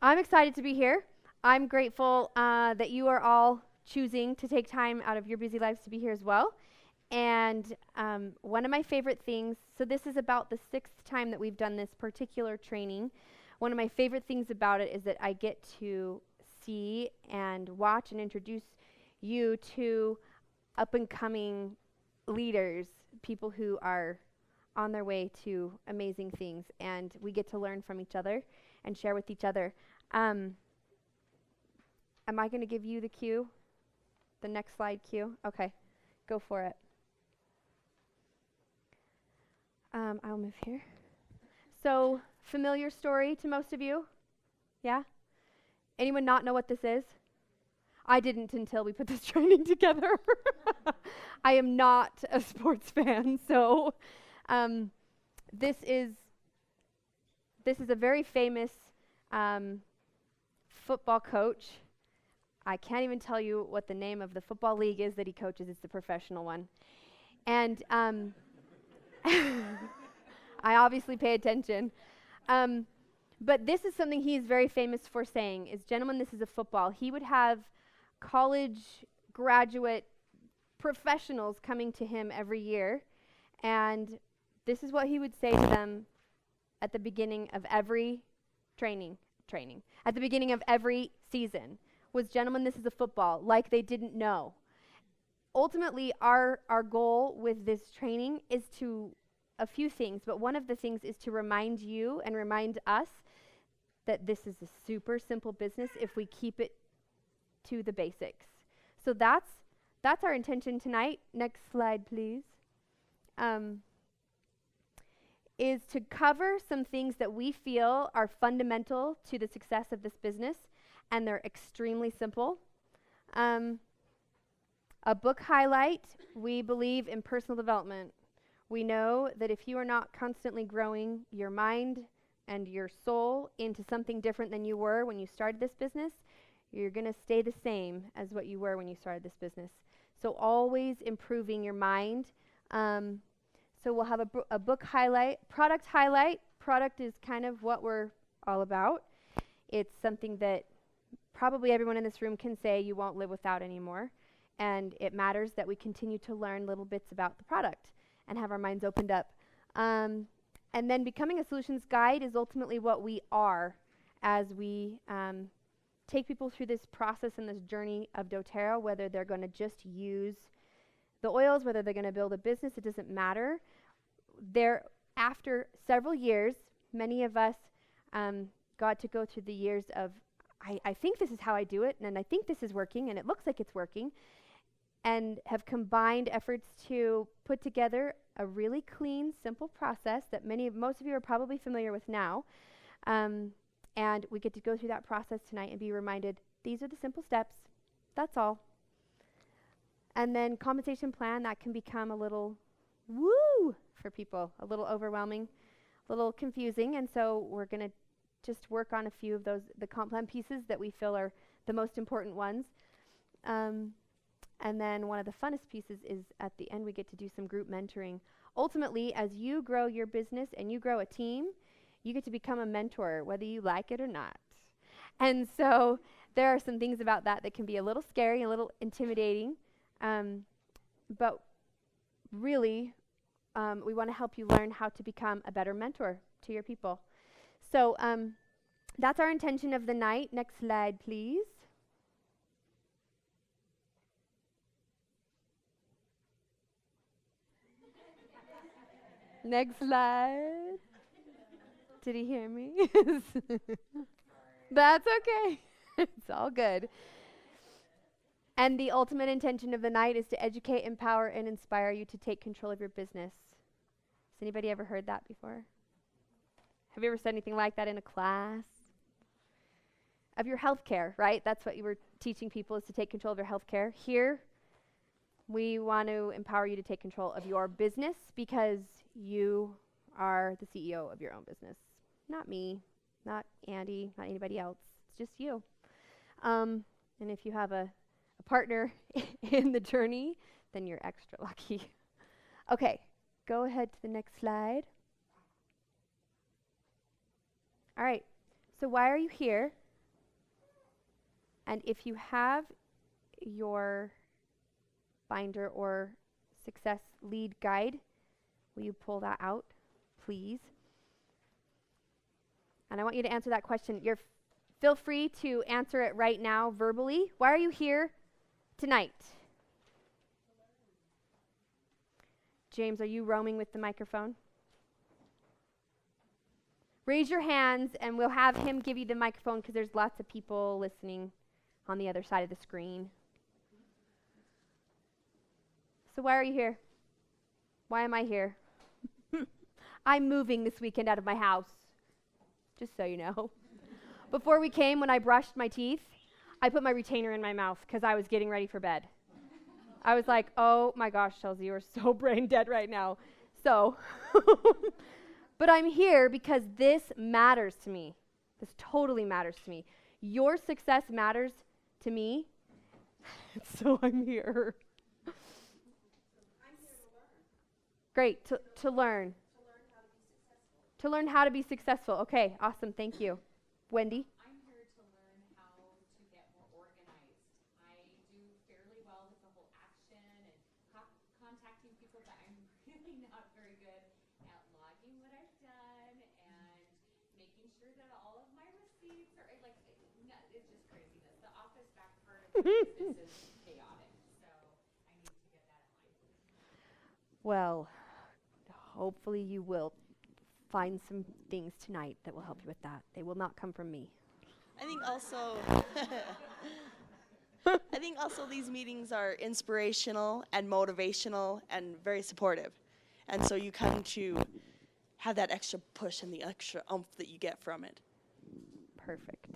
I'm excited to be here. I'm grateful that you are all choosing to take time out of your busy lives to be here as well. And one of my favorite things, so this is about the sixth time that we've done this particular training. One of my favorite things about it is that I get to see and watch and introduce you to up and coming leaders, people who are on their way to amazing things. And we get to learn from each other and share with each other. Am I going to give you the cue? The next slide cue? Okay, go for it. I'll move here. So, familiar story to most of you? Yeah? Anyone not know what this is? I didn't until we put this training together. I am not a sports fan, so this is a very famous football coach. I can't even tell you what the name of the football league is that he coaches. It's the professional one. And I obviously pay attention. But this is something he is very famous for saying is, gentlemen, this is a football. He would have college graduate professionals coming to him every year. And this is what he would say to them at the beginning of every training, at the beginning of every season, was, gentlemen, this is a football, like they didn't know. Ultimately, our goal with this training is to a few things, but one of the things is to remind you and remind us that this is a super simple business if we keep it to the basics. So that's our intention tonight. Next slide, please. Is to cover some things that we feel are fundamental to the success of this business, and they're extremely simple. A book highlight: we believe in personal development. We know that if you are not constantly growing your mind and your soul into something different than you were when you started this business, you're going to stay the same as what you were when you started this business. So always improving your mind. So we'll have a book highlight, product highlight. Product is kind of what we're all about. It's something that probably everyone in this room can say you won't live without anymore. And it matters that we continue to learn little bits about the product and have our minds opened up. And then becoming a solutions guide is ultimately what we are as we take people through this process and this journey of doTERRA, whether they're going to just use the oils, whether they're going to build a business, it doesn't matter. After several years, many of us got to go through the years of, I think this is how I do it, and I think this is working, and it looks like it's working, and have combined efforts to put together a really clean, simple process that most of you are probably familiar with now. And we get to go through that process tonight and be reminded, these are the simple steps. That's all. And then compensation plan, that can become a little woo for people, a little overwhelming, a little confusing. And so we're going to just work on a few of those, the comp plan pieces that we feel are the most important ones. And then one of the funnest pieces is at the end we get to do some group mentoring. Ultimately, as you grow your business and you grow a team, you get to become a mentor, whether you like it or not. And so there are some things about that can be a little scary, a little intimidating. But really, we want to help you learn how to become a better mentor to your people. So that's our intention of the night. Next slide, please. Next slide. Did he hear me? That's okay. It's all good. And the ultimate intention of the night is to educate, empower, and inspire you to take control of your business. Has anybody ever heard that before? Have you ever said anything like that in a class? Of your healthcare, right? That's what you were teaching people, is to take control of your healthcare. Here, we want to empower you to take control of your business because you are the CEO of your own business. Not me, not Andy, not anybody else. It's just you. And if you have a partner in the journey, then you're extra lucky. Okay, go ahead to the next slide. All right, so why are you here? And if you have your binder or success lead guide, will you pull that out, please? And I want you to answer that question. Feel free to answer it right now verbally. Why are you here tonight? James, are you roaming with the microphone? Raise your hands and we'll have him give you the microphone because there's lots of people listening on the other side of the screen. So why are you here? Why am I here? I'm moving this weekend out of my house, just so you know. Before we came, when I brushed my teeth, I put my retainer in my mouth because I was getting ready for bed. I was like, oh my gosh, Chelsea, you're so brain dead right now. So, but I'm here because this matters to me. This totally matters to me. Your success matters to me, so I'm here. Great, to learn. To learn how to be successful. Okay, awesome, thank you. Wendy? I'm here to learn how to get more organized. I do fairly well with the whole action and contacting people, but I'm really not very good at logging what I've done and making sure that all of my receipts are it's just craziness. The office back part of the business is chaotic, so I need to get that in line. Well, hopefully you will find some things tonight that will help you with that. They will not come from me. I think also these meetings are inspirational and motivational and very supportive. And so you come to have that extra push and the extra oomph that you get from it. Perfect.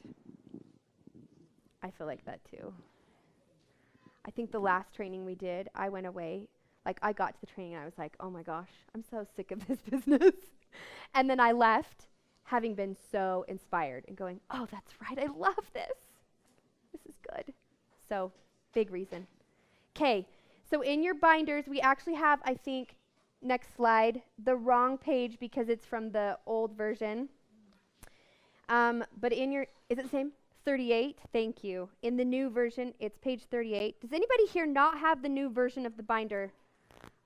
I feel like that too. I think the last training we did, I went away, like I got to the training and I was like, oh my gosh, I'm so sick of this business. And then I left having been so inspired and going, oh, that's right, I love this. This is good. So, big reason. Okay, so in your binders, we actually have, I think, next slide, the wrong page because it's from the old version. But in your, is it the same? 38, thank you. In the new version, it's page 38. Does anybody here not have the new version of the binder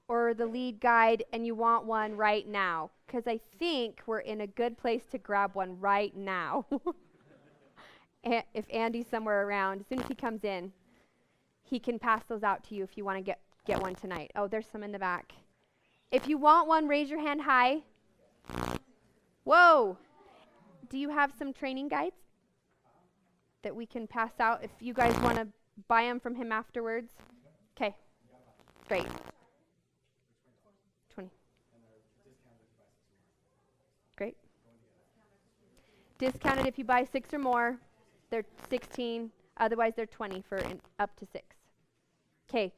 or the lead guide and you want one right now? Because I think we're in a good place to grab one right now. If Andy's somewhere around, as soon as he comes in, he can pass those out to you if you want to get one tonight. Oh, there's some in the back. If you want one, raise your hand high. Whoa. Do you have some training guides that we can pass out if you guys want to buy them from him afterwards? Okay. Great. 20. Great. Discounted if you buy 6 or more. They're 16. Otherwise, they're 20 for up to 6. Okay.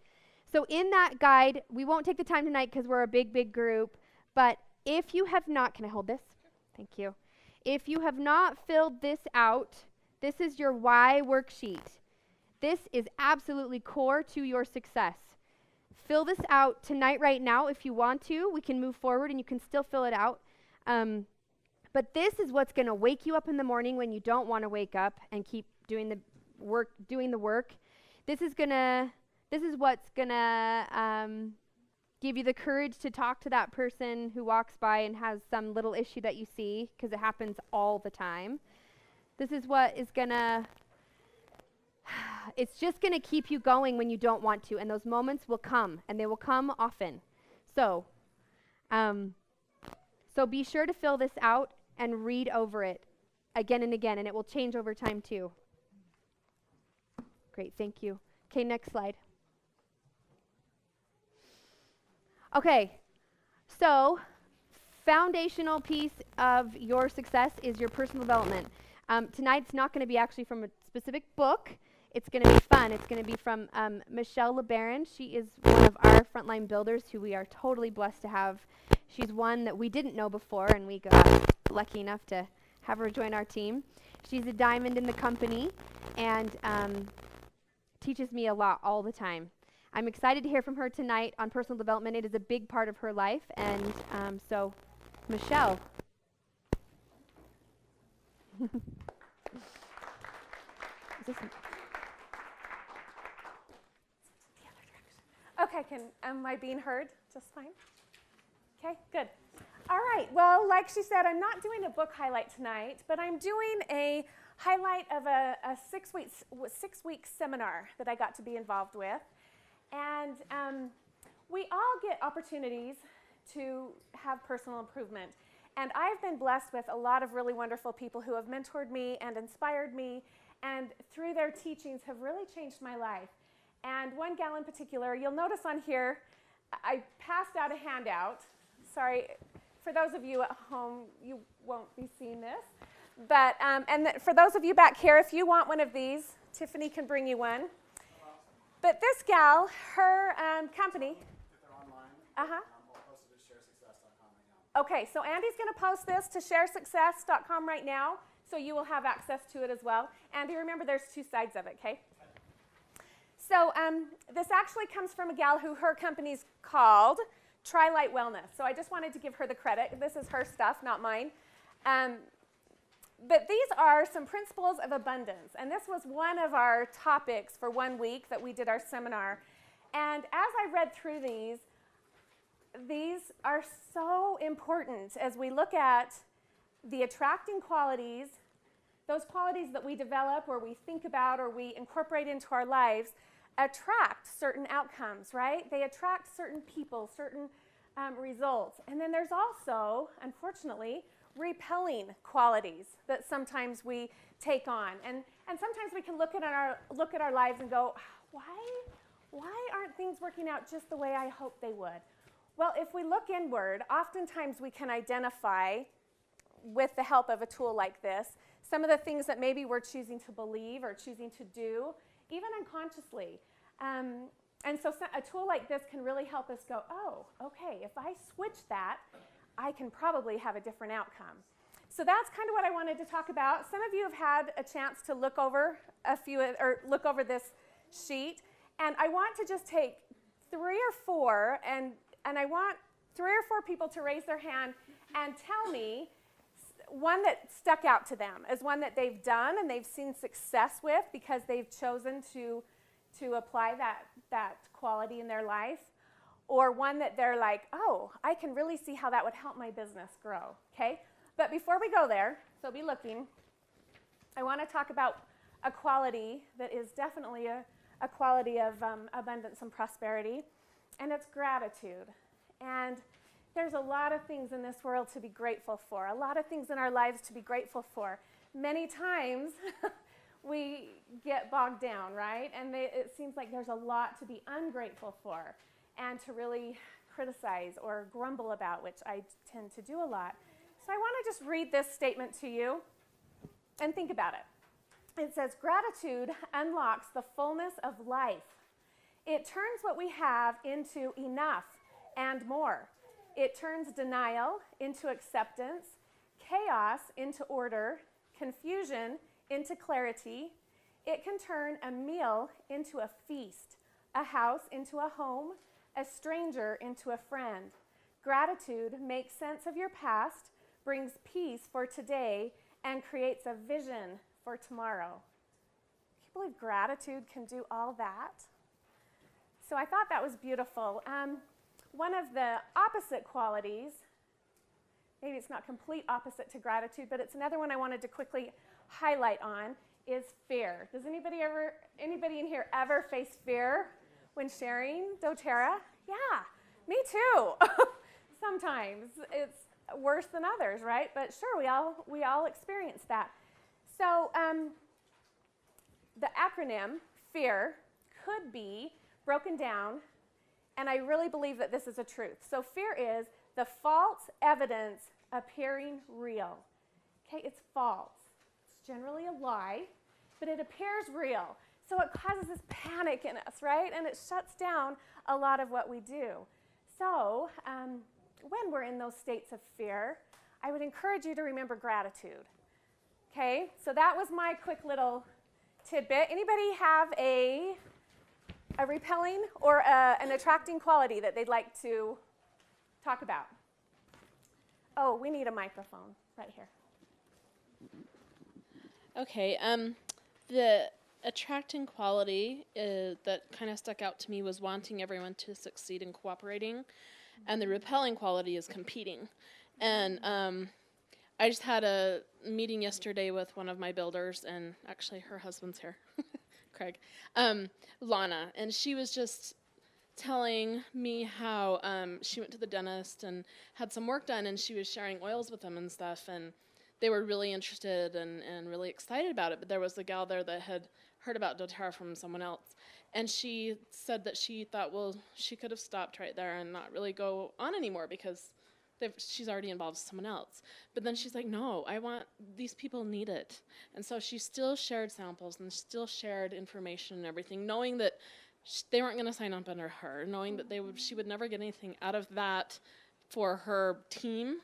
So in that guide, we won't take the time tonight because we're a big, big group. But if you have not, can I hold this? Thank you. If you have not filled this out, this is your why worksheet. This is absolutely core to your success. Fill this out tonight, right now, if you want to. We can move forward and you can still fill it out. But this is what's going to wake you up in the morning when you don't want to wake up and keep doing the work. This is what's going to give you the courage to talk to that person who walks by and has some little issue that you see, because it happens all the time. This is what is going to, it's just going to keep you going when you don't want to, and those moments will come, and they will come often. So be sure to fill this out and read over it again and again, and it will change over time too. Great, thank you. Okay, next slide. Okay, so foundational piece of your success is your personal development. Tonight's not going to be actually from a specific book. It's going to be fun. It's going to be from Michelle LeBaron. She is one of our frontline builders who we are totally blessed to have. She's one that we didn't know before, and we got lucky enough to have her join our team. She's a diamond in the company and teaches me a lot all the time. I'm excited to hear from her tonight on personal development. It is a big part of her life, and so, Michelle. Is this Okay, am I being heard just fine? Okay, good. All right, well, like she said, I'm not doing a book highlight tonight, but I'm doing a highlight of a 6-week seminar that I got to be involved with. And we all get opportunities to have personal improvement. And I've been blessed with a lot of really wonderful people who have mentored me and inspired me, and through their teachings have really changed my life. And one gal in particular, you'll notice on here, I passed out a handout. Sorry, for those of you at home, you won't be seeing this. But, for those of you back here, if you want one of these, Tiffany can bring you one. But this gal, her company. If they're online, Uh-huh. I'll post it to sharesuccess.com right now. Okay, so Andy's going to post this to sharesuccess.com right now, so you will have access to it as well. Andy, remember there's 2 sides of it, okay? So this actually comes from a gal who her company's called Tri-Light Wellness. So I just wanted to give her the credit. This is her stuff, not mine. But these are some principles of abundance. And this was one of our topics for 1 week that we did our seminar. And as I read through these are so important as we look at the attracting qualities, those qualities that we develop or we think about or we incorporate into our lives attract certain outcomes, right? They attract certain people, certain results. And then there's also, unfortunately, repelling qualities that sometimes we take on. And sometimes we can look at our lives and go, why aren't things working out just the way I hoped they would? Well, if we look inward, oftentimes we can identify, with the help of a tool like this, some of the things that maybe we're choosing to believe or choosing to do, even unconsciously. And so a tool like this can really help us go, oh, okay, if I switch that, I can probably have a different outcome. So that's kind of what I wanted to talk about. Some of you have had a chance to look over look over this sheet, and I want to just take 3 or 4, and I want 3 or 4 people to raise their hand and tell me one that stuck out to them as one that they've done and they've seen success with because they've chosen to apply that quality in their life, or one that they're like, oh, I can really see how that would help my business grow, okay? But before we go there, so be looking, I want to talk about a quality that is definitely a quality of abundance and prosperity, and it's gratitude. And there's a lot of things in this world to be grateful for, a lot of things in our lives to be grateful for. Many times we get bogged down, right? And it seems like there's a lot to be ungrateful for and to really criticize or grumble about, which I tend to do a lot. So I want to just read this statement to you and think about it. It says, gratitude unlocks the fullness of life. It turns what we have into enough and more. It turns denial into acceptance, chaos into order, confusion into clarity. It can turn a meal into a feast, a house into a home, a stranger into a friend. Gratitude makes sense of your past, brings peace for today, and creates a vision for tomorrow. Can you believe gratitude can do all that? So I thought that was beautiful. One of the opposite qualities, maybe it's not complete opposite to gratitude, but it's another one I wanted to quickly highlight on, is fear. Does anybody in here ever face fear when sharing doTERRA? Yeah, me too. Sometimes it's worse than others, right? But sure, we all experience that. So the acronym FEAR could be broken down, and I really believe that this is a truth. So fear is the false evidence appearing real. Okay, it's false. It's generally a lie, but it appears real. So it causes this panic in us, right? And it shuts down a lot of what we do. So when we're in those states of fear, I would encourage you to remember gratitude. Okay, so that was my quick little tidbit. Anybody have a repelling or an attracting quality that they'd like to talk about? Oh, we need a microphone right here. Okay, the attracting quality that kind of stuck out to me was wanting everyone to succeed in cooperating, and the repelling quality is competing. And I just had a meeting yesterday with one of my builders, and actually her husband's here, Craig, Lana, and she was just telling me how she went to the dentist and had some work done, and she was sharing oils with them and stuff, and they were really interested and really excited about it. But there was a gal there that had heard about doTERRA from someone else, and she said that she thought, well, she could have stopped right there and not really go on anymore because she's already involved with someone else. But then she's like, no, these people need it. And so she still shared samples and still shared information and everything, knowing that they weren't going to sign up under her, knowing that she would never get anything out of that for her team.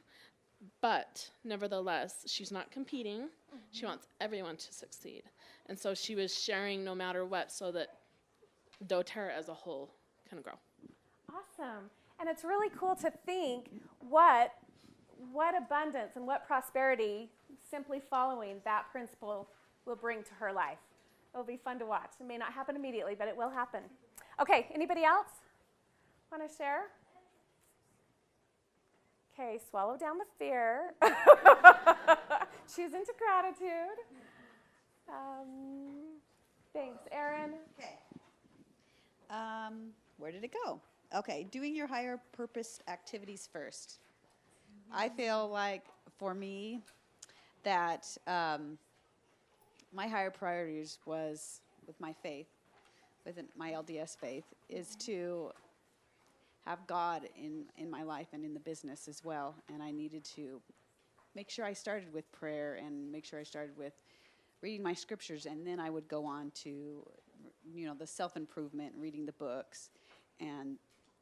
But nevertheless, she's not competing. She wants everyone to succeed. And so she was sharing no matter what so that doTERRA as a whole can grow. Awesome. And it's really cool to think what abundance and what prosperity simply following that principle will bring to her life. It'll be fun to watch. It may not happen immediately, but it will happen. Okay, anybody else want to share? Okay, swallow down the fear. Choose into gratitude. Thanks, Erin. Okay. Where did it go? Okay, doing your higher purpose activities first. I feel like for me that my higher priorities was with my faith, with my LDS faith, is to have God in my life and in the business as well. And I needed to make sure I started with prayer and make sure I started with reading my scriptures, and then I would go on to, the self-improvement, reading the books, and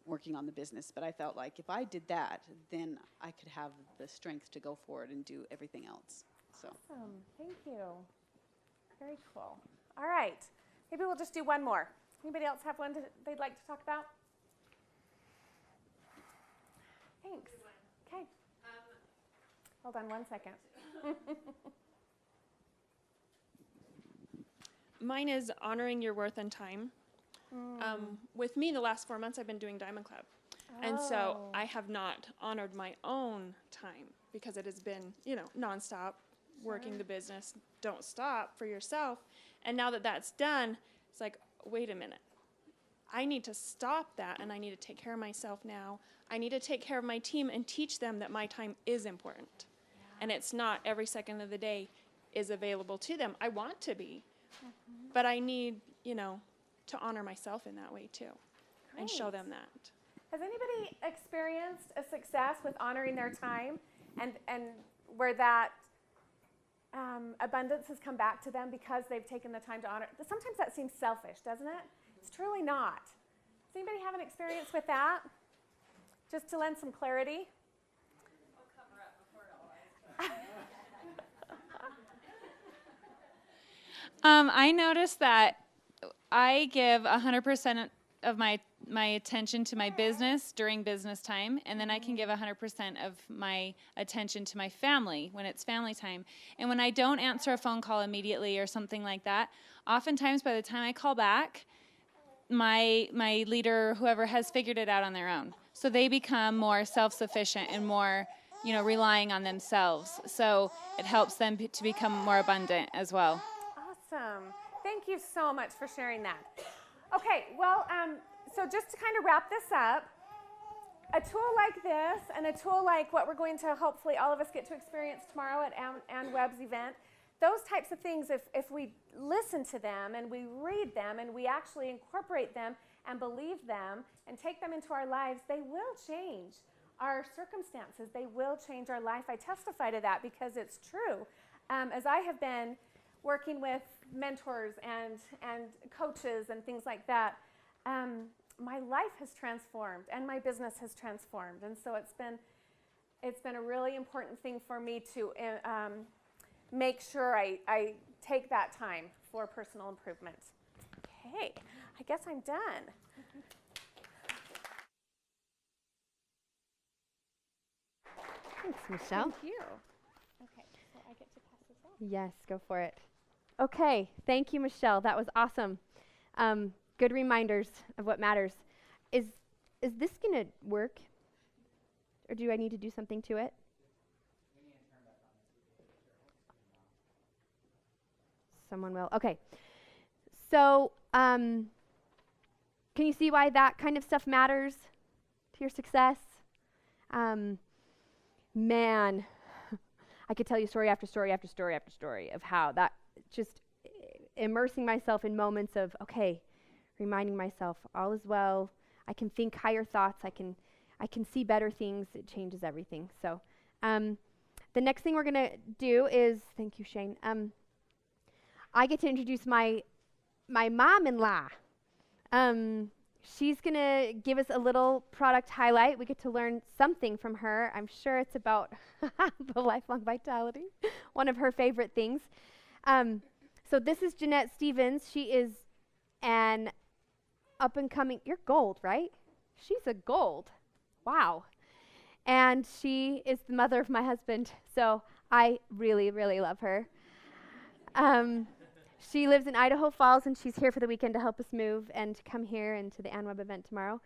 working on the business. But I felt like if I did that, then I could have the strength to go forward and do everything else. So. Awesome. Thank you. Very cool. All right. Maybe we'll just do one more. Anybody else have one they'd like to talk about? Thanks. Okay. Hold on one second. Mine is honoring your worth and time. With me, the last 4 months, I've been doing Diamond Club. And so I have not honored my own time because it has been, nonstop, working the business, don't stop for yourself. And now that that's done, it's like, wait a minute. I need to stop that, and I need to take care of myself now. I need to take care of my team and teach them that my time is important. Yeah. And it's not every second of the day is available to them. I want to be, but I need, to honor myself in that way too. Great. And show them that. Has anybody experienced a success with honoring their time and where that abundance has come back to them because they've taken the time to honor? Sometimes that seems selfish, doesn't it? It's truly not. Does anybody have an experience with that? Just to lend some clarity. I noticed that I give 100% of my attention to my business during business time, and then I can give 100% of my attention to my family when it's family time. And when I don't answer a phone call immediately or something like that, oftentimes by the time I call back, my leader, whoever, has figured it out on their own. So they become more self-sufficient and more, relying on themselves. So it helps them to become more abundant as well. Awesome. Thank you so much for sharing that. Okay, well, so just to kind of wrap this up, a tool like this and a tool like what we're going to hopefully all of us get to experience tomorrow at Ann Webb's event, those types of things, if we listen to them and we read them and we actually incorporate them and believe them and take them into our lives, they will change our circumstances. They will change our life. I testify to that because it's true. As I have been working with mentors and coaches and things like that, my life has transformed and my business has transformed. And so it's been a really important thing for me to make sure I take that time for personal improvement. Okay, I guess I'm done. Thanks, Michelle. Thank you. Okay, so I get to pass this on. Yes, go for it. Okay, thank you, Michelle. That was awesome. Good reminders of what matters. Is this gonna work, or do I need to do something to it? Someone will. Okay. So, can you see why that kind of stuff matters to your success? Man, I could tell you story after story after story after story of how that just immersing myself in moments of, okay, reminding myself all is well. I can think higher thoughts. I can see better things. It changes everything. So, the next thing we're gonna do is, thank you, Shane. I get to introduce my mom-in-law. She's gonna give us a little product highlight. We get to learn something from her. I'm sure it's about the lifelong vitality, one of her favorite things. So this is Jeanette Stevens. She is an up-and-coming, you're gold, right? She's a gold. Wow. And she is the mother of my husband, so I really, really love her. She lives in Idaho Falls, and she's here for the weekend to help us move and to come here and to the ANWeb event tomorrow.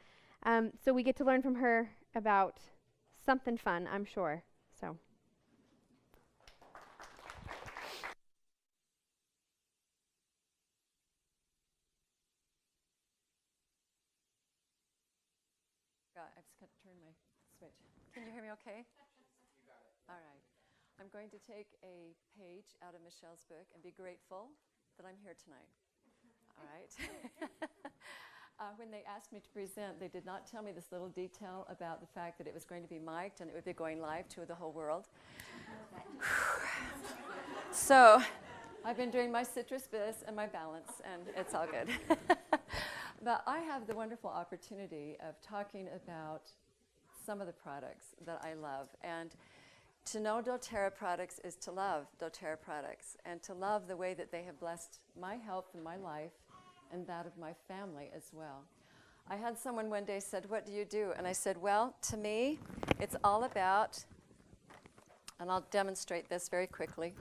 So we get to learn from her about something fun, I'm sure. So. I just got to turn my switch. Can you hear me okay? You got it. All right. I'm going to take a page out of Michelle's book and be grateful that I'm here tonight. All right. When they asked me to present, they did not tell me this little detail about the fact that it was going to be mic'd and it would be going live to the whole world. So I've been doing my citrus biz and my balance, and it's all good. But I have the wonderful opportunity of talking about some of the products that I love. And to know doTERRA products is to love doTERRA products and to love the way that they have blessed my health and my life and that of my family as well. I had someone one day said, "What do you do?" And I said, well, to me, it's all about, and I'll demonstrate this very quickly,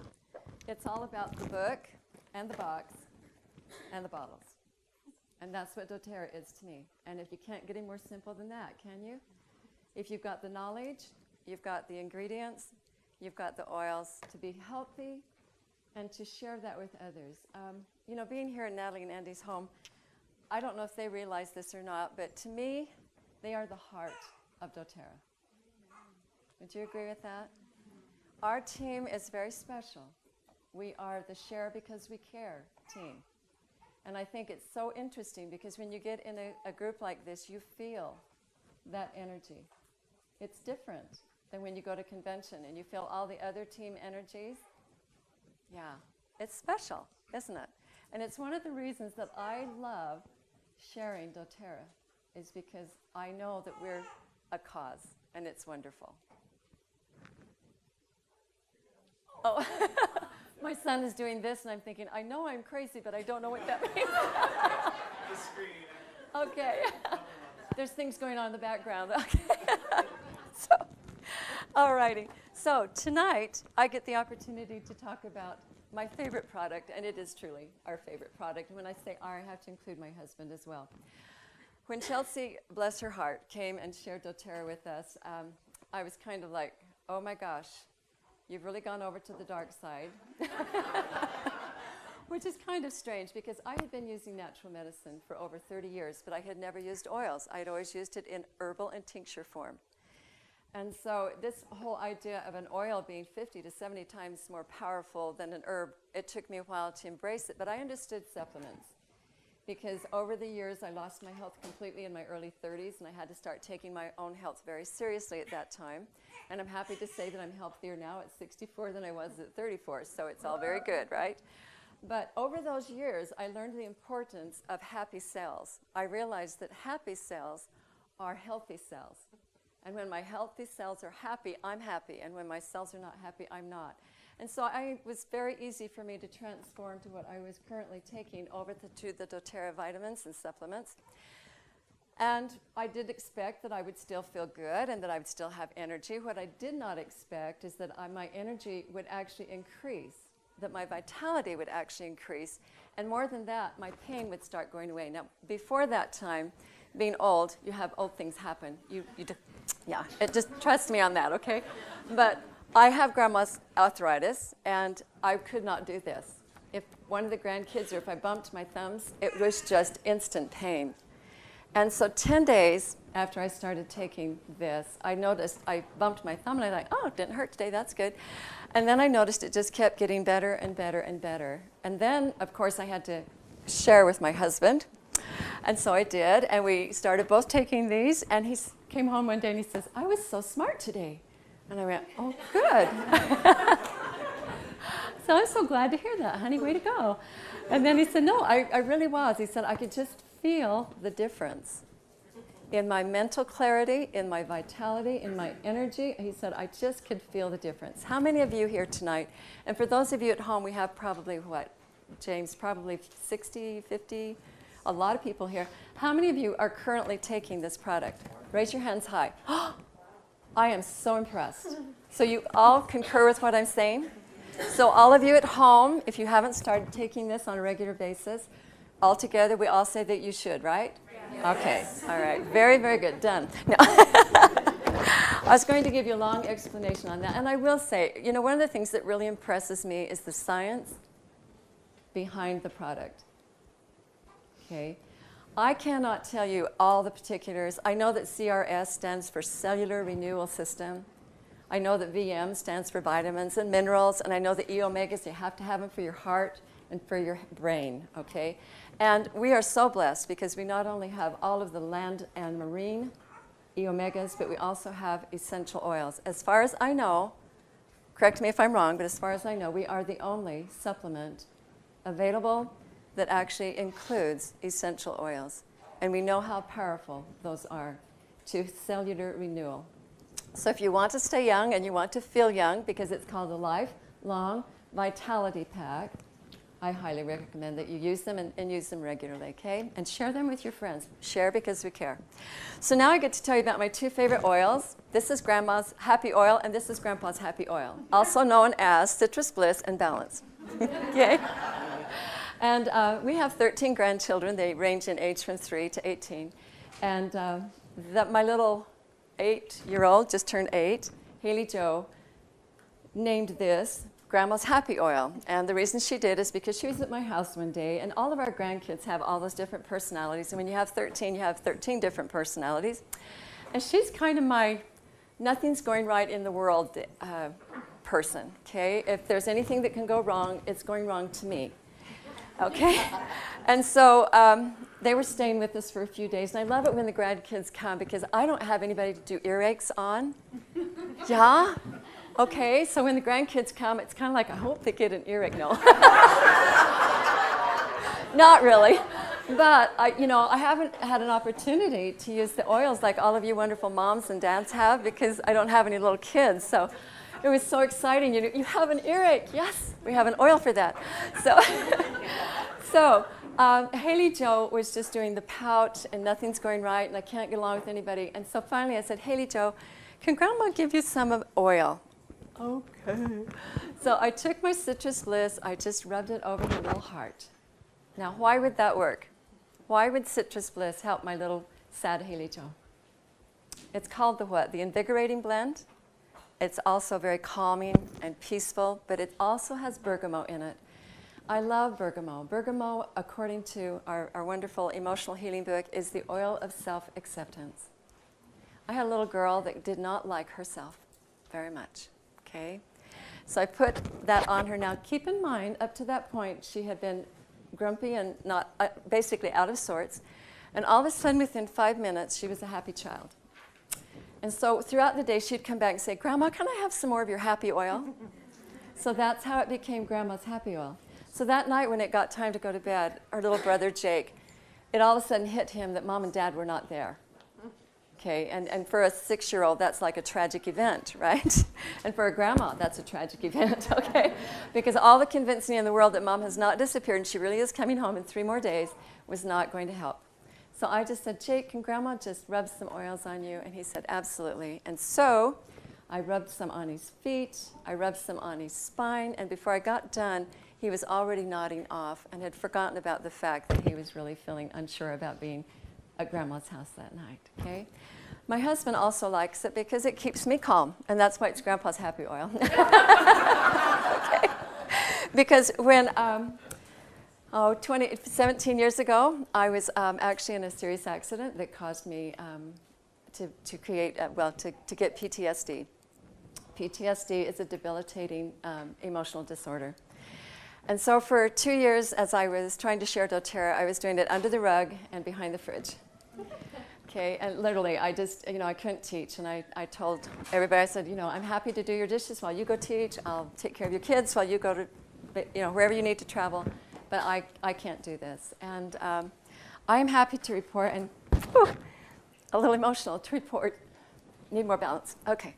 it's all about the book and the box and the bottles. And that's what doTERRA is to me. And if you can't get any more simple than that, can you? If you've got the knowledge, you've got the ingredients, you've got the oils to be healthy and to share that with others. You know, being here in Natalie and Andy's home, I don't know if they realize this or not, but to me, they are the heart of doTERRA. Would you agree with that? Our team is very special. We are the Share Because We Care team. And I think it's so interesting because when you get in a group like this, you feel that energy. It's different than when you go to convention and you feel all the other team energies. Yeah, it's special, isn't it? And it's one of the reasons that I love sharing doTERRA is because I know that we're a cause, and it's wonderful. Oh, my son is doing this, and I'm thinking, I know I'm crazy, but I don't know what that means. Okay. There's things going on in the background. Okay. So, all righty. So tonight, I get the opportunity to talk about my favorite product, and it is truly our favorite product. And when I say our, I have to include my husband as well. When Chelsea, bless her heart, came and shared doTERRA with us, I was kind of like, oh my gosh, you've really gone over to the dark side. Which is kind of strange because I had been using natural medicine for over 30 years, but I had never used oils. I had always used it in herbal and tincture form. And so this whole idea of an oil being 50 to 70 times more powerful than an herb, it took me a while to embrace it, but I understood supplements. Because over the years, I lost my health completely in my early 30s, and I had to start taking my own health very seriously at that time. And I'm happy to say that I'm healthier now at 64 than I was at 34, so it's all very good, right? But over those years, I learned the importance of happy cells. I realized that happy cells are healthy cells. And when my healthy cells are happy, I'm happy. And when my cells are not happy, I'm not. And so it was very easy for me to transform to what I was currently taking over to the doTERRA vitamins and supplements. And I did expect that I would still feel good and that I would still have energy. What I did not expect is that my energy would actually increase that my vitality would actually increase. And more than that, my pain would start going away. Now, before that time, being old, you have old things happen. Yeah, it just trust me on that, okay? But I have grandma's arthritis, and I could not do this. If one of the grandkids or if I bumped my thumbs, it was just instant pain. And so 10 days after I started taking this, I noticed I bumped my thumb, and I thought, oh, it didn't hurt today, that's good. And then I noticed it just kept getting better and better and better. And then, of course, I had to share with my husband. And so I did, and we started both taking these, and he came home one day and he says, I was so smart today. And I went, oh, good. So I'm so glad to hear that, honey, way to go. And then he said, no, I really was. He said, I could just feel the difference in my mental clarity, in my vitality, in my energy. He said, I just could feel the difference. How many of you here tonight, and for those of you at home, we have probably what, James, probably 60, 50, a lot of people here. How many of you are currently taking this product? Raise your hands high. I am so impressed. So you all concur with what I'm saying? So all of you at home, if you haven't started taking this on a regular basis, all together we all say that you should, right? Yes. Okay, all right. Very, very good. Done. No. I was going to give you a long explanation on that. And I will say, you know, one of the things that really impresses me is the science behind the product. Okay? I cannot tell you all the particulars. I know that CRS stands for Cellular Renewal System. I know that VM stands for vitamins and minerals, and I know that E-omegas, you have to have them for your heart and for your brain, okay? And we are so blessed because we not only have all of the land and marine E-omegas, but we also have essential oils. As far as I know, correct me if I'm wrong, but as far as I know, we are the only supplement available that actually includes essential oils. And we know how powerful those are to cellular renewal. So if you want to stay young and you want to feel young, because it's called a Lifelong Vitality Pack, I highly recommend that you use them and use them regularly, okay? And share them with your friends. Share because we care. So now I get to tell you about my two favorite oils. This is Grandma's Happy Oil, and this is Grandpa's Happy Oil, also known as Citrus Bliss and Balance, okay? And we have 13 grandchildren. They range in age from 3 to 18. And my little 8-year-old, just turned 8, Haley Jo, named this Grandma's Happy Oil. And the reason she did is because she was at my house one day, and all of our grandkids have all those different personalities. And when you have 13, you have 13 different personalities. And she's kind of my nothing's going right in the world person, okay? If there's anything that can go wrong, it's going wrong to me. Okay? And so they were staying with us for a few days. And I love it when the grandkids come because I don't have anybody to do earaches on. Yeah? Okay, so when the grandkids come, it's kind of like, I hope they get an earache. No. Not really. But, I haven't had an opportunity to use the oils like all of you wonderful moms and dads have because I don't have any little kids. So it was so exciting. You have an earache. Yes, we have an oil for that. So, Haley Jo was just doing the pout and nothing's going right and I can't get along with anybody. And so finally I said, Haley Jo, can Grandma give you some of oil? Okay. So I took my Citrus Bliss, I just rubbed it over her little heart. Now, why would that work? Why would Citrus Bliss help my little sad Haley Jo? It's called the what? The Invigorating Blend. It's also very calming and peaceful, but it also has bergamot in it. I love bergamot. Bergamot, according to our wonderful emotional healing book, is the oil of self-acceptance. I had a little girl that did not like herself very much, okay? So I put that on her. Now, keep in mind, up to that point, she had been grumpy and not, basically out of sorts. And all of a sudden, within 5 minutes, she was a happy child. And so throughout the day, she'd come back and say, Grandma, can I have some more of your happy oil? So that's how it became Grandma's Happy Oil. So that night when it got time to go to bed, our little brother Jake, it all of a sudden hit him that Mom and Dad were not there. Okay, and for a 6-year-old, that's like a tragic event, right? And for a grandma, that's a tragic event, okay? Because all the convincing in the world that Mom has not disappeared and she really is coming home in 3 more days was not going to help. So I just said, Jake, can Grandma just rub some oils on you? And he said, absolutely. And so I rubbed some on his feet, I rubbed some on his spine, and before I got done, he was already nodding off and had forgotten about the fact that he was really feeling unsure about being at Grandma's house that night, okay? My husband also likes it because it keeps me calm, and that's why it's Grandpa's Happy Oil. Okay. Because when, 17 years ago, I was actually in a serious accident that caused me to get PTSD. PTSD is a debilitating emotional disorder. And so for 2 years, as I was trying to share doTERRA, I was doing it under the rug and behind the fridge. Okay, and literally, I just, I couldn't teach. And I told everybody, I said, I'm happy to do your dishes while you go teach. I'll take care of your kids while you go to, wherever you need to travel. But I can't do this. And I'm happy to report, and a little emotional to report, need more balance. Okay.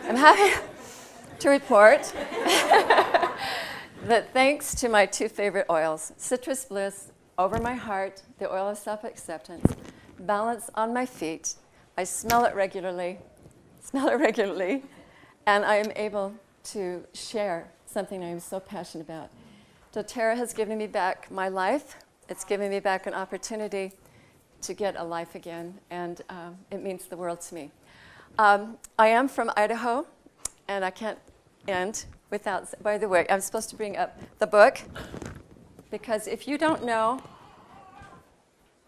I'm happy to report that thanks to my two favorite oils, Citrus Bliss over my heart, the oil of self-acceptance, balance on my feet, I smell it regularly, and I am able to share something I am so passionate about. doTERRA has given me back my life. It's given me back an opportunity to get a life again, and it means the world to me. I am from Idaho, and I can't end without, by the way, I'm supposed to bring up the book, because if you don't know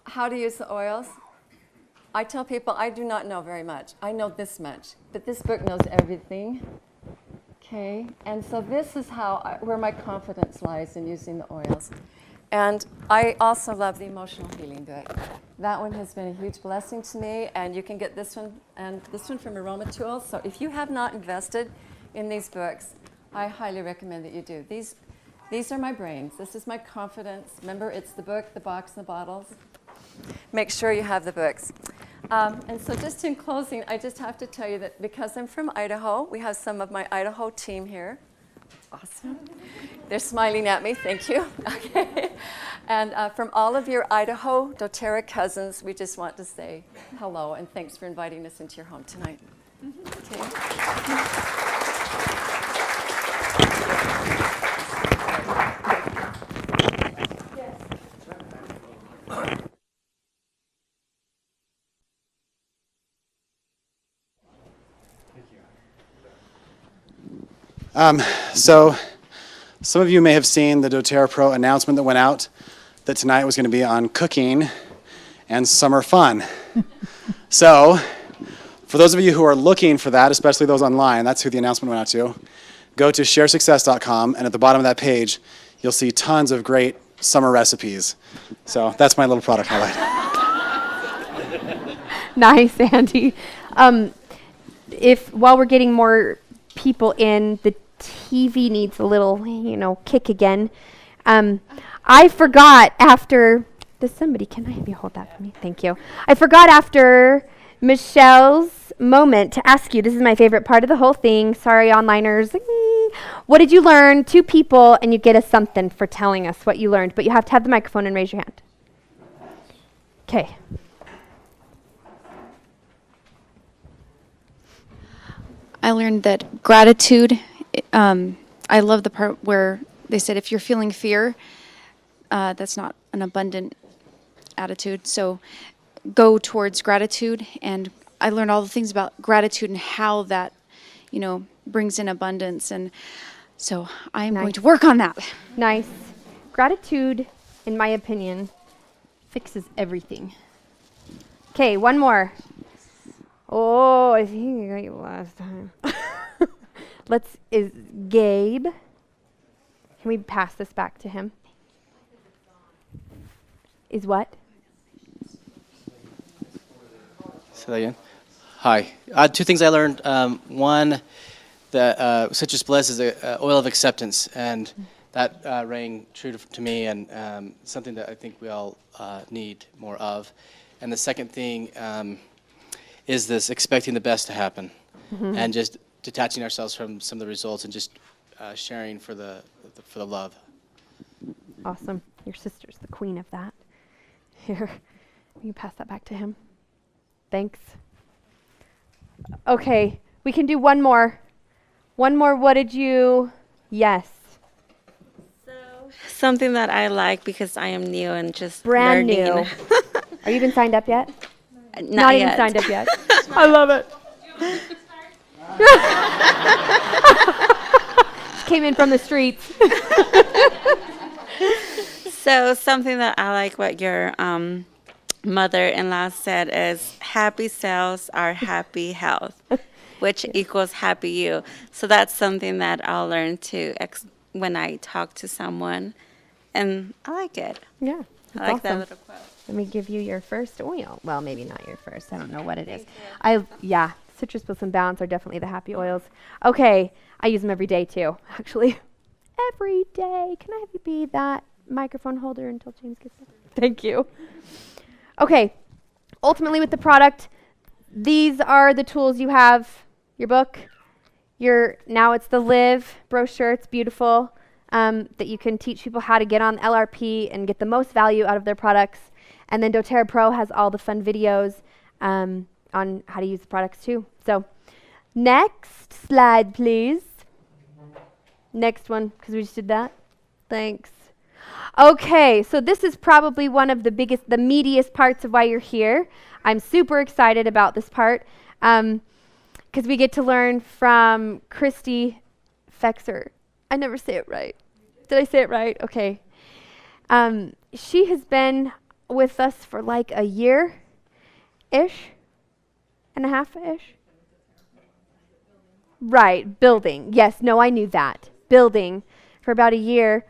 how to use the oils, I tell people I do not know very much. I know this much, but this book knows everything. Okay, and so this is where my confidence lies in using the oils. And I also love the emotional healing book. That one has been a huge blessing to me, and you can get this one and this one from Aroma Tools. So if you have not invested in these books, I highly recommend that you do. These are my brains. This is my confidence. Remember, it's the book, the box, and the bottles. Make sure you have the books. And so just in closing, I just have to tell you that because I'm from Idaho, we have some of my Idaho team here. Awesome. They're smiling at me. Thank you. Okay. And from all of your Idaho doTERRA cousins, we just want to say hello and thanks for inviting us into your home tonight. Okay. So some of you may have seen the doTERRA Pro announcement that went out that tonight was going to be on cooking and summer fun. So for those of you who are looking for that, especially those online, that's who the announcement went out to, go to sharesuccess.com, and at the bottom of that page, you'll see tons of great summer recipes. So that's my little product highlight. Nice, Andy. While we're getting more people in, the TV needs a little, kick again. I forgot after, can I have you hold that for me? Thank you. I forgot after Michelle's moment to ask you, this is my favorite part of the whole thing. Sorry, onliners. What did you learn? 2 people, and you get us something for telling us what you learned. But you have to have the microphone and raise your hand. Okay. I learned that gratitude, I love the part where they said if you're feeling fear, that's not an abundant attitude. So go towards gratitude. And I learned all the things about gratitude and how that, brings in abundance. And so I'm going to work on that. Nice. Gratitude, in my opinion, fixes everything. Okay, one more. Oh, I think I got you last time. Is Gabe. Can we pass this back to him? Is what? Say that again. Hi. 2 things I learned. One, that Citrus Bliss is an oil of acceptance, and that rang true to me, and something that I think we all need more of. And the second thing is this expecting the best to happen, and just detaching ourselves from some of the results and just sharing for the love. Awesome. Your sister's the queen of that. Here, you can pass that back to him. Thanks. Okay, We can do one more. One more. What did you? Yes. Something that I like because I am new and just Brand learning. new. Are you even signed up yet? Not even yet. signed up yet. I love it. She came in from the streets. So something that I like what your mother-in-law said is happy cells are happy health, which equals happy you. So that's something that I'll learn to when I talk to someone, and I like it. Yeah. I like that awesome. little quote. Let me give you your first oil. Well, maybe not your first. I don't know what it is. Citrus Bliss and Balance are definitely the happy oils. Okay, I use them every day too, actually. Every day. Can I have you be that microphone holder until James gets there? Thank you. Okay, ultimately with the product, these are the tools you have. Your book, now it's the Live brochure. It's beautiful, that you can teach people how to get on LRP and get the most value out of their products. And then doTERRA Pro has all the fun videos on how to use the products too. So next slide, please. Next one, because we just did that. Thanks. Okay, so this is probably one of the meatiest parts of why you're here. I'm super excited about this part because we get to learn from Christy Fexer. I never say it right. Did I say it right? Okay. She has been with us for like a year-ish and a half-ish. Right, building. Yes, no, I knew that. Building for about a year.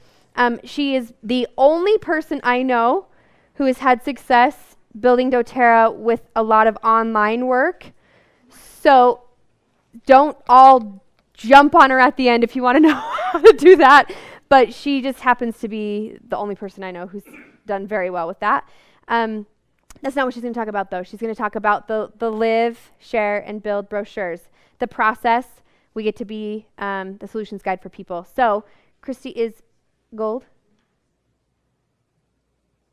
She is the only person I know who has had success building doTERRA with a lot of online work. So don't all jump on her at the end if you want to know how to do that. But she just happens to be the only person I know who's done very well with that. That's not what she's going to talk about, though. She's going to talk about the Live, Share, and Build brochures. The process, we get to be the solutions guide for people. So Christy is gold.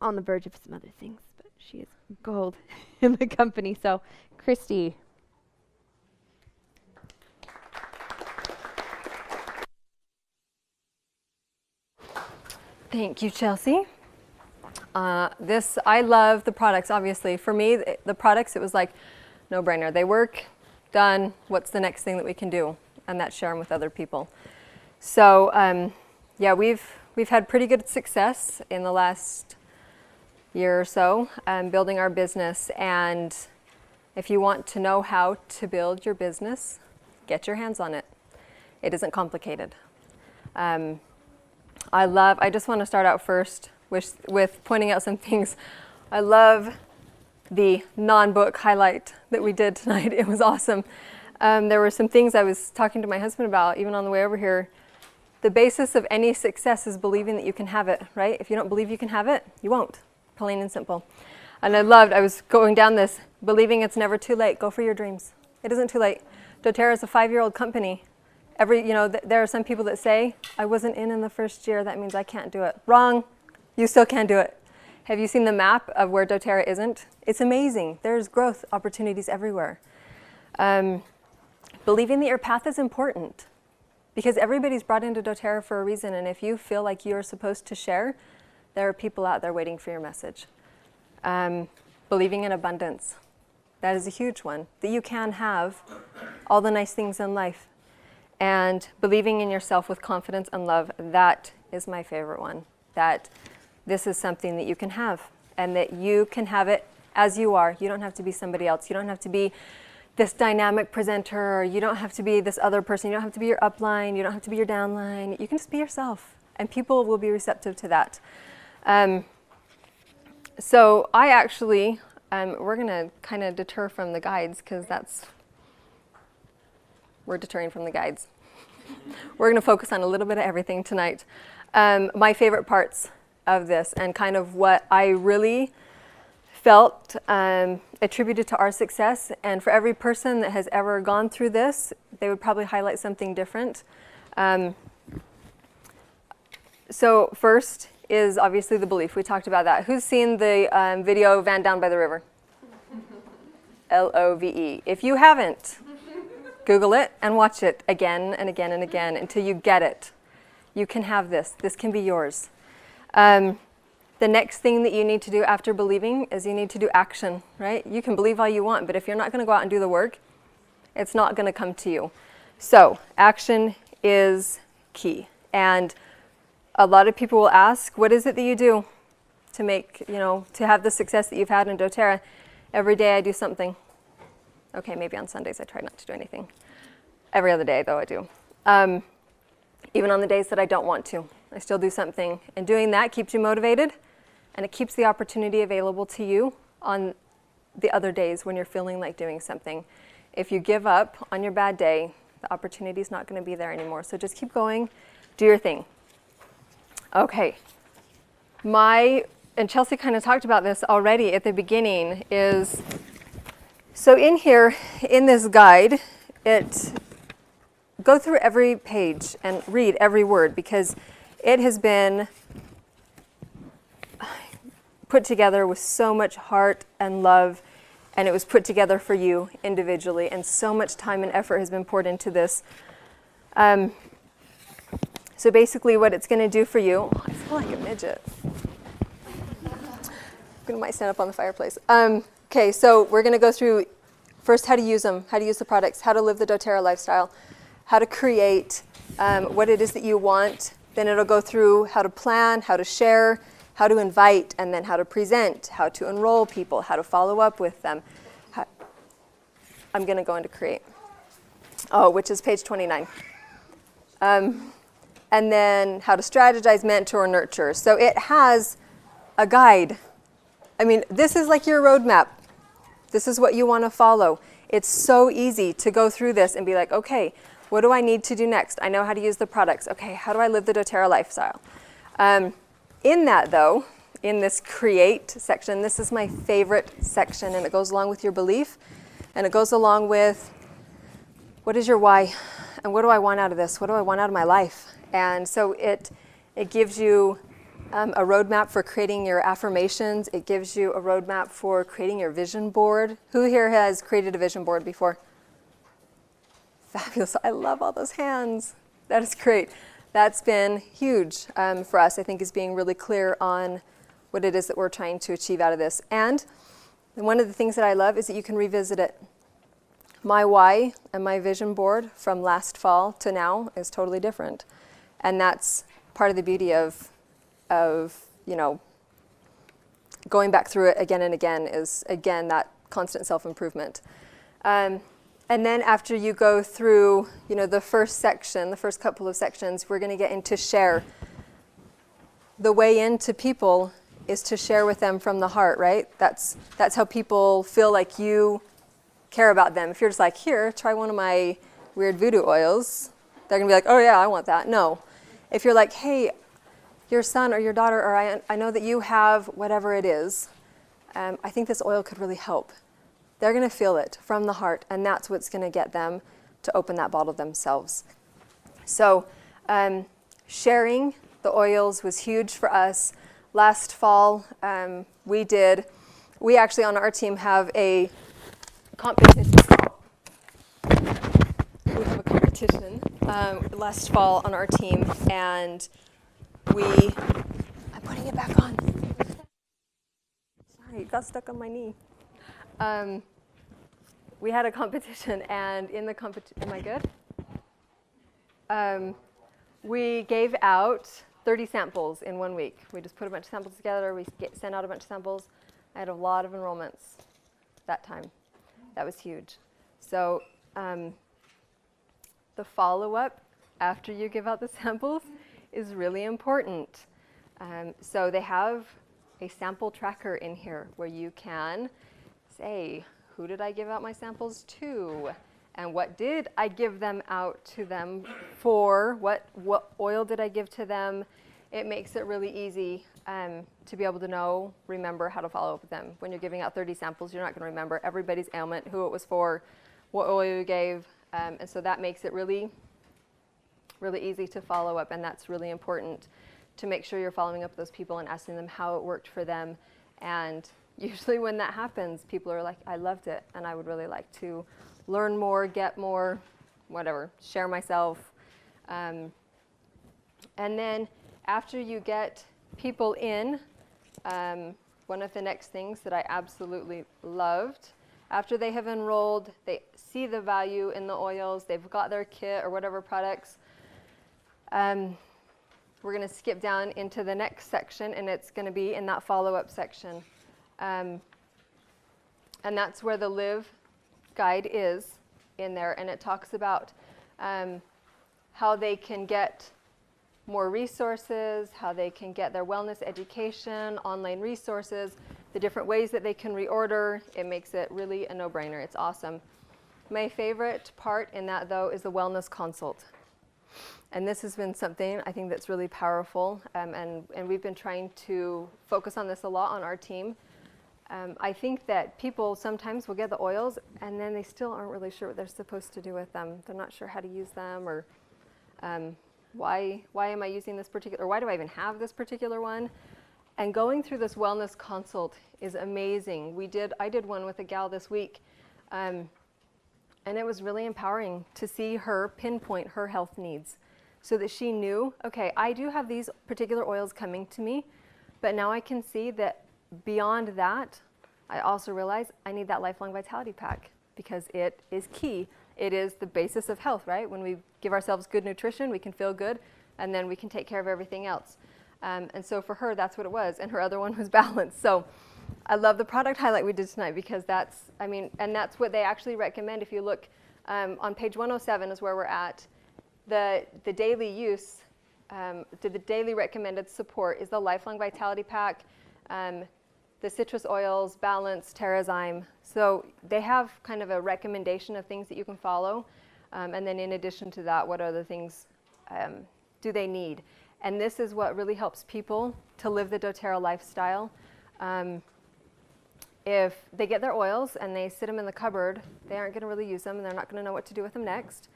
On the verge of some other things, but she is gold in the company. So Christy. Thank you, Chelsea. I love the products, obviously. For me, the products, it was like no brainer. They work, done. What's the next thing that we can do? And that's share them with other people. So yeah, we've had pretty good success in the last year or so building our business. And if you want to know how to build your business, get your hands on it. It isn't complicated. I just want to start out first with pointing out some things. I love the non-book highlight that we did tonight. It was awesome. There were some things I was talking to my husband about, even on the way over here. The basis of any success is believing that you can have it, right? If you don't believe you can have it, you won't. Plain and simple. And I was going down this, believing it's never too late. Go for your dreams. It isn't too late. doTERRA is a 5-year-old company. There are some people that say, I wasn't in the first year, that means I can't do it. Wrong. You still can do it. Have you seen the map of where doTERRA isn't? It's amazing. There's growth opportunities everywhere. Believing that your path is important, because everybody's brought into doTERRA for a reason, and if you feel like you're supposed to share, there are people out there waiting for your message. Believing in abundance. That is a huge one, that you can have all the nice things in life. And believing in yourself with confidence and love, that is my favorite one. That this is something that you can have, and that you can have it as you are. You don't have to be somebody else. You don't have to be this dynamic presenter, or you don't have to be this other person. You don't have to be your upline. You don't have to be your downline. You can just be yourself, and people will be receptive to that. So I actually, we're going to kind of deter from the guides, because we're deterring from the guides. We're going to focus on a little bit of everything tonight. My favorite parts of this, and kind of what I really felt attributed to our success, and for every person that has ever gone through this, they would probably highlight something different. So first is obviously the belief. We talked about that. Who's seen the video Van Down by the River? Love. If you haven't, Google it and watch it again and again and again until you get it. You can have this. This can be yours. The next thing that you need to do after believing is you need to do action, right? You can believe all you want, but if you're not going to go out and do the work, it's not going to come to you. So action is key. And a lot of people will ask, what is it that you do to make, to have the success that you've had in doTERRA? Every day I do something. Okay, maybe on Sundays I try not to do anything. Every other day, though, I do. Even on the days that I don't want to, I still do something. And doing that keeps you motivated, and it keeps the opportunity available to you on the other days when you're feeling like doing something. If you give up on your bad day, the opportunity's not going to be there anymore. So just keep going, do your thing. Okay. And Chelsea kind of talked about this already at the beginning, is, so in here, in this guide, go through every page and read every word, because it has been put together with so much heart and love, and it was put together for you individually, and so much time and effort has been poured into this. So basically what it's going to do for you, I feel like a midget. I might stand up on the fireplace. Okay, so we're going to go through first how to use them, how to use the products, how to live the doTERRA lifestyle, how to create what it is that you want. Then it'll go through how to plan, how to share, how to invite, and then how to present, how to enroll people, how to follow up with them. I'm going to go into create, which is page 29. And then how to strategize, mentor, nurture. So it has a guide. I mean, this is like your roadmap. This is what you want to follow. It's so easy to go through this and be like, okay, what do I need to do next? I know how to use the products. Okay, how do I live the doTERRA lifestyle? In that, though, in this create section, this is my favorite section, and it goes along with your belief, and it goes along with what is your why, and what do I want out of this? What do I want out of my life? And so it gives you a roadmap for creating your affirmations. It gives you a roadmap for creating your vision board. Who here has created a vision board before? Fabulous. I love all those hands. That is great. That's been huge for us, I think, is being really clear on what it is that we're trying to achieve out of this. And one of the things that I love is that you can revisit it. My why and my vision board from last fall to now is totally different. And that's part of the beauty of going back through it again and again is, again, that constant self-improvement. And then after you go through, the first section, the first couple of sections, we're going to get into share. The way into people is to share with them from the heart, right? That's how people feel like you care about them. If you're just like, here, try one of my weird voodoo oils, they're going to be like, oh yeah, I want that. No. If you're like, hey, your son or your daughter, or I know that you have whatever it is, I think this oil could really help. They're going to feel it from the heart, and that's what's going to get them to open that bottle themselves. So sharing the oils was huge for us. Last fall, we actually on our team have a competition. We have a competition last fall on our team, and I'm putting it back on. Sorry, it got stuck on my knee. We had a competition, and in the competition, am I good? We gave out 30 samples in 1 week. We just put a bunch of samples together. We sent out a bunch of samples. I had a lot of enrollments that time. That was huge. So the follow-up after you give out the samples is really important. So they have a sample tracker in here where you can say, who did I give out my samples to? And what did I give them out to them for? What oil did I give to them? It makes it really easy to be able to remember how to follow up with them. When you're giving out 30 samples, you're not going to remember everybody's ailment, who it was for, what oil you gave. And so that makes it really, really easy to follow up. And that's really important, to make sure you're following up with those people and asking them how it worked for them. And usually when that happens, people are like, I loved it, and I would really like to learn more, get more, whatever, share myself. And then after you get people in, one of the next things that I absolutely loved, after they have enrolled, they see the value in the oils, they've got their kit or whatever products, we're going to skip down into the next section, and it's going to be in that follow-up section. And that's where the Live guide is in there, and it talks about how they can get more resources, how they can get their wellness education, online resources, the different ways that they can reorder. It makes it really a no-brainer. It's awesome. My favorite part in that, though, is the wellness consult. And this has been something I think that's really powerful, and we've been trying to focus on this a lot on our team. I think that people sometimes will get the oils and then they still aren't really sure what they're supposed to do with them. They're not sure how to use them, or why am I using this particular, or why do I even have this particular one? And going through this wellness consult is amazing. I did one with a gal this week, and it was really empowering to see her pinpoint her health needs so that she knew, okay, I do have these particular oils coming to me, but now I can see that beyond that, I also realize I need that Lifelong Vitality Pack because it is key. It is the basis of health, right? When we give ourselves good nutrition, we can feel good, and then we can take care of everything else. And so for her, that's what it was. And her other one was balance. So I love the product highlight we did tonight because that's what they actually recommend. If you look on page 107 is where we're at. The daily use, the daily recommended support is the Lifelong Vitality Pack, the citrus oils, Balance, Terrazyme. So they have kind of a recommendation of things that you can follow. And then in addition to that, what other things do they need? And this is what really helps people to live the doTERRA lifestyle. If they get their oils and they sit them in the cupboard, they aren't going to really use them, and they're not going to know what to do with them next.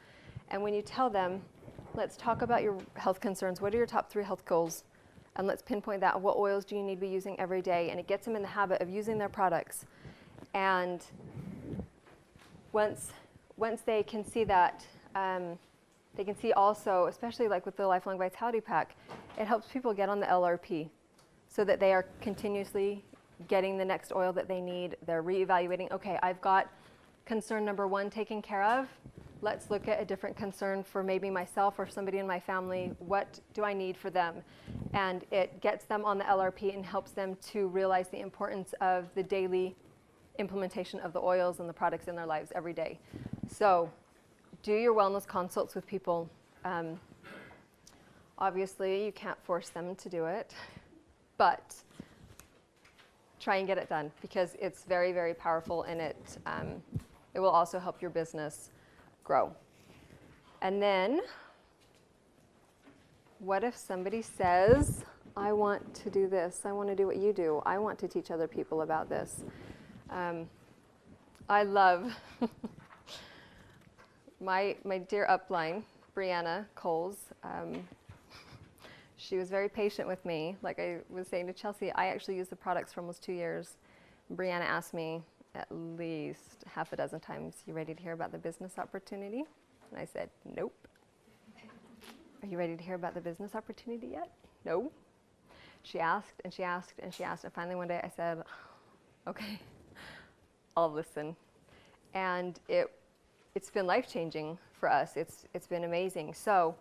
And when you tell them, let's talk about your health concerns, what are your top 3 health goals? And let's pinpoint that. What oils do you need to be using every day? And it gets them in the habit of using their products. And once they can see that, they can see also, especially like with the Lifelong Vitality Pack, it helps people get on the LRP so that they are continuously getting the next oil that they need. They're reevaluating, okay, I've got concern number 1 taken care of. Let's look at a different concern for maybe myself or somebody in my family. What do I need for them? And it gets them on the LRP and helps them to realize the importance of the daily implementation of the oils and the products in their lives every day. So do your wellness consults with people. Obviously, you can't force them to do it, but try and get it done because it's very, very powerful, and it will also help your business grow. And then, what if somebody says, I want to do this, I want to do what you do, I want to teach other people about this. I love my dear upline, Brianna Coles. She was very patient with me. Like I was saying to Chelsea, I actually used the products for almost 2 years. Brianna asked me at least half a dozen times, you ready to hear about the business opportunity? And I said, nope. Are you ready to hear about the business opportunity yet? No. She asked and she asked and she asked, and finally one day I said, okay, I'll listen. And it's been life-changing for us. It's been amazing. So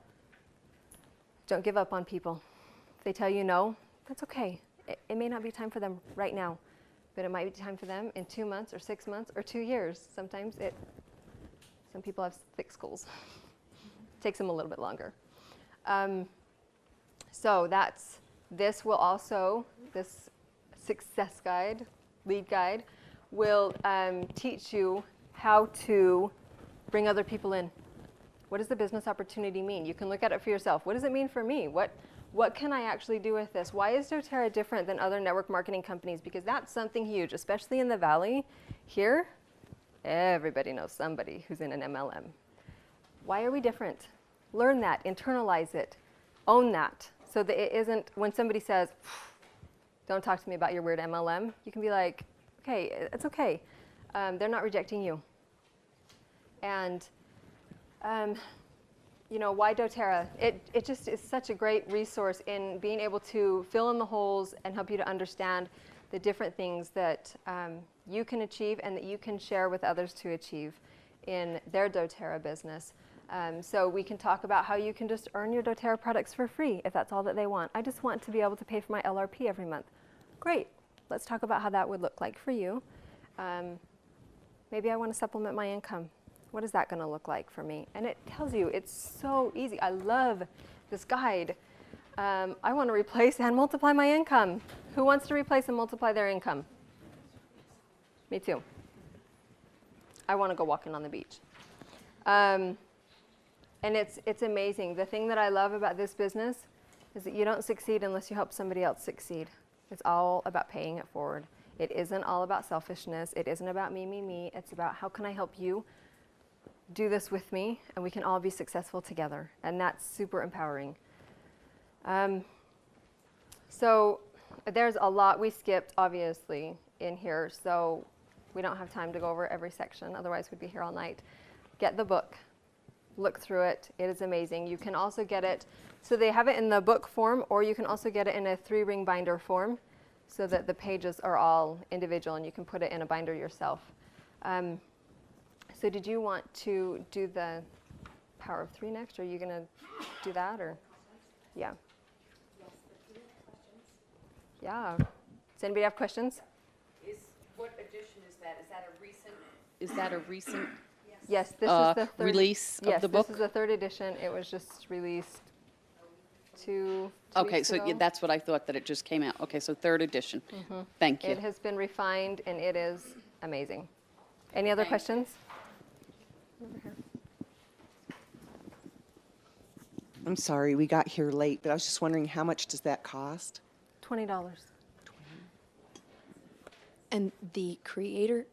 don't give up on people. If they tell you no, that's okay. It may not be time for them right now, but it might be time for them in 2 months or 6 months or 2 years. Sometimes some people have thick skulls. It takes them a little bit longer. So this success guide, lead guide, will teach you how to bring other people in. What does the business opportunity mean? You can look at it for yourself. What does it mean for me? What can I actually do with this? Why is doTERRA different than other network marketing companies? Because that's something huge, especially in the Valley. Here, everybody knows somebody who's in an MLM. Why are we different? Learn that, internalize it, own that, so that it isn't, when somebody says, don't talk to me about your weird MLM, you can be like, okay, it's okay. They're not rejecting you. And You know, why doTERRA? It just is such a great resource in being able to fill in the holes and help you to understand the different things that you can achieve and that you can share with others to achieve in their doTERRA business. So we can talk about how you can just earn your doTERRA products for free if that's all that they want. I just want to be able to pay for my LRP every month. Great. Let's talk about how that would look like for you. Maybe I want to supplement my income. What is that going to look like for me? And it tells you, it's so easy. I love this guide. I want to replace and multiply my income. Who wants to replace and multiply their income? Me too. I want to go walking on the beach. And it's amazing. The thing that I love about this business is that you don't succeed unless you help somebody else succeed. It's all about paying it forward. It isn't all about selfishness. It isn't about me, me, me. It's about how can I help you do this with me, and we can all be successful together. And that's super empowering. So there's a lot we skipped, obviously, in here. So we don't have time to go over every section. Otherwise, we'd be here all night. Get the book. Look through it. It is amazing. You can also get it, so they have it in the book form, or you can also get it in a 3-ring binder form so that the pages are all individual and you can put it in a binder yourself. So did you want to do the Power of 3 next, or are you going to do that, or? Yeah. Yeah. Does anybody have questions? What edition is that? Is that a recent Yes, this is the third release of the book? Yes, this is the 3rd edition. It was just released two Okay, weeks so ago. that's what I thought, that it just came out. Okay, so 3rd edition. Thank you. It has been refined, and it is amazing. Any other questions? Over here. I'm sorry, we got here late, but I was just wondering, how much does that cost? $20. And the creator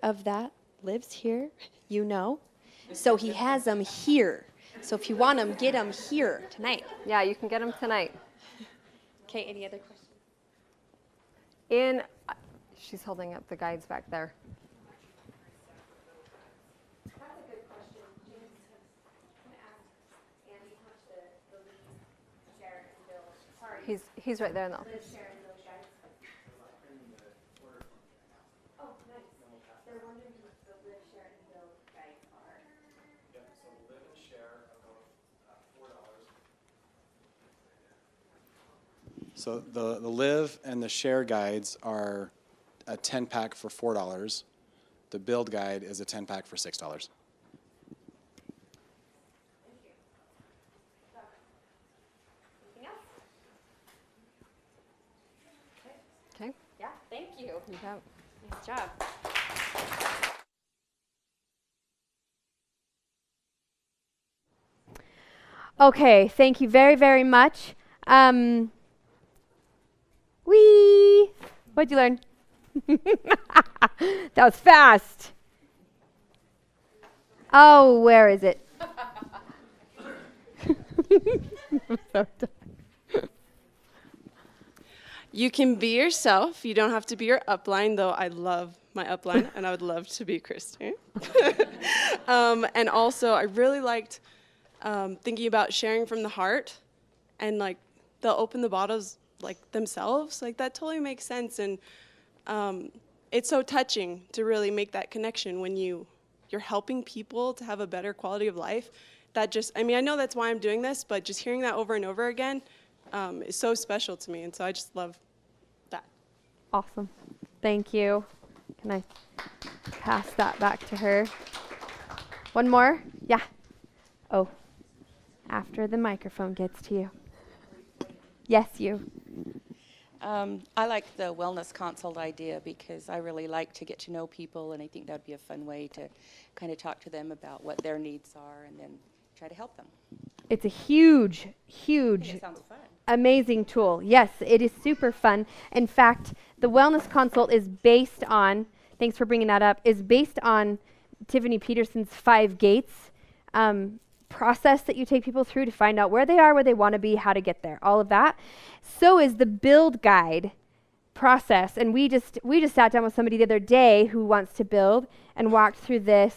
of that lives here, you know. So he has them here. So if you want them, get them here tonight. Yeah, you can get them tonight. Okay, any other questions? She's holding up the guides back there. He's right there in the office. Oh, nice. They're wondering who the Live, Share, and Build guides are. Yep, so Live and Share are both $4. So the Live and the Share guides are a 10-pack for $4. The Build guide is a 10-pack for $6. Okay. Yeah, thank you. You got it. Nice job. Okay, thank you very, very much. What'd you learn? That was fast. Oh, where is it? I'm so tired. You can be yourself. You don't have to be your upline, though I love my upline, and I would love to be Christy. And also, I really liked thinking about sharing from the heart, and like they'll open the bottles like themselves. Like that totally makes sense, and it's so touching to really make that connection when you're helping people to have a better quality of life. That just, I mean, I know that's why I'm doing this, but just hearing that over and over again is so special to me, and so I just love that. Awesome. Thank you. Can I pass that back to her? One more? Yeah. Oh, after the microphone gets to you. Yes, you. I like the wellness consult idea because I really like to get to know people, and I think that would be a fun way to kind of talk to them about what their needs are and then try to help them. It's a huge, I huge, think it sounds fun. amazing tool. Yes, it is super fun. In fact, the wellness consult is based on, thanks for bringing that up, is based on Tiffany Peterson's 5 gates process that you take people through to find out where they are, where they want to be, how to get there, all of that. So is the build guide process. And we just sat down with somebody the other day who wants to build and walked through this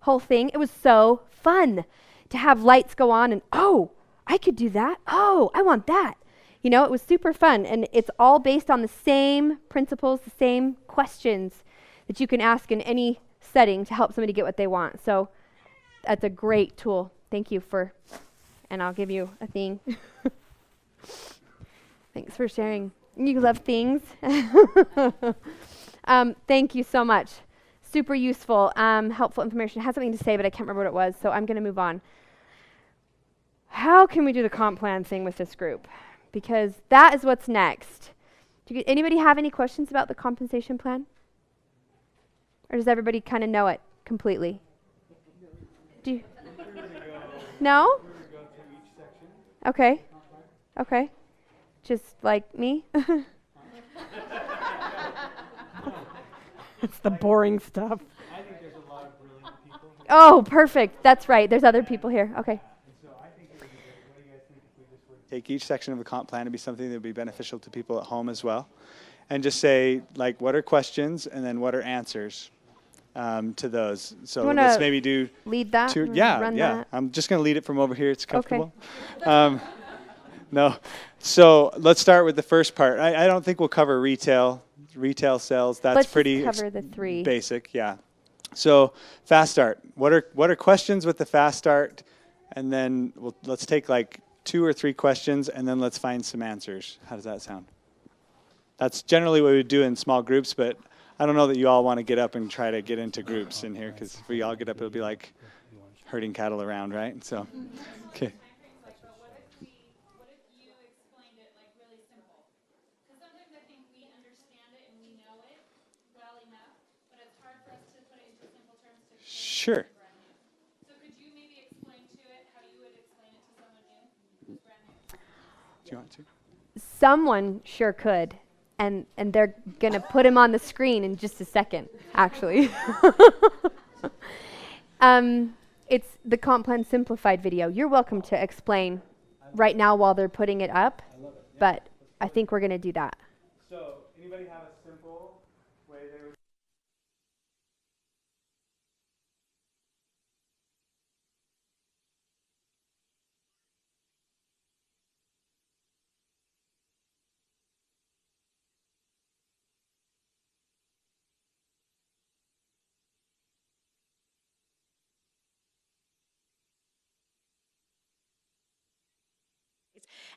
whole thing. It was so fun to have lights go on and, oh, I could do that. Oh, I want that. You know, it was super fun. And it's all based on the same principles, the same questions that you can ask in any setting to help somebody get what they want. So that's a great tool. Thank you for, and I'll give you a thing. Thanks for sharing. You love things. Thank you so much. Super useful, helpful information. I had something to say, but I can't remember what it was, so I'm going to move on. How can we do the comp plan thing with this group? Because that is what's next. Anybody have any questions about the compensation plan? Or does everybody kind of know it completely? No? Okay. Okay. Just like me? It's the boring stuff. I think there's a lot of brilliant people here. Oh, perfect. That's right. There's other people here. Okay. Take each section of the comp plan to be something that would be beneficial to people at home as well. And just say, like, what are questions and then what are answers to those. So let's maybe do lead that. Yeah. That? I'm just going to lead it from over here. It's comfortable. Okay. No. So let's start with the first part. I don't think we'll cover retail sales. That's let's pretty just cover the three. Basic. Yeah. So fast start. What are questions with the fast start? And then let's take like 2 or 3 questions, and then let's find some answers. How does that sound? That's generally what we would do in small groups, but I don't know that you all want to get up and try to get into groups in here, because if we all get up, it'll be like herding cattle around, right? So, okay. Sure. So could you maybe explain to it how you would explain it to someone new who's brand new? Do you want to? Someone sure could. And they're going to put him on the screen in just a second, actually. It's the Comp Plan Simplified video. You're welcome to explain right now while they're putting it up, but I think we're going to do that. So, anybody have a simple way they would...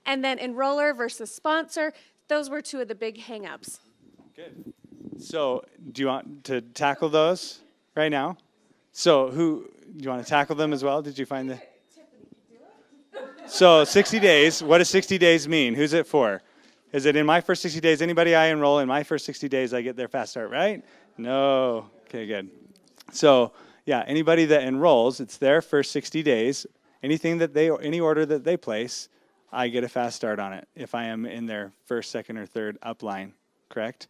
And then enroller versus sponsor, those were 2 of the big hang-ups. Good. So, do you want to tackle those right now? So, do you want to tackle them as well? Did you find the... So, 60 days. What does 60 days mean? Who's it for? Is it in my first 60 days? Anybody I enroll in my first 60 days, I get their fast start, right? No. Okay, good. So, yeah, anybody that enrolls, it's their first 60 days. Any order that they place, I get a fast start on it if I am in their first, second, or third upline, correct?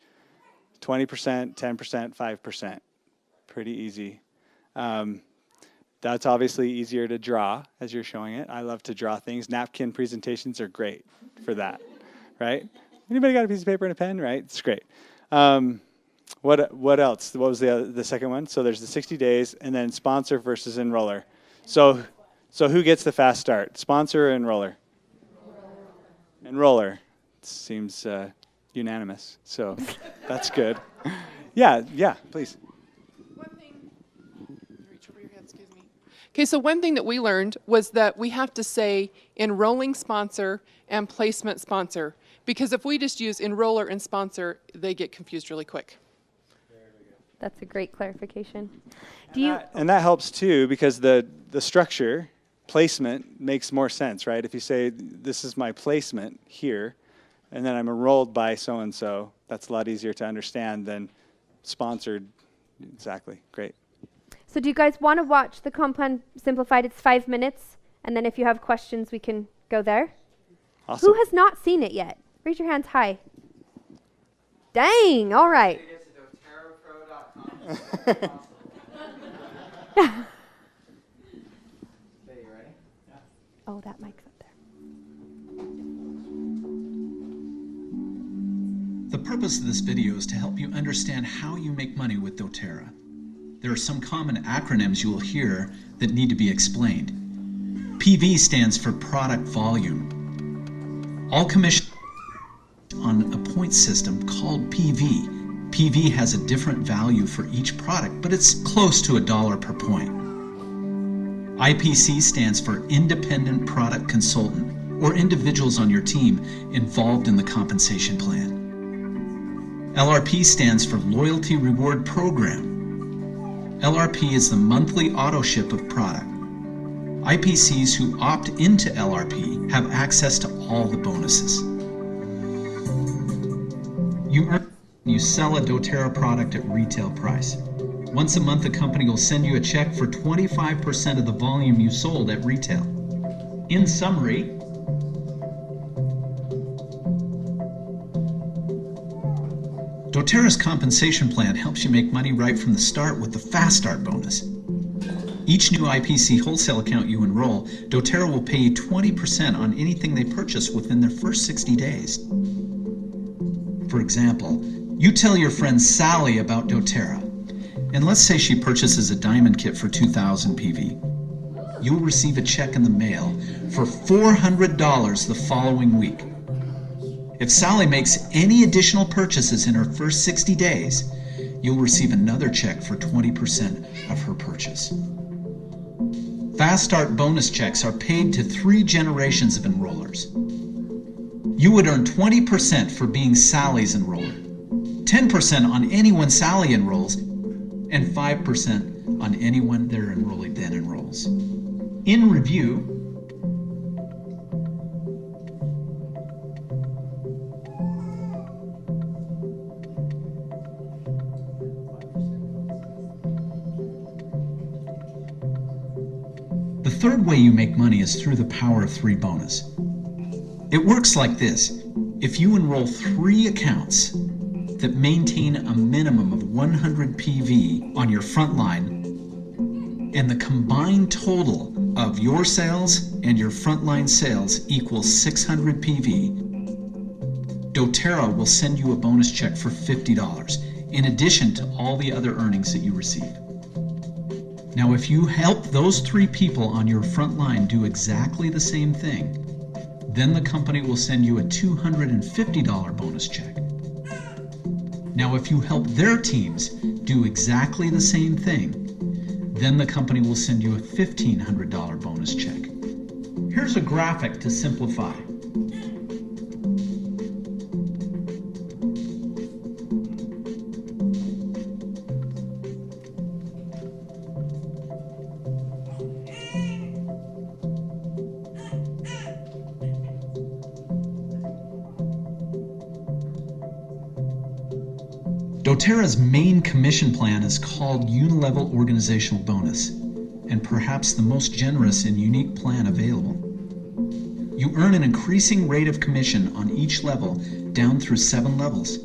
20%, 10%, 5%. Pretty easy. That's obviously easier to draw as you're showing it. I love to draw things. Napkin presentations are great for that, right? Anybody got a piece of paper and a pen, right? It's great. What else? What was the second one? So there's the 60 days, and then sponsor versus enroller. So who gets the fast start? Sponsor or enroller? Enroller. Seems unanimous, so that's good. Yeah, please. Okay, so one thing that we learned was that we have to say enrolling sponsor and placement sponsor, because if we just use enroller and sponsor, they get confused really quick. That's a great clarification. And that helps too, because the structure, placement, makes more sense, right? If you say, this is my placement here, and then I'm enrolled by so-and-so, that's a lot easier to understand than sponsored. Exactly, great. So do you guys want to watch the Comp Plan Simplified? It's 5 minutes, and then if you have questions, we can go there. Awesome. Who has not seen it yet? Raise your hands high. Dang, all right. Oh, that mic's up there. The purpose of this video is to help you understand how you make money with doTERRA. there are some common acronyms you will hear that need to be explained. PV stands for product volume. All commission on a point system called PV. PV has a different value for each product, but it's close to $1 per point. IPC stands for Independent Product Consultant, or individuals on your team involved in the compensation plan. LRP stands for Loyalty Reward Program. LRP is the monthly auto ship of product. IPCs who opt into LRP have access to all the bonuses. You sell a doTERRA product at retail price. Once a month, the company will send you a check for 25% of the volume you sold at retail. In summary, doTERRA's compensation plan helps you make money right from the start with the Fast Start bonus. Each new IPC wholesale account you enroll, doTERRA will pay you 20% on anything they purchase within their first 60 days. For example, you tell your friend Sally about doTERRA, and let's say she purchases a diamond kit for 2,000 PV. You'll receive a check in the mail for $400 the following week. If Sally makes any additional purchases in her first 60 days, you'll receive another check for 20% of her purchase. Fast Start bonus checks are paid to 3 generations of enrollers. You would earn 20% for being Sally's enroller, 10% on anyone Sally enrolls, and 5% on anyone their enrollee then enrolls. In review, the third way you make money is through the Power of 3 bonus. It works like this. If you enroll 3 accounts that maintain a minimum of 100 PV on your front line, and the combined total of your sales and your frontline sales equals 600 PV, doTERRA will send you a bonus check for $50, in addition to all the other earnings that you receive. Now, if you help those 3 people on your front line do exactly the same thing, then the company will send you a $250 bonus check. Now, if you help their teams do exactly the same thing, then the company will send you a $1,500 bonus check. Here's a graphic to simplify. doTERRA's main commission plan is called Unilevel Organizational Bonus, and perhaps the most generous and unique plan available. You earn an increasing rate of commission on each level down through 7 levels.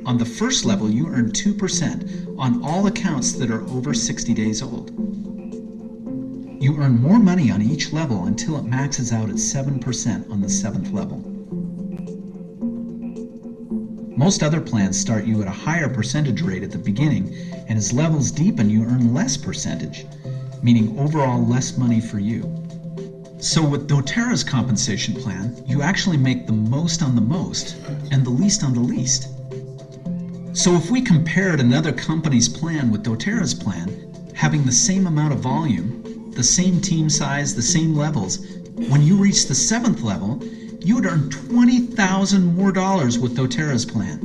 On the first level, you earn 2% on all accounts that are over 60 days old. You earn more money on each level until it maxes out at 7% on the 7th level. Most other plans start you at a higher percentage rate at the beginning, and as levels deepen, you earn less percentage, meaning overall less money for you. So with doTERRA's compensation plan, you actually make the most on the most and the least on the least. So if we compared another company's plan with doTERRA's plan, having the same amount of volume, the same team size, the same levels, when you reach the 7th level, you would earn $20,000 more with doTERRA's plan.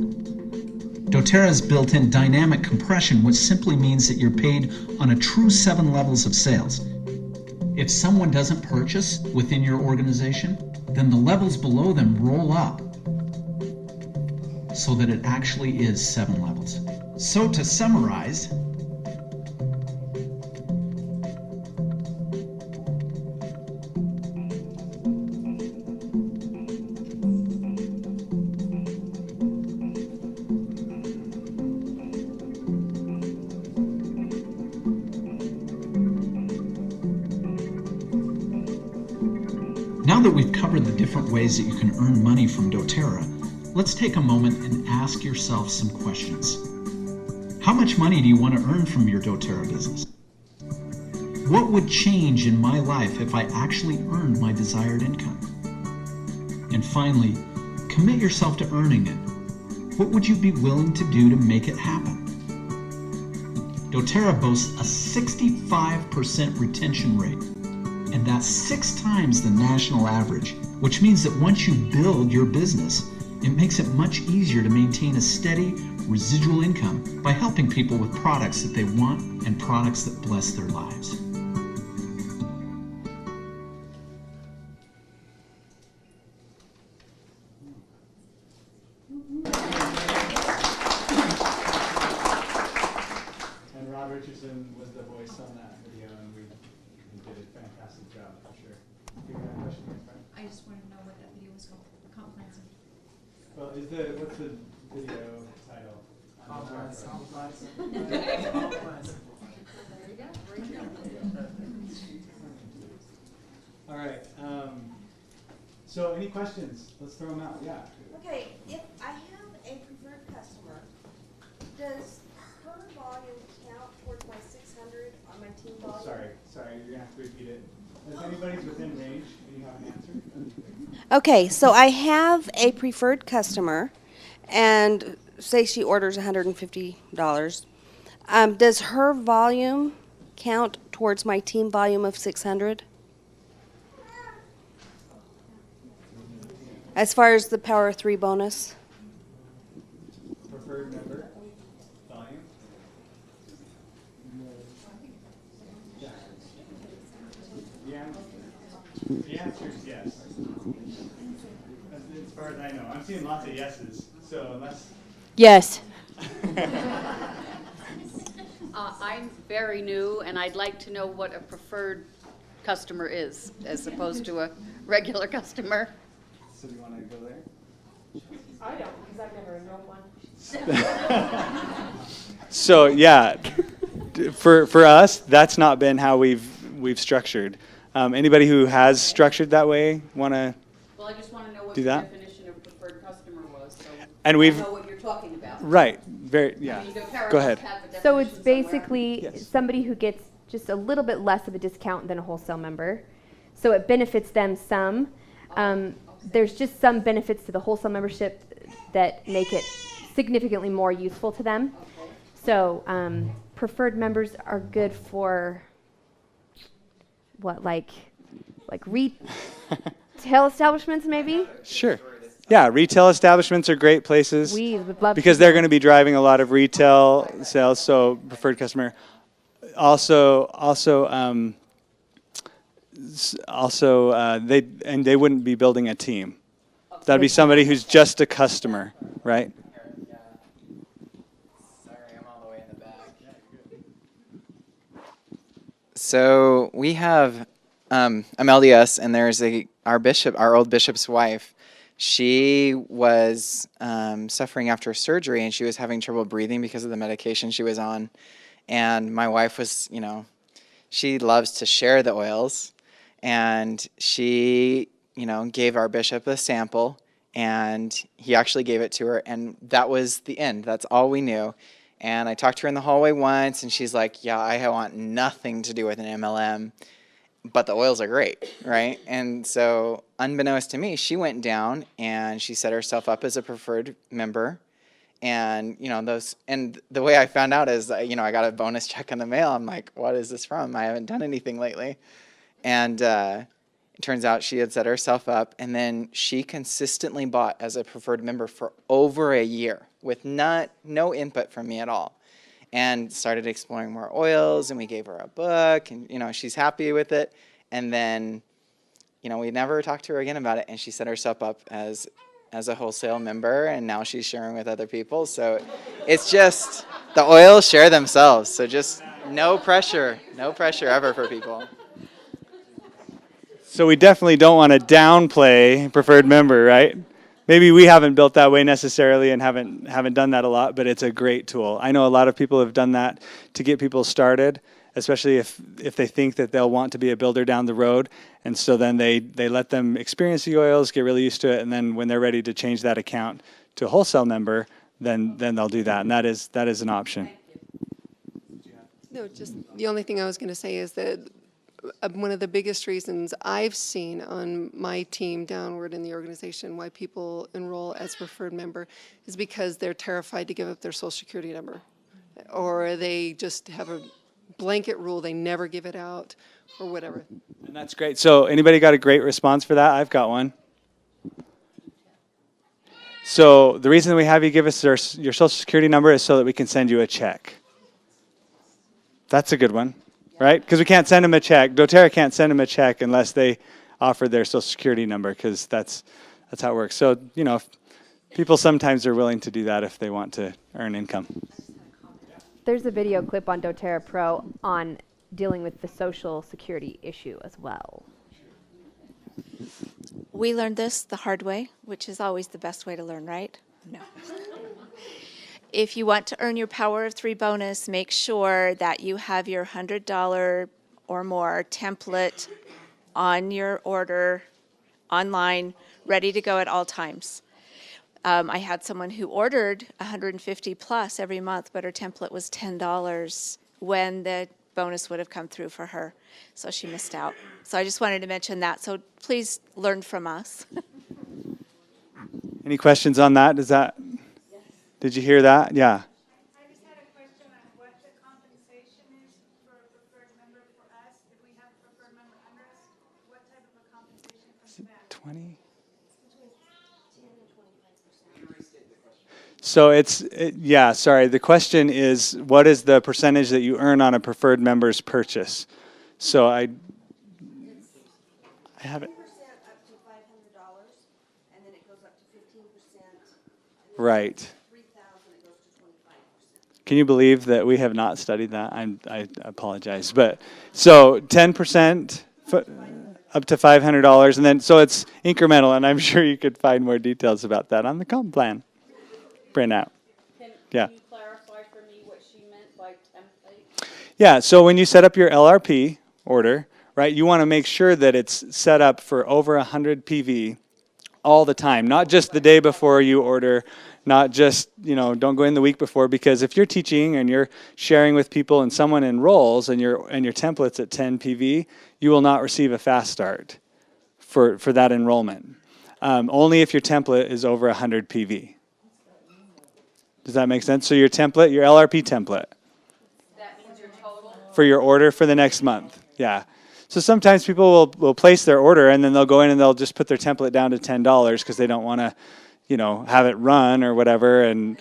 doTERRA's built in dynamic compression, which simply means that you're paid on a true 7 levels of sales. If someone doesn't purchase within your organization, then the levels below them roll up so that it actually is 7 levels. So to summarize, now that we've covered the different ways that you can earn money from doTERRA, let's take a moment and ask yourself some questions. How much money do you want to earn from your doTERRA business? What would change in my life if I actually earned my desired income? And finally, commit yourself to earning it. What would you be willing to do to make it happen? doTERRA boasts a 65% retention rate, and that's 6 times the national average, which means that once you build your business, it makes it much easier to maintain a steady, residual income by helping people with products that they want and products that bless their lives. And Rob Richardson was the voice on that video, and he did a fantastic job, for sure. You got a question, right? I just wanted to know what that video was called, comprehensive. Well, what's the video title? Comprehensive. All right. So any questions? Let's throw them out. Yeah. Okay, if I have a preferred customer, does her volume count towards my 600 on my team volume? Sorry, you're gonna have to repeat it. If anybody's within range and you have an answer. Okay, so I have a preferred customer, and say she orders $150. Does her volume count towards my team volume of 600? As far as the Power 3 bonus? Preferred member volume. Yeah. The answer is yes. As far as I know, I'm seeing lots of yeses. So unless. Yes. I'm very new, and I'd like to know what a preferred customer is, as opposed to a regular customer. So do you want to go there? I don't, because I've never enrolled one. So yeah, for us, that's not been how we've structured. Anybody who has structured that way want to? Well, I just want to know what do your that? definition of preferred customer was, so And I we've know what you're talking about. Right. Very. Yeah. I mean, doTERRA Go must ahead. have a So it's definition somewhere. basically somebody who gets just a little bit less of a discount than a wholesale member. So it benefits them some. There's just some benefits to the wholesale membership that make it significantly more useful to them. So preferred members are good for what, like retail establishments maybe? Sure. Yeah, retail establishments are great places We would love because to. they're going to be driving a lot of retail sales. So preferred customer. Also, they wouldn't be building a team. That'd be somebody who's just a customer, right? So we have I'm LDS, and there's our bishop, our old bishop's wife. She was suffering after surgery, and she was having trouble breathing because of the medication she was on. And my wife was, she loves to share the oils, and she, gave our bishop a sample, and he actually gave it to her, and that was the end. That's all we knew. And I talked to her in the hallway once, and she's like, yeah, I want nothing to do with an MLM, but the oils are great, right? And so unbeknownst to me, she went down and she set herself up as a preferred member. And, and the way I found out is, I got a bonus check in the mail. I'm like, what is this from? I haven't done anything lately. And it turns out she had set herself up, and then she consistently bought as a preferred member for over a year with no input from me at all, and started exploring more oils, and we gave her a book, and, she's happy with it. And then, we never talked to her again about it, and she set herself up as a wholesale member, and now she's sharing with other people. So it's just, the oils share themselves. So just no pressure ever for people. So we definitely don't want to downplay preferred member, right? Maybe we haven't built that way necessarily and haven't done that a lot, but it's a great tool. I know a lot of people have done that to get people started, especially if they think that they'll want to be a builder down the road. And so then they let them experience the oils, get really used to it, and then when they're ready to change that account to a wholesale member, then they'll do that. And that is an option. No, just the only thing I was going to say is that one of the biggest reasons I've seen on my team downward in the organization why people enroll as preferred member is because they're terrified to give up their social security number, or they just have a blanket rule, they never give it out, or whatever. And that's great. So anybody got a great response for that? I've got one. So the reason we have you give us your social security number is so that we can send you a check. That's a good one, right? Because we can't send them a check. doTERRA can't send them a check unless they offer their social security number, because that's how it works. So, you know, people sometimes are willing to do that if they want to earn income. There's a video clip on doTERRA Pro on dealing with the social security issue as well. We learned this the hard way, which is always the best way to learn, right? No. If you want to earn your Power of 3 bonus, make sure that you have your $100 or more template on your order online, ready to go at all times. I had someone who ordered $150 plus every month, but her template was $10 when the bonus would have come through for her. So she missed out. So I just wanted to mention that. So please learn from us. Any questions on that? Did you hear that? Yeah. I just had a question on what the compensation is for a preferred member for us. If we have a preferred member under us, what type of a compensation comes back? 20? So yeah, sorry. The question is, what is the percentage that you earn on a preferred member's purchase? So I have it. Up to $500, and then it goes up to 15%. Right. Can you believe that we have not studied that? I apologize. But so 10% up to $500, and then so it's incremental, and I'm sure you could find more details about that on the comp plan printout. Yeah. Can you clarify for me what she meant by template? Yeah, so when you set up your LRP order, right, you want to make sure that it's set up for over 100 PV all the time, not just the day before you order, not just, don't go in the week before, because if you're teaching and you're sharing with people and someone enrolls and your template's at 10 PV, you will not receive a fast start for that enrollment. Only if your template is over 100 PV. Does that make sense? So your template, your LRP template. That means your total? For your order for the next month. Yeah. So sometimes people will place their order and then they'll go in and they'll just put their template down to $10 because they don't want to, have it run or whatever, and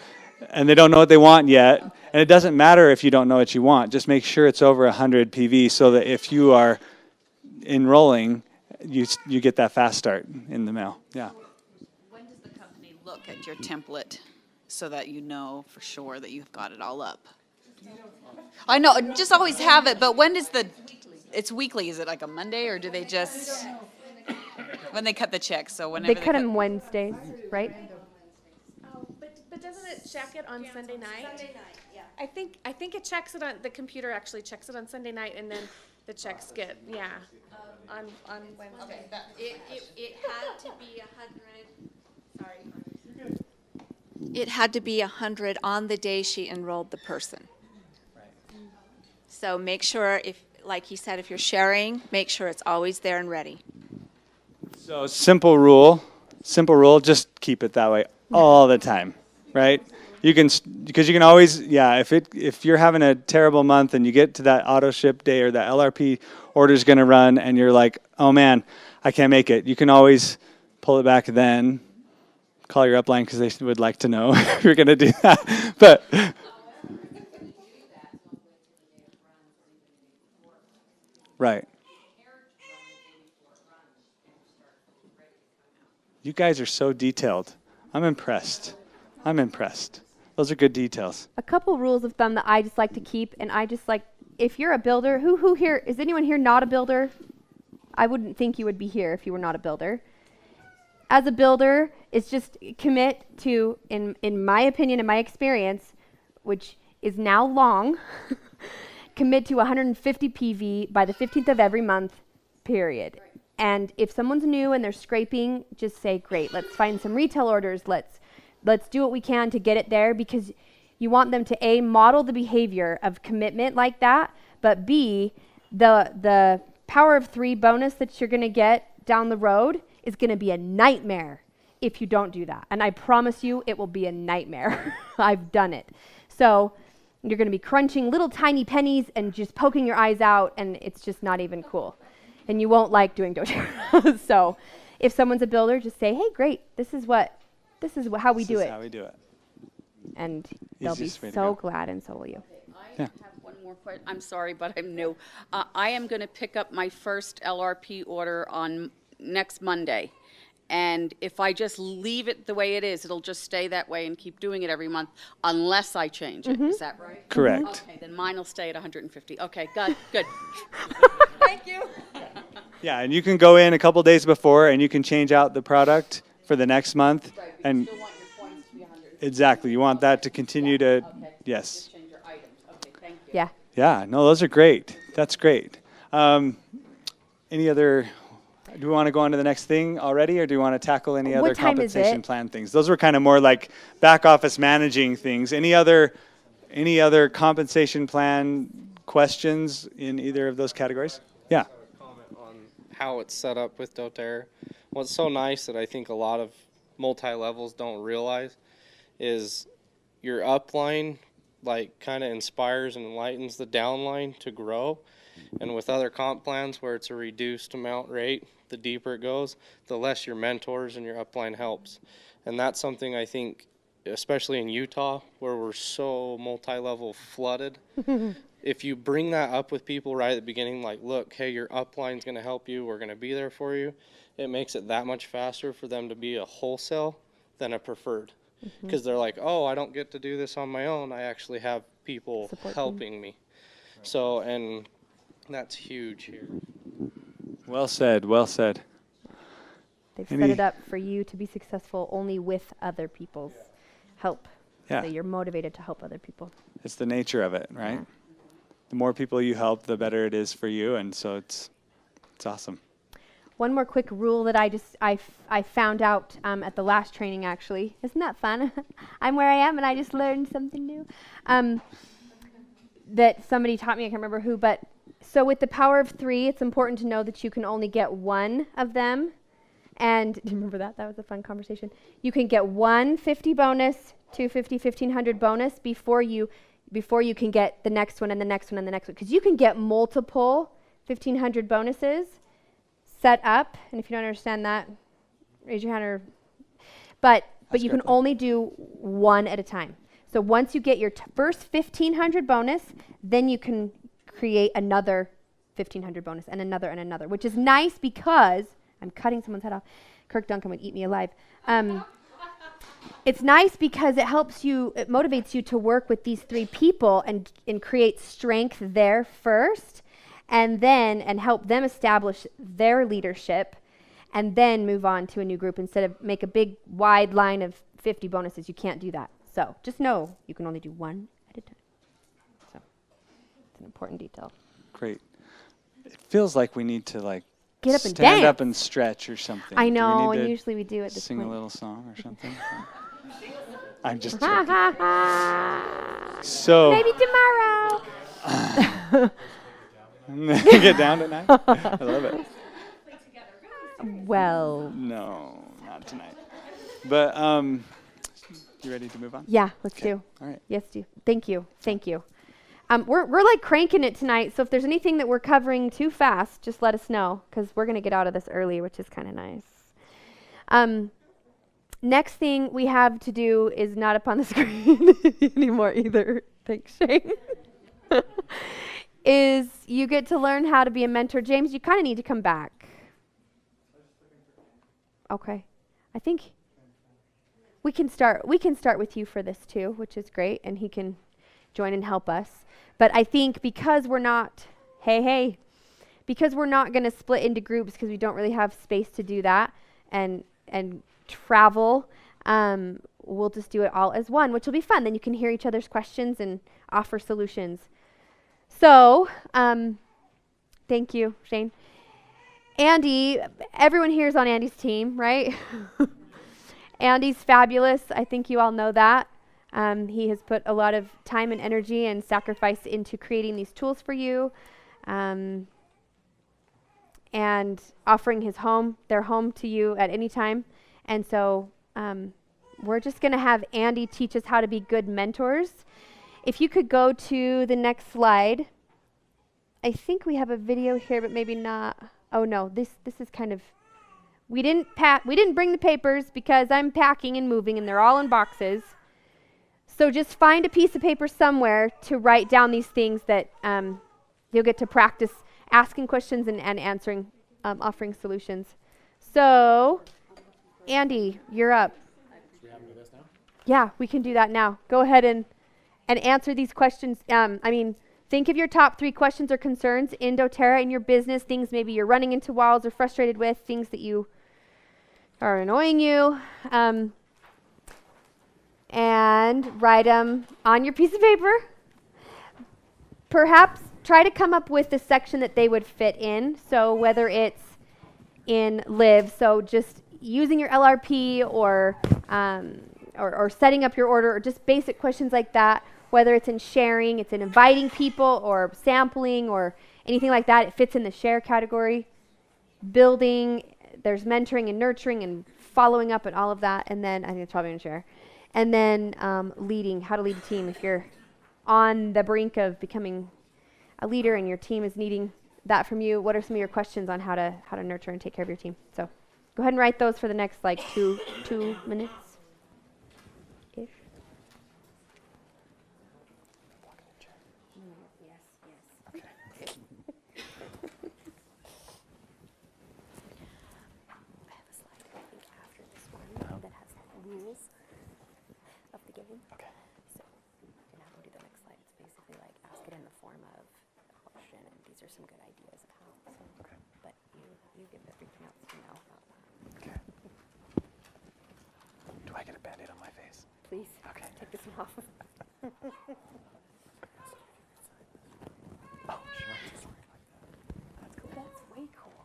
they don't know what they want yet. And it doesn't matter if you don't know what you want. Just make sure it's over 100 PV so that if you are enrolling, you get that fast start in the mail. Yeah. When does the company look at your template so that you know for sure that you've got it all up? I know, just always have it, but when does it's weekly, is it like a Monday, or do they just, when they cut the checks, so whenever They cut them Wednesdays, right? Oh, but doesn't it check it on Sunday night? Sunday night, yeah. I think it checks it on, the computer actually checks it on Sunday night, and then the checks get, on Wednesday. It had to be 100, sorry. It had to be 100 on the day she enrolled the person. So make sure, like he said, if you're sharing, make sure it's always there and ready. So simple rule, just keep it that way all the time, right? Because you can always, if you're having a terrible month and you get to that auto ship day or that LRP order's going to run and you're like, oh man, I can't make it. You can always pull it back then, call your upline because they would like to know if you're going to do that. But right. You guys are so detailed. I'm impressed. Those are good details. A couple rules of thumb that I just like to keep, and I just like, if you're a builder, who here, is anyone here not a builder? I wouldn't think you would be here if you were not a builder. As a builder, it's just commit to, in my opinion, in my experience, which is now long, commit to 150 PV by the 15th of every month, period. And if someone's new and they're scraping, just say, great, let's find some retail orders. Let's do what we can to get it there, because You want them to A, model the behavior of commitment like that, but B, the power of 3 bonus that you're going to get down the road is going to be a nightmare if you don't do that. And I promise you it will be a nightmare. I've done it. So you're going to be crunching little tiny pennies and just poking your eyes out, and it's just not even cool. And you won't like doing doTERRA. So if someone's a builder, just say, hey, great, this is how we do it. How we do it. And they'll be Easiest way to so go. glad, and so will you. I have one more question. I'm sorry, but I'm new. I am going to pick up my first LRP order on next Monday. And if I just leave it the way it is, it'll just stay that way and keep doing it every month unless I change it. Is that right? Correct. Okay, then mine will stay at 150. Okay, good. Thank you. Yeah, and you can go in a couple days before and you can change out the product for the next month. Right, but And you still want your points to be 150. exactly, you want that to continue to, yes. Just change your items. Okay, thank you. Yeah. Yeah, no, those are great. That's great. Any other, do we want to go on to the next thing already, or do we want to tackle any What other time is compensation it? plan things? Those were kind of more like back office managing things. Any other compensation plan questions in either of those categories? Yeah. How it's set up with doTERRA. What's so nice that I think a lot of multi-levels don't realize is your upline like kind of inspires and enlightens the downline to grow. And with other comp plans where it's a reduced amount rate, the deeper it goes, the less your mentors and your upline helps. And that's something I think, especially in Utah, where we're so multi-level flooded, if you bring that up with people right at the beginning, like, look, hey, your upline's going to help you, we're going to be there for you, it makes it that much faster for them to be a wholesale than a preferred. Because they're like, oh, I don't get to do this on my own, I actually have people helping me. So, and that's huge here. Well said, well said. They've set it up for you to be successful only with other people's help. Yeah. So you're motivated to help other people. It's the nature of it, right? The more people you help, the better it is for you, and so it's awesome. One more quick rule that I found out at the last training, actually. Isn't that fun? I'm where I am and I just learned something new. That somebody taught me, I can't remember who, but so with the power of 3, it's important to know that you can only get one of them. And do you remember that? That was a fun conversation. You can get 150 bonus, 250, 1500 bonus before you can get the next one and the next one and the next one. Because you can get multiple 1500 bonuses set up. And if you don't understand that, raise your hand. But you can only do one at a time. So once you get your first 1500 bonus, then you can create another 1500 bonus and another, which is nice because I'm cutting someone's head off. Kirk Duncan would eat me alive. It's nice because it motivates you to work with these 3 people and create strength there first, and help them establish their leadership, and then move on to a new group instead of make a big wide line of 50 bonuses. You can't do that. So just know you can only do one at a time. So it's an important detail. Great. It feels like we need to Get up and stand up dance. and stretch or something. I Do we know, need and to usually we do at this sing point. a little song or something. I'm just Ha joking. ha ha. So Maybe tomorrow. get down tonight. I love it. Well. No, not tonight. But you ready to move on? Yeah, let's Okay. do. All right. Yes, do. Thank you. We're like cranking it tonight, so if there's anything that we're covering too fast, just let us know, because we're going to get out of this early, which is kind of nice. Next thing we have to do is not up on the screen anymore either. Thanks, Shane. Is you get to learn how to be a mentor. James, you kind of need to come back. Okay. I think we can start with you for this too, which is great, and he can join and help us. But I think because we're not, because we're not going to split into groups because we don't really have space to do that and travel, we'll just do it all as one, which will be fun. Then you can hear each other's questions and offer solutions. So, thank you, Shane. Andy, everyone here is on Andy's team, right? Andy's fabulous. I think you all know that. He has put a lot of time and energy and sacrifice into creating these tools for you, and offering his home, their home, to you at any time. And so we're just going to have Andy teach us how to be good mentors. If you could go to the next slide. I think we have a video here, but maybe not. Oh no, this is kind of, we didn't bring the papers because I'm packing and moving and they're all in boxes. So just find a piece of paper somewhere to write down these things that you'll get to practice asking questions and answering, offering solutions. So, Andy, you're up. Yeah, we can do that now. Go ahead and answer these questions. Think of your top 3 questions or concerns in doTERRA in your business, things maybe you're running into walls or frustrated with, things that you are annoying you, and write them on your piece of paper. Perhaps try to come up with the section that they would fit in. So whether it's in Live, so just using your LRP or setting up your order, or just basic questions like that. Whether it's in sharing, it's in inviting people or sampling or anything like that, it fits in the share category. Building, there's mentoring and nurturing and following up and all of that. And then I think it's probably in share. And then leading, how to lead a team. If you're on the brink of becoming a leader and your team is needing that from you, what are some of your questions on how to nurture and take care of your team? So go ahead and write those for the next like two minutes. Of the game. Okay. So now go to the next slide. It's basically like ask it in the form of a question, and these are some good ideas of how. So, okay. But you give everything else you know about that. Okay. Do I get a Band-Aid on my face? Please. Okay. Take this one off. Oh, sure. That's cool. That's way cool.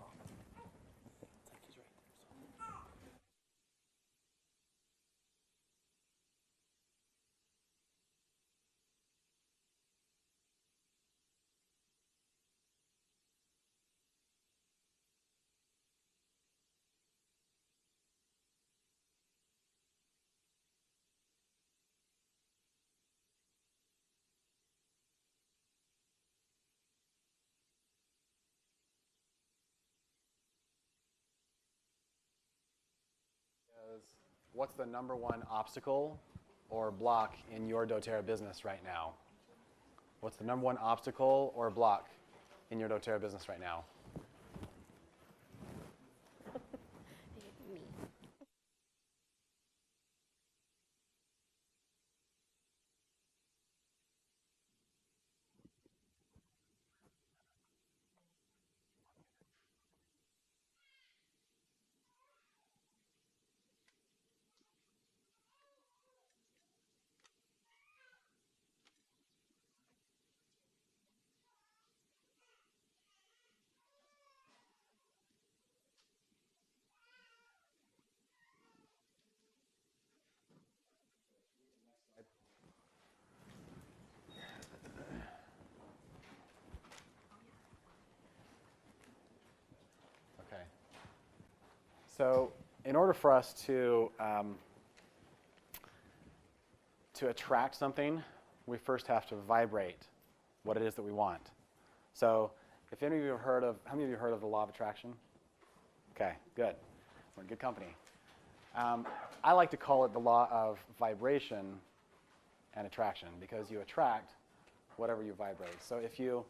What's the number one obstacle or block in your doTERRA business right now? What's the number one obstacle or block in your doTERRA business right now? Okay. So in order for us to attract something, we first have to vibrate what it is that we want. So if any of you have heard of, how many of you have heard of the law of attraction? Okay, good. We're in good company. I like to call it the law of vibration and attraction, because you attract whatever you vibrate. So if you're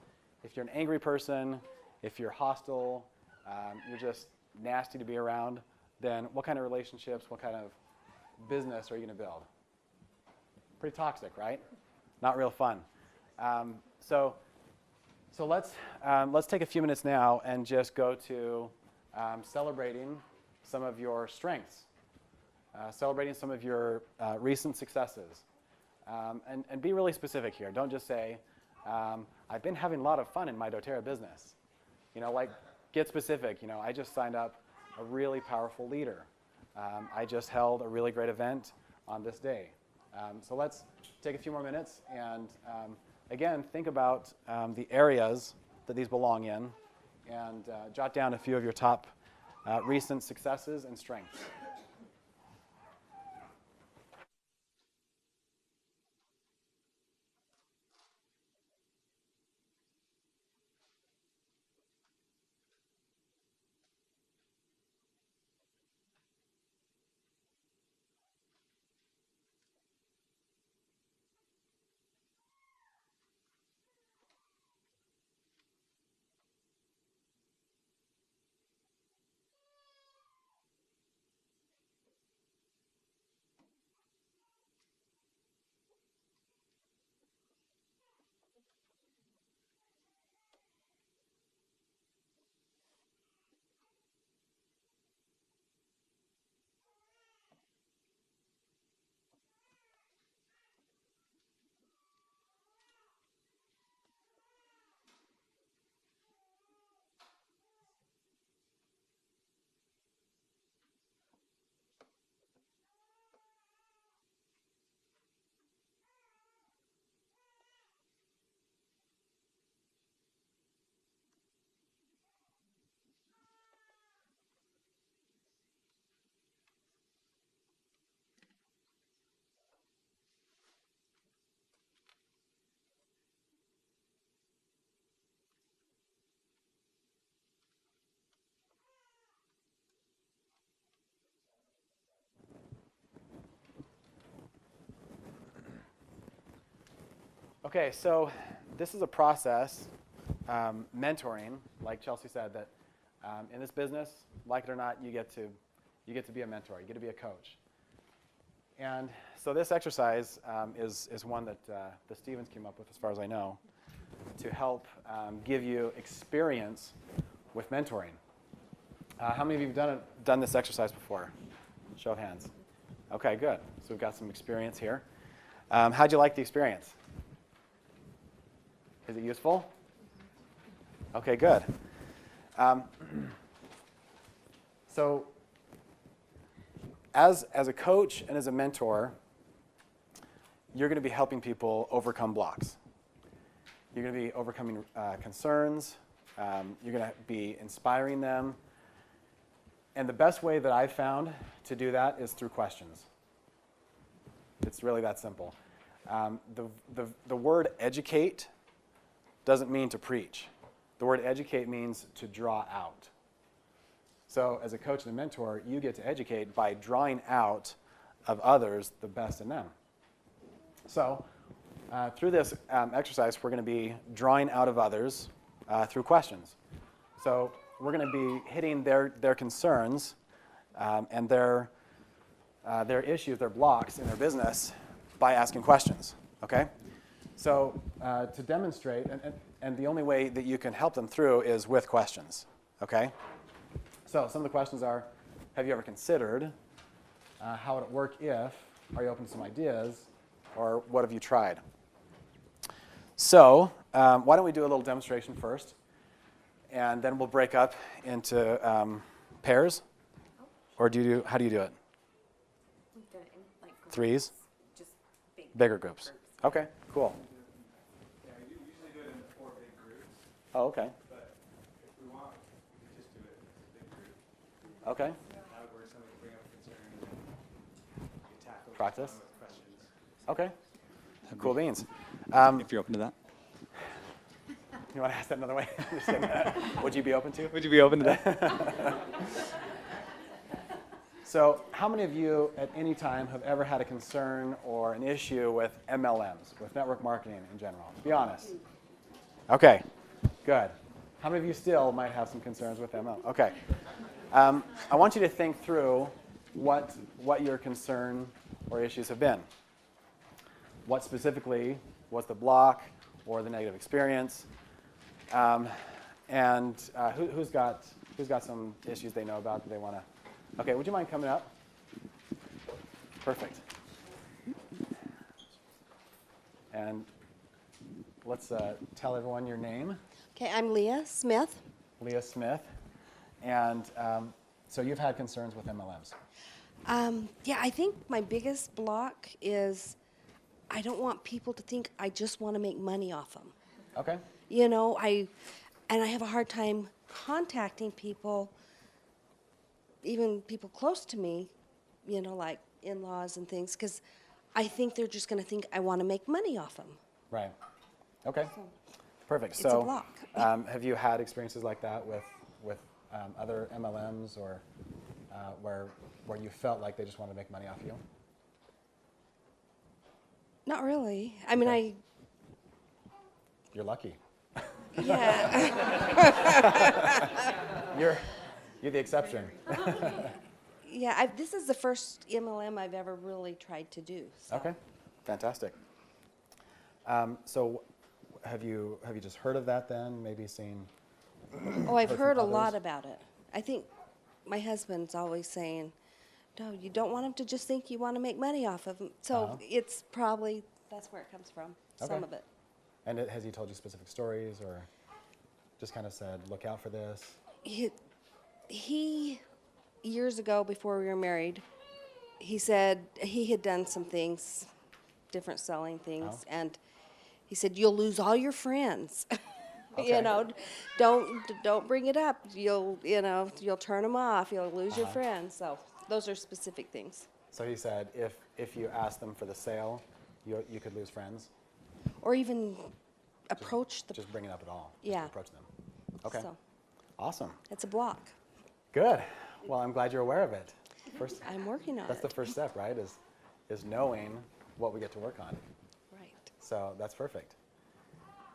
an angry person, if you're hostile, you're just nasty to be around, then what kind of relationships, what kind of business are you going to build? Pretty toxic, right? Not real fun. So let's take a few minutes now and just go to celebrating some of your strengths, celebrating some of your recent successes, and be really specific here. Don't just say, I've been having a lot of fun in my doTERRA business. Get specific. I just signed up a really powerful leader. I just held a really great event on this day. So let's take a few more minutes and again, think about the areas that these belong in and jot down a few of your top recent successes and strengths. Okay, so this is a process, mentoring, like Chelsea said, that in this business, like it or not, you get to be a mentor, you get to be a coach. And so this exercise is one that the Stevens came up with, as far as I know, to help give you experience with mentoring. How many of you have done this exercise before? Show of hands. Okay, good. So we've got some experience here. How'd you like the experience? Is it useful? Okay, good. So as a coach and as a mentor, you're going to be helping people overcome blocks. You're going to be overcoming concerns. You're going to be inspiring them. And the best way that I've found to do that is through questions. It's really that simple. The word educate doesn't mean to preach. The word educate means to draw out. So as a coach and a mentor, you get to educate by drawing out of others the best in them. So through this exercise, we're going to be drawing out of others through questions. So we're going to be hitting their concerns and their issues, their blocks in their business by asking questions, okay? So to demonstrate, and the only way that you can help them through is with questions, okay? So some of the questions are, have you ever considered? How would it work if? Are you open to some ideas? Or what have you tried? So why don't we do a little demonstration first, and then we'll break up into pairs? Or how do you do it? We've done it in like Threes? just Bigger groups. Okay, cool. Yeah, we usually do it in 4 big groups. Oh, okay. But if we want, we can just do it as a big group. Okay. That would work. Somebody bring up a concern and then you tackle Practice? with questions. Okay. Cool beans. If you're open to that. You want to ask that another way? Would you be open to? Would you be open to that? So how many of you at any time have ever had a concern or an issue with MLMs, with network marketing in general? Be honest. Okay, good. How many of you still might have some concerns with MLM? Okay. I want you to think through what your concern or issues have been. What specifically was the block or the negative experience? And who's got some issues they know about that they want to? Okay, would you mind coming up? Perfect. And let's tell everyone your name. Okay, I'm Leah Smith. Leah Smith. And so you've had concerns with MLMs. Yeah, I think my biggest block is I don't want people to think I just want to make money off them. Okay. You know, I have a hard time contacting people, even people close to me, you know, like in-laws and things, because I think they're just going to think I want to make money off them. Right. Okay. Perfect. It's a So, block. have you had experiences like that with other MLMs or where you felt like they just wanted to make money off you? Not really. I mean, You're lucky. Yeah. You're the exception. Yeah, this is the first MLM I've ever really tried to do. So. Okay. Fantastic. So, have you just heard of that then? Maybe seen? Oh, I've heard a from lot others? about it. I think my husband's always saying, no, you don't want them to just think you want to make money off of them. So it's probably, that's where it comes from, some Okay. of it. And has he told you specific stories or just kind of said, look out for this? He, years ago before we were married, he said he had done some things, different selling things, and he said, you'll lose all your friends. Okay. You know, don't bring it up. You'll turn them off. You'll lose your friends. So those are specific things. So he said if you ask them for the sale, you could lose friends? Or even approach the... Just bring it up at all. Yeah. Just approach them. Okay. So Awesome. it's a block. Good. Well, I'm glad you're aware of it. First, I'm working on that's it. the first step, right? Is knowing what we get to work on. Right. So that's perfect.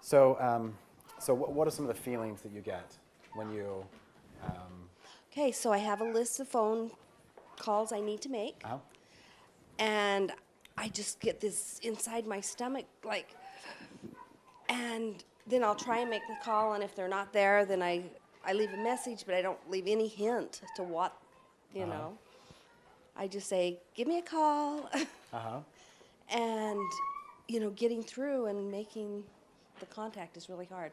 So so what are some of the feelings that you get when you? Okay, so I have a list of phone calls I need to make. And I just get this inside my stomach, like, and then I'll try and make the call, and if they're not there, then I leave a message, but I don't leave any hint to what, you know. I just say, give me a call. And, you know, getting through and making the contact is really hard.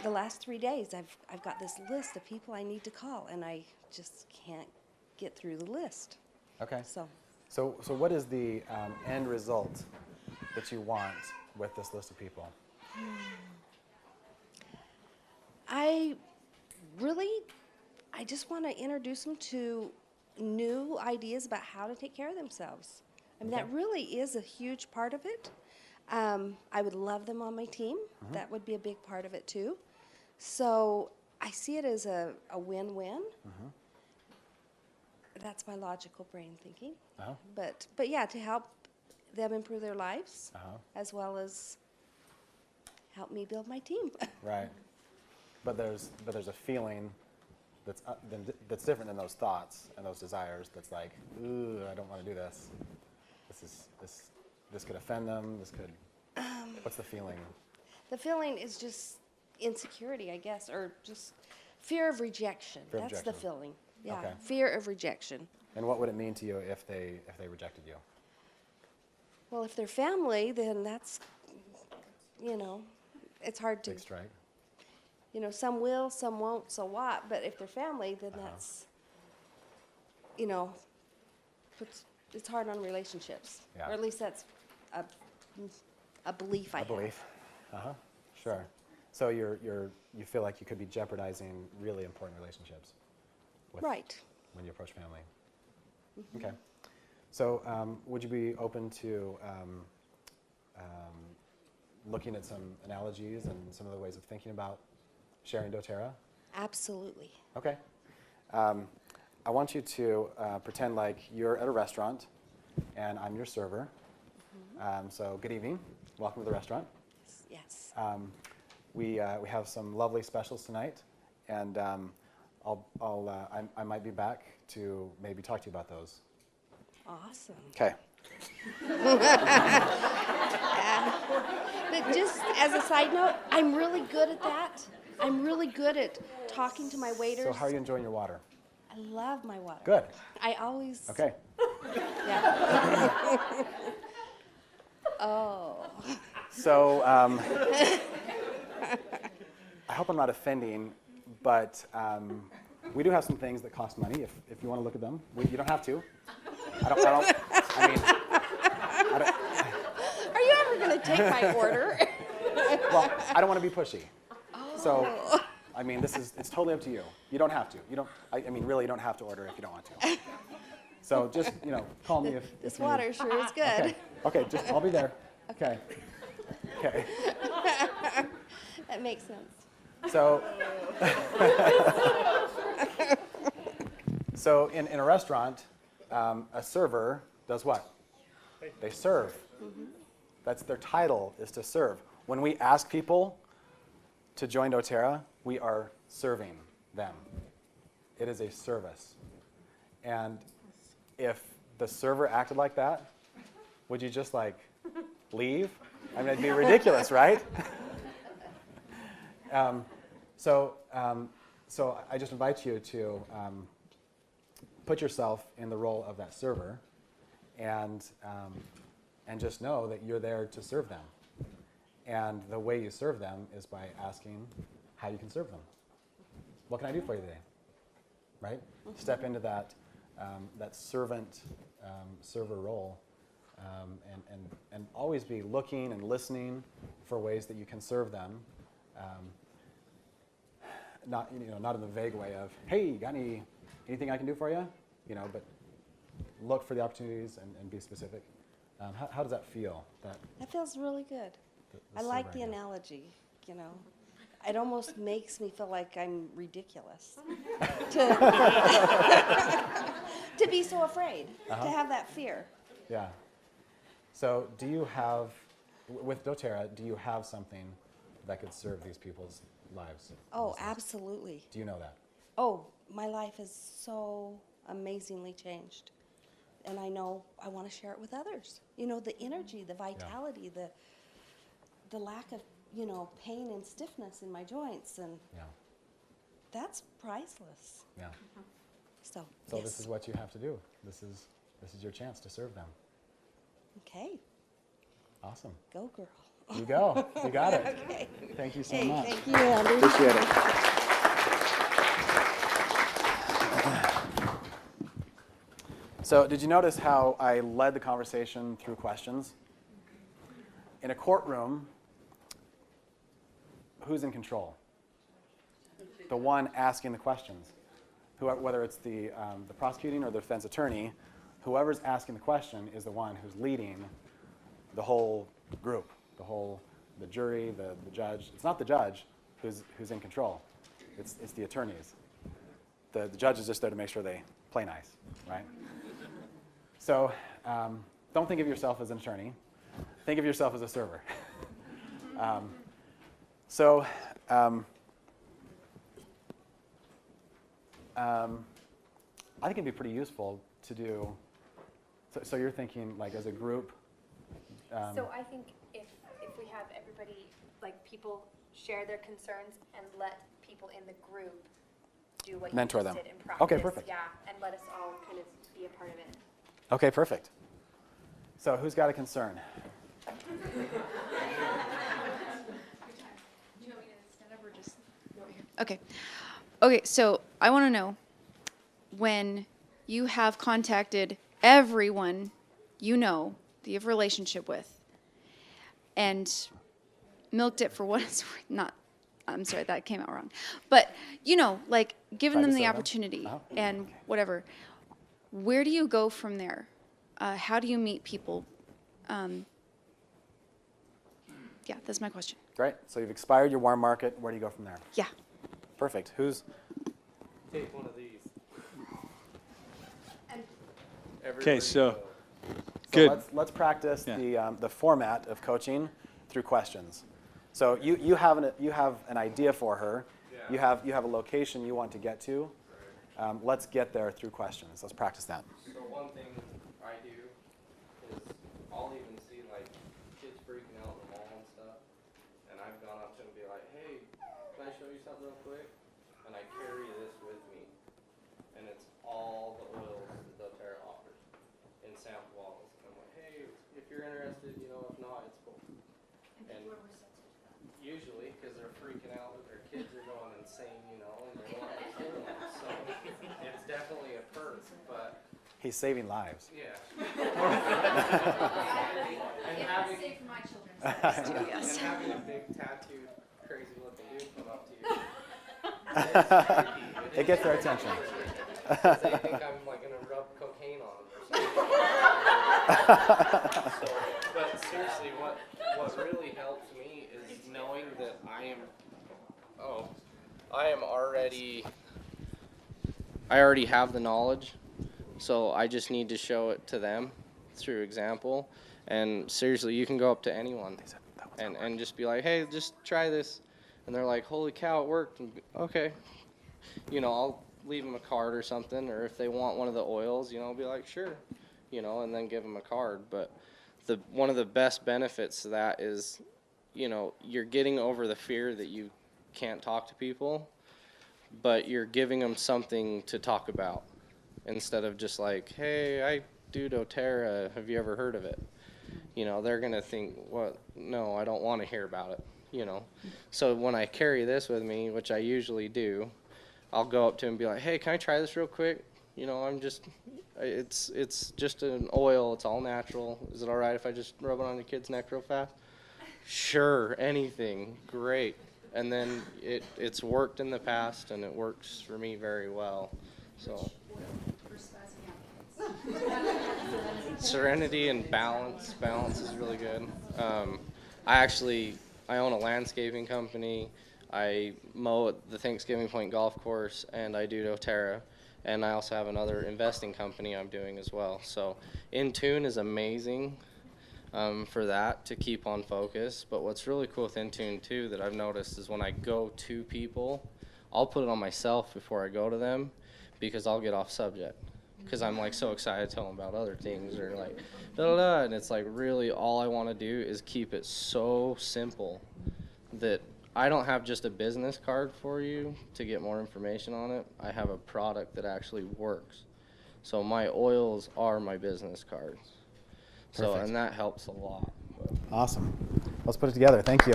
The last 3 days, I've got this list of people I need to call, and I just can't get through the list. Okay. So So what is the end result that you want with this list of people? I just want to introduce them to new ideas about how to take care of themselves. I mean, that really is a huge part of it. I would love them on my team. That would be a big part of it too. So I see it as a win-win. That's my logical brain thinking. But yeah, to help them improve their lives as well as help me build my team. Right. But there's a feeling that's different than those thoughts and those desires. That's like, ooh, I don't want to do this. This could offend them. This could. What's the feeling? The feeling is just insecurity, I guess, or just fear of rejection. Fear of That's the rejection. feeling. Yeah, Okay. fear of rejection. And what would it mean to you if they rejected you? Well, if they're family, then that's, you know, it's hard to. Big strike. You know, some will, some won't, so what? But if they're family, then that's, you know, it's hard on relationships. Yeah. Or at least that's a belief I have. A belief. Sure. So you feel like you could be jeopardizing really important relationships. Right. When you approach family. Okay. So would you be open to looking at some analogies and some of the ways of thinking about sharing doTERRA? Absolutely. Okay. I want you to pretend like you're at a restaurant and I'm your server. So good evening. Welcome to the restaurant. Yes. We have some lovely specials tonight, and I might be back to maybe talk to you about those. Awesome. Okay. But just as a side note, I'm really good at that. I'm really good at talking to my waiters. So how are you enjoying your water? I love my water. Good. I always. Okay. Yeah. Oh. So I hope I'm not offending, but we do have some things that cost money. If you want to look at them, you don't have to. I mean, Are you ever going to take my order? Well, I don't want to be pushy. So, I mean, it's totally up to you. You don't have to. I mean, really, you don't have to order if you don't want to. So just, call me if This you need. water sure is good. Okay, I'll be there. Okay. That makes sense. So, in a restaurant, a server does what? They serve. That's their title, is to serve. When we ask people to join doTERRA, we are serving them. It is a service. And if the server acted like that, would you just leave? I mean, it'd be ridiculous, right? So I just invite you to put yourself in the role of that server, and just know that you're there to serve them. And the way you serve them is by asking how you can serve them. What can I do for you today? Right? Step into that servant server role, and always be looking and listening for ways that you can serve them. Not in the vague way of, hey, got anything I can do for you? But look for the opportunities and be specific. How does that feel? That feels really good. The I like server the idea. analogy, It almost makes me feel like I'm ridiculous to be so afraid, to have that fear. Yeah. So do you have, with doTERRA, do you have something that could serve these people's lives? Oh, absolutely. Do you know that? Oh, my life is so amazingly changed. And I know I want to share it with others. The energy, the vitality, the lack of, pain and stiffness in my joints, and that's priceless. Yeah. So This yes. is what you have to do. This is your chance to serve them. Okay. Awesome. Go, girl. You go. You got it. Okay. Thank you so Hey, much. thank you, Andy. Appreciate it. So did you notice how I led the conversation through questions? In a courtroom, who's in control? The one asking the questions. Whether it's the prosecuting or the defense attorney, whoever's asking the question is the one who's leading the whole group, the jury, the judge. It's not the judge who's in control. It's the attorneys. The judge is just there to make sure they play nice, right? So don't think of yourself as an attorney. Think of yourself as a server. I think it'd be pretty useful to do. So you're thinking as a group. So I think if we have everybody, people share their concerns and let people in the group do what Mentor you just them. did in practice. Okay, perfect. Yeah, and let us all kind of be a part of it. Okay, perfect. So who's got a concern? Okay, so I want to know, when you have contacted everyone that you have a relationship with, and milked it for what it's worth, I'm sorry, that came out wrong. But, giving them the opportunity and whatever, where do you go from there? How do you meet people? Yeah, that's my question. Great. So you've expired your warm market. Where do you go from there? Yeah. Perfect. Who's? Take one of these. Okay, so So good. let's practice the format of coaching through questions. So you have an idea for her. Yeah. You have a location you want to get to. Let's get there through questions. Let's practice that. So one thing I do is I'll even see kids freaking out in the mall and stuff, and I've gone up to them and be like, hey, can I show you something real quick? And I carry this with me, and it's all the oils that doTERRA offers in sample bottles. And I'm like, hey, if you're interested, if not, it's cool. And usually, because they're freaking out that their kids are going insane, and they want to kill them. So it's definitely a perk. But He's saving lives. Yeah. And having, Save my children's lives too, yes. And having a big tattooed, crazy looking dude come up to you. It gets their attention. They think I'm like gonna rub cocaine on them or something. So, but seriously, what really helps me is knowing that I already have the knowledge, so I just need to show it to them through example. And seriously, you can go up to anyone and just be like, hey, just try this. And they're like, holy cow, it worked. And, okay. You know, I'll leave them a card or something, or if they want one of the oils, you know, I'll be like, sure, you know, and then give them a card. But one of the best benefits to that is, you know, you're getting over the fear that you can't talk to people, but you're giving them something to talk about instead of just like, hey, I do doTERRA, have you ever heard of it? You know, they're going to think, what? No, I don't want to hear about it, you know. So when I carry this with me, which I usually do, I'll go up to him and be like, hey, can I try this real quick? You know, it's just an oil, it's all natural. Is it all right if I just rub it on your kid's neck real fast? Sure, anything, great. And then it's worked in the past, and it works for me very well. So Serenity and Balance. Balance is really good. I own a landscaping company. I mow at the Thanksgiving Point Golf Course, and I do doTERRA. And I also have another investing company I'm doing as well. So Intune is amazing for that, to keep on focus. But what's really cool with Intune too that I've noticed is when I go to people, I'll put it on myself before I go to them, because I'll get off subject. Because I'm like so excited to tell them about other things, or like da da da, and it's like really all I want to do is keep it so simple that I don't have just a business card for you to get more information on it. I have a product that actually works. So my oils are my business cards. So, Perfect. and that helps a lot. Awesome. Let's put it together. Thank you.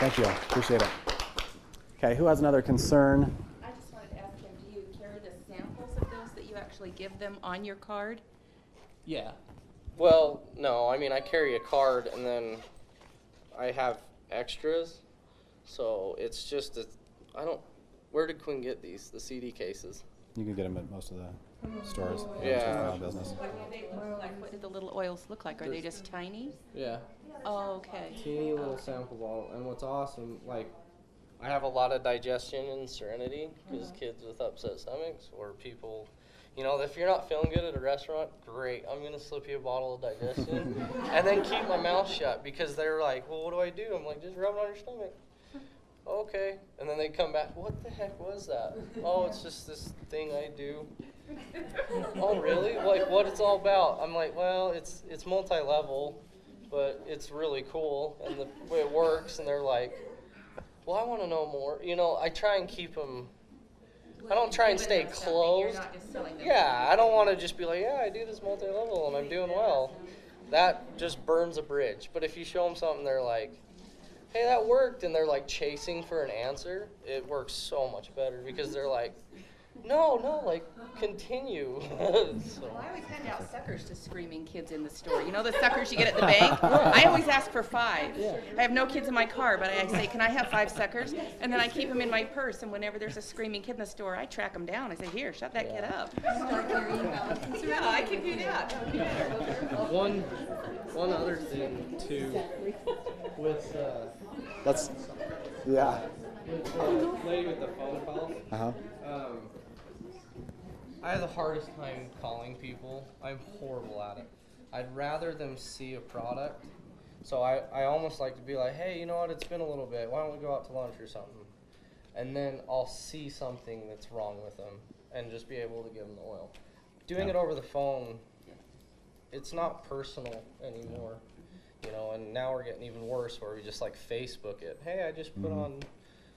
Thank you. Appreciate it. Okay, who has another concern? I just wanted to ask him, do you carry the samples of those that you actually give them on your card? Yeah. Well, no, I mean, I carry a card and then I have extras. So it's just, where did Quinn get these, the CD cases? You can get them at most of the stores. Yeah. Business. What do the little oils look like? Are they just tiny? Yeah. Oh, okay. Teeny little sample bottle. And what's awesome, like, I have a lot of digestion in Serenity, because kids with upset stomachs or people, you know, if you're not feeling good at a restaurant, great, I'm going to slip you a bottle of digestion and then keep my mouth shut, because they're like, well, what do I do? I'm like, just rub it on your stomach. Okay. And then they come back, what the heck was that? Oh, it's just this thing I do. Oh, really? Like, what it's all about? I'm like, well, it's multi-level, but it's really cool, and the way it works, and they're like, well, I want to know more. You know, I try and keep them, I don't try and stay closed. Yeah, I don't want to just be like, yeah, I do this multi-level, and I'm doing well. That just burns a bridge. But if you show them something, they're like, hey, that worked, and they're like chasing for an answer, it works so much better, because they're like, no, like, continue. So. Well, I always hand out suckers to screaming kids in the store. You know the suckers you get at the bank? I always ask for 5. Yeah. I have no kids in my car, but I say, can I have 5 suckers? And then I keep them in my purse, and whenever there's a screaming kid in the store, I track them down. I say, here, shut that kid up. Yeah, I can do that. One other thing, too, with, That's, yeah. with the lady with the phone calls. Uh-huh. I have the hardest time calling people. I'm horrible at it. I'd rather them see a product. So I almost like to be like, hey, you know what, it's been a little bit. Why don't we go out to lunch or something? And then I'll see something that's wrong with them and just be able to give them the oil. Doing it over the phone, it's not personal anymore. You know, and now we're getting even worse where we just like Facebook it. Hey, I just put on,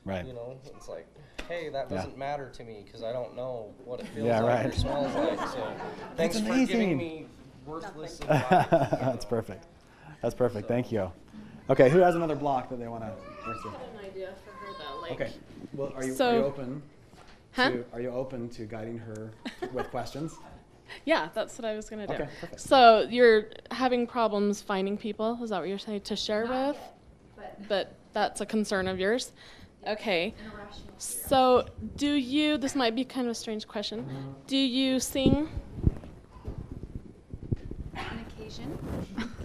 right. You know, it's like, hey, that doesn't matter to me because I don't know what it feels Yeah, like right. or smells like. So thanks for amazing. giving me worthless advice. That's perfect. That's perfect. Thank you. Okay, who has another block that they want to work through? I have an idea for her though. Like, Okay. Well, are you So- open? Huh? Are you open to guiding her with questions? Yeah, that's what I was going to do. Okay, perfect. So you're having problems finding people, is that what you're saying, to share with? But that's a concern of yours? Okay. So do you, this might be kind of a strange question, do you sing? On occasion.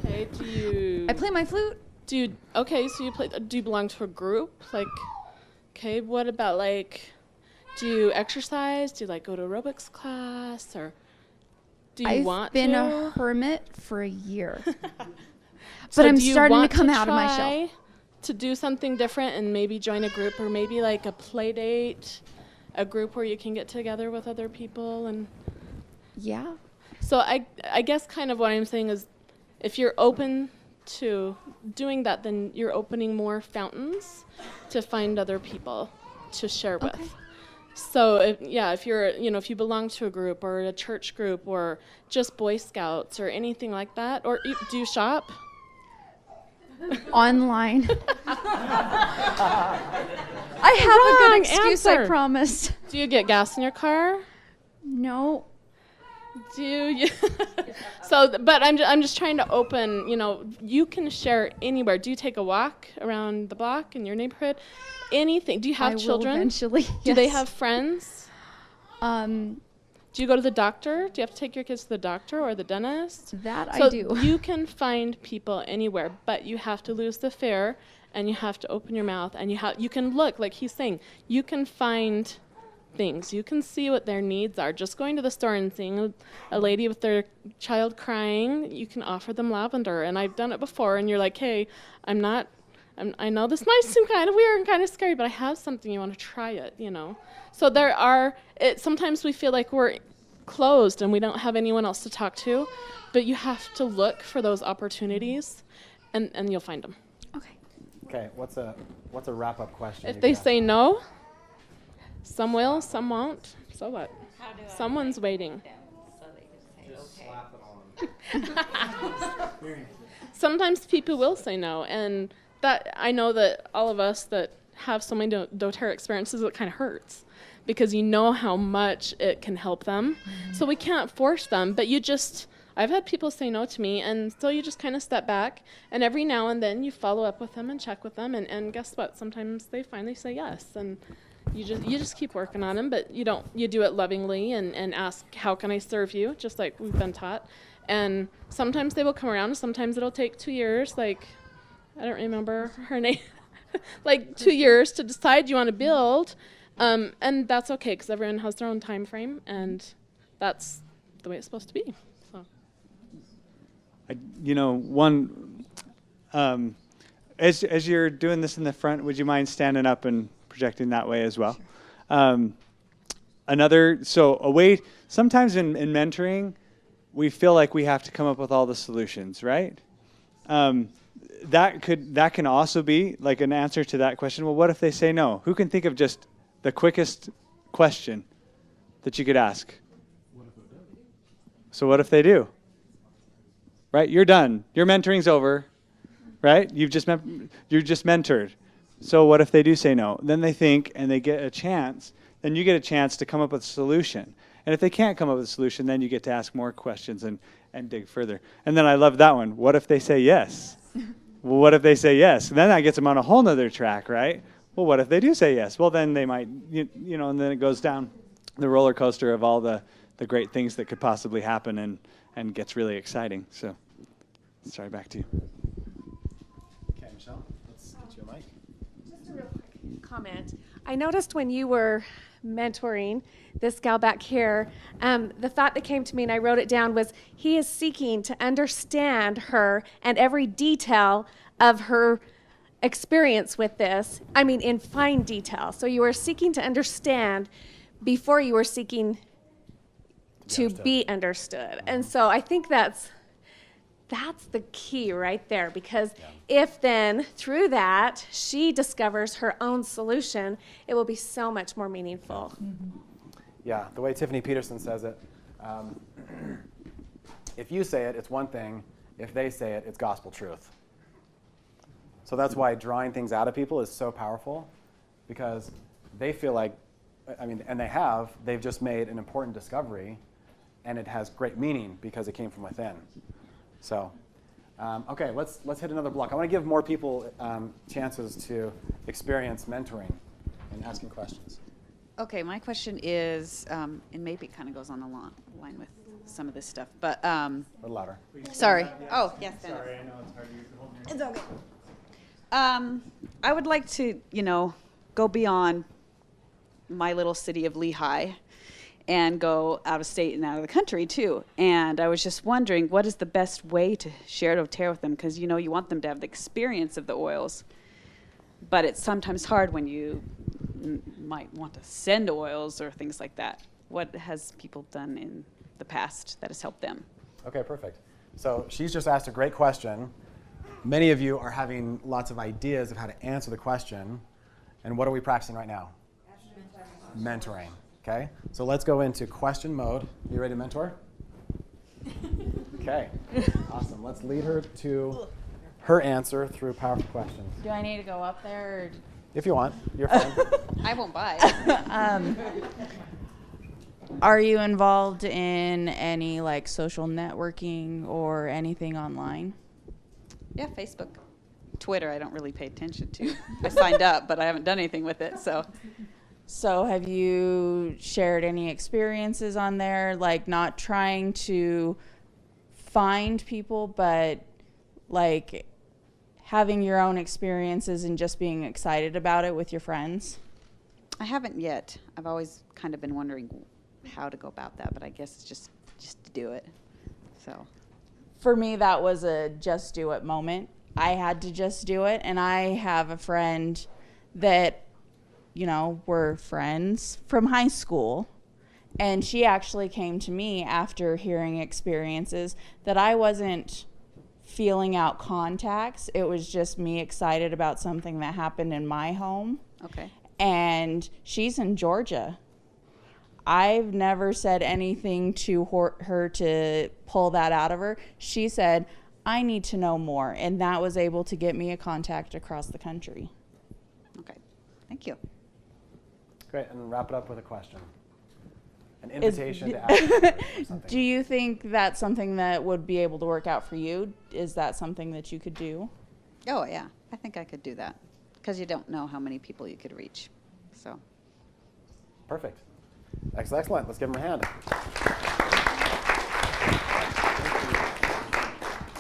Okay, do you... I play my flute. Do you, okay, so you play, do you belong to a group? Like, okay, what about like, do you exercise? Do you like go to aerobics class, or do you want to? I've been a hermit for a year. So But I'm do you starting to want come out of my try shell. to do something different and maybe join a group, or maybe like a play date, a group where you can get together with other people and... Yeah. So I guess kind of what I'm saying is, if you're open to doing that, then you're opening more fountains to find other people to share with. So if you're, if you belong to a group or a church group or just Boy Scouts or anything like that, or do you shop? Online. I have a good Wrong excuse, I answer. promise. Do you get gas in your car? No. Do you? But I'm just trying to open, you can share anywhere. Do you take a walk around the block in your neighborhood? Anything. Do you have I will children? eventually, Do they yes. have friends? Do you go to the doctor? Do you have to take your kids to the doctor or the dentist? That I So do. you can find people anywhere, but you have to lose the fear, and you have to open your mouth, and you can look, like he's saying, you can find things. You can see what their needs are. Just going to the store and seeing a lady with their child crying, you can offer them lavender. And I've done it before, and you're like, hey, I know this might seem kind of weird and kind of scary, but I have something, you want to try it, So sometimes we feel like we're closed and we don't have anyone else to talk to, but you have to look for those opportunities, and you'll find them. Okay, what's a wrap-up question? If they say no, some will, some won't. So what? Someone's waiting. Sometimes people will say no, and that I know that all of us that have so many doTERRA experiences, it kind of hurts because you know how much it can help them. So we can't force them, but I've had people say no to me, and so you just kind of step back, and every now and then you follow up with them and check with them, and guess what? Sometimes they finally say yes, and you just keep working on them, but you do it lovingly and ask, how can I serve you? Just like we've been taught. And sometimes they will come around, sometimes it'll take 2 years, like, I don't remember her name, like 2 years to decide you want to build, and that's okay, because everyone has their own time frame, and that's the way it's supposed to be. So. As you're doing this in the front, would you mind standing up and projecting that way as well? Sometimes in mentoring, we feel like we have to come up with all the solutions, right? That can also be like an answer to that question. Well, what if they say no? Who can think of just the quickest question that you could ask? So what if they do? Right? You're done. Your mentoring's over. Right? You're just mentored. So what if they do say no? Then they think and they get a chance. Then you get a chance to come up with a solution. And if they can't come up with a solution, then you get to ask more questions and dig further. And then I love that one. What if they say yes? Well, what if they say yes? And then that gets them on a whole nother track, right? Well, what if they do say yes? Well, then they might, and then it goes down the roller coaster of all the great things that could possibly happen and gets really exciting. So, sorry, back to you. Okay, Michelle, let's get you a mic. Just a real quick comment. I noticed when you were mentoring this gal back here, the thought that came to me, and I wrote it down, was he is seeking to understand her and every detail of her experience with this. I mean, in fine detail. So you were seeking to understand before you were seeking to be understood. And so I think that's the key right there, because if then through that she discovers her own solution, it will be so much more meaningful. Yeah, the way Tiffany Peterson says it, if you say it, it's one thing. If they say it, it's gospel truth. So that's why drawing things out of people is so powerful, because they feel like I mean, and they've just made an important discovery, and it has great meaning because it came from within. So, okay, let's hit another block. I want to give more people chances to experience mentoring and asking questions. Okay, my question is, and maybe it kind of goes on the line with some of this stuff, but a little louder. Sorry. Oh, yes. Sorry, I know it's hard to use the whole It's okay. I would like to, go beyond my little city of Lehigh and go out of state and out of the country too. And I was just wondering, what is the best way to share doTERRA with them? Because you want them to have the experience of the oils, but it's sometimes hard when you might want to send oils or things like that. What has people done in the past that has helped them? Okay, perfect. So she's just asked a great question. Many of you are having lots of ideas of how to answer the question. And what are we practicing right now? Mentoring. Okay, so let's go into question mode. You ready to mentor? Okay, awesome. Let's lead her to her answer through powerful questions. Do I need to go up there? Or? If you want, you're fine. I won't buy. Are you involved in any like social networking or anything online? Yeah, Facebook. Twitter, I don't really pay attention to. I signed up, but I haven't done anything with it, so. So have you shared any experiences on there, like not trying to find people, but like having your own experiences and just being excited about it with your friends? I haven't yet. I've always kind of been wondering how to go about that, but I guess it's just to do it. So. For me, that was a just do it moment. I had to just do it, and I have a friend that, we're friends from high school, and she actually came to me after hearing experiences that I wasn't feeling out contacts. It was just me excited about something that happened in my home. Okay. And she's in Georgia. I've never said anything to her to pull that out of her. She said, I need to know more, and that was able to get me a contact across the country. Okay, thank you. Great, and wrap it up with a question. An invitation to ask something. Do you think that's something that would be able to work out for you? Is that something that you could do? Oh, yeah, I think I could do that, because you don't know how many people you could reach, so. Perfect. Excellent. Let's give them a hand.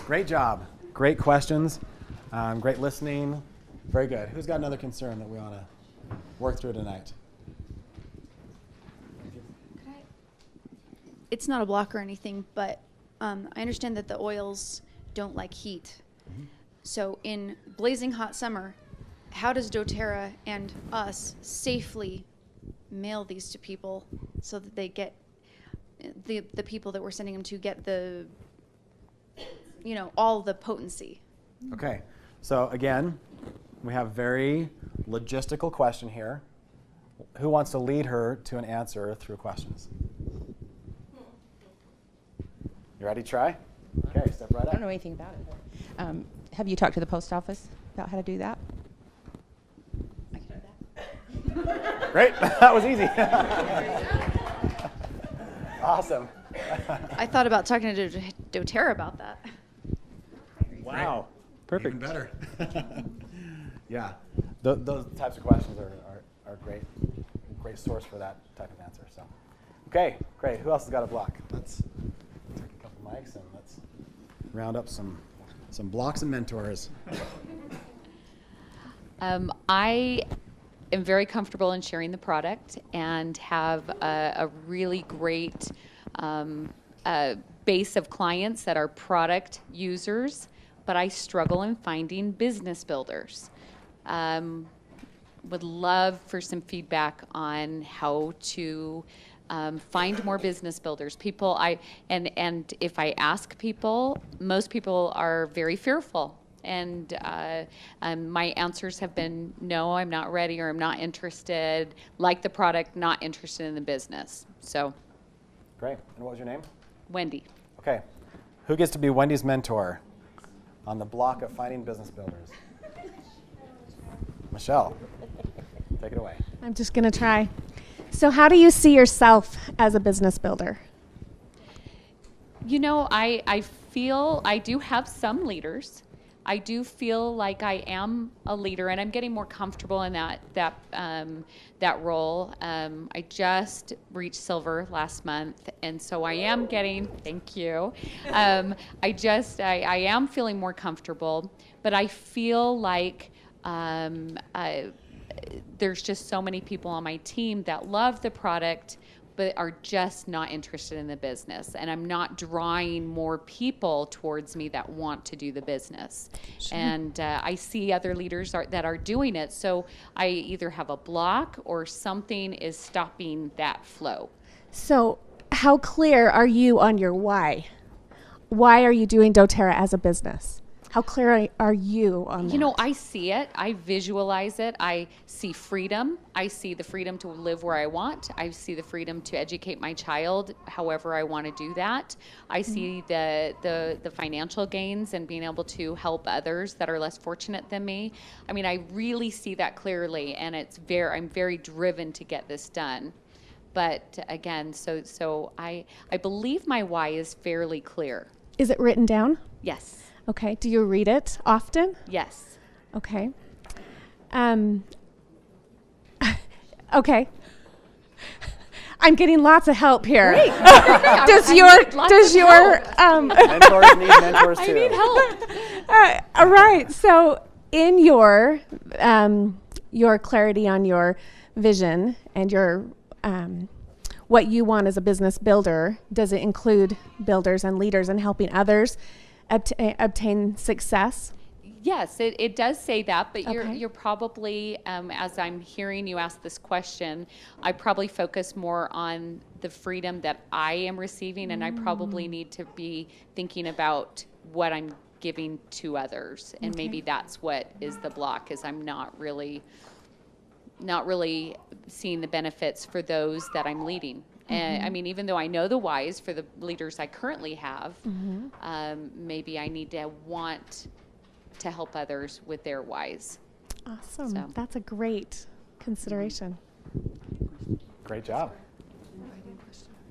Great job. Great questions. Great listening. Very good. Who's got another concern that we want to work through tonight? It's not a block or anything, but I understand that the oils don't like heat. Mm-hmm. So in blazing hot summer, how does doTERRA and us safely mail these to people so that they get the people that we're sending them to get the all the potency? Okay, so again, we have a very logistical question here. Who wants to lead her to an answer through questions? You ready to try? Okay, step right up. I don't know anything about it. Have you talked to the post office about how to do that? Great, that was easy. Awesome. I thought about talking to doTERRA about that. Wow, perfect. Even better. Yeah, those types of questions are great source for that type of answer. So, okay, great. Who else has got a block? Let's take a couple mics and let's round up some blocks and mentors. I am very comfortable in sharing the product and have a really great base of clients that are product users, but I struggle in finding business builders. Would love for some feedback on how to find more business builders. And if I ask people, most people are very fearful. And my answers have been, no, I'm not ready, or I'm not interested, like the product, not interested in the business. So. Great. And what was your name? Wendy. Okay. Who gets to be Wendy's mentor on the block of finding business builders? Michelle, take it away. I'm just going to try. So how do you see yourself as a business builder? You know, I feel I do have some leaders. I do feel like I am a leader, and I'm getting more comfortable in that role. I just reached silver last month, and so I am getting. Thank you. I am feeling more comfortable, but I feel like there's just so many people on my team that love the product, but are just not interested in the business. And I'm not drawing more people towards me that want to do the business. Sure. And I see other leaders that are doing it. So I either have a block or something is stopping that flow. So how clear are you on your why? Why are you doing doTERRA as a business? How clear are you on that? You know, I see it. I visualize it. I see freedom. I see the freedom to live where I want. I see the freedom to educate my child however I want to do that. I see the financial gains and being able to help others that are less fortunate than me. I mean, I really see that clearly, and I'm very driven to get this done. But again, so I believe my why is fairly clear. Is it written down? Yes. Okay. Do you read it often? Yes. Okay. Okay. I'm getting lots of help here. Great. Does your Mentors need mentors too. I need help. all right. So in your clarity on your vision and your what you want as a business builder, does it include builders and leaders and helping others obtain success? Yes, it does say that, but Okay. you're probably, as I'm hearing you ask this question, I probably focus more on the freedom that I am receiving, and I probably need to be thinking about what I'm giving to others, and maybe that's what is the block, is I'm not really seeing the benefits for those that I'm leading. And I mean, even though I know the whys for the leaders I currently have, maybe I need to want to help others with their whys. Awesome. So. That's a great consideration. Great job.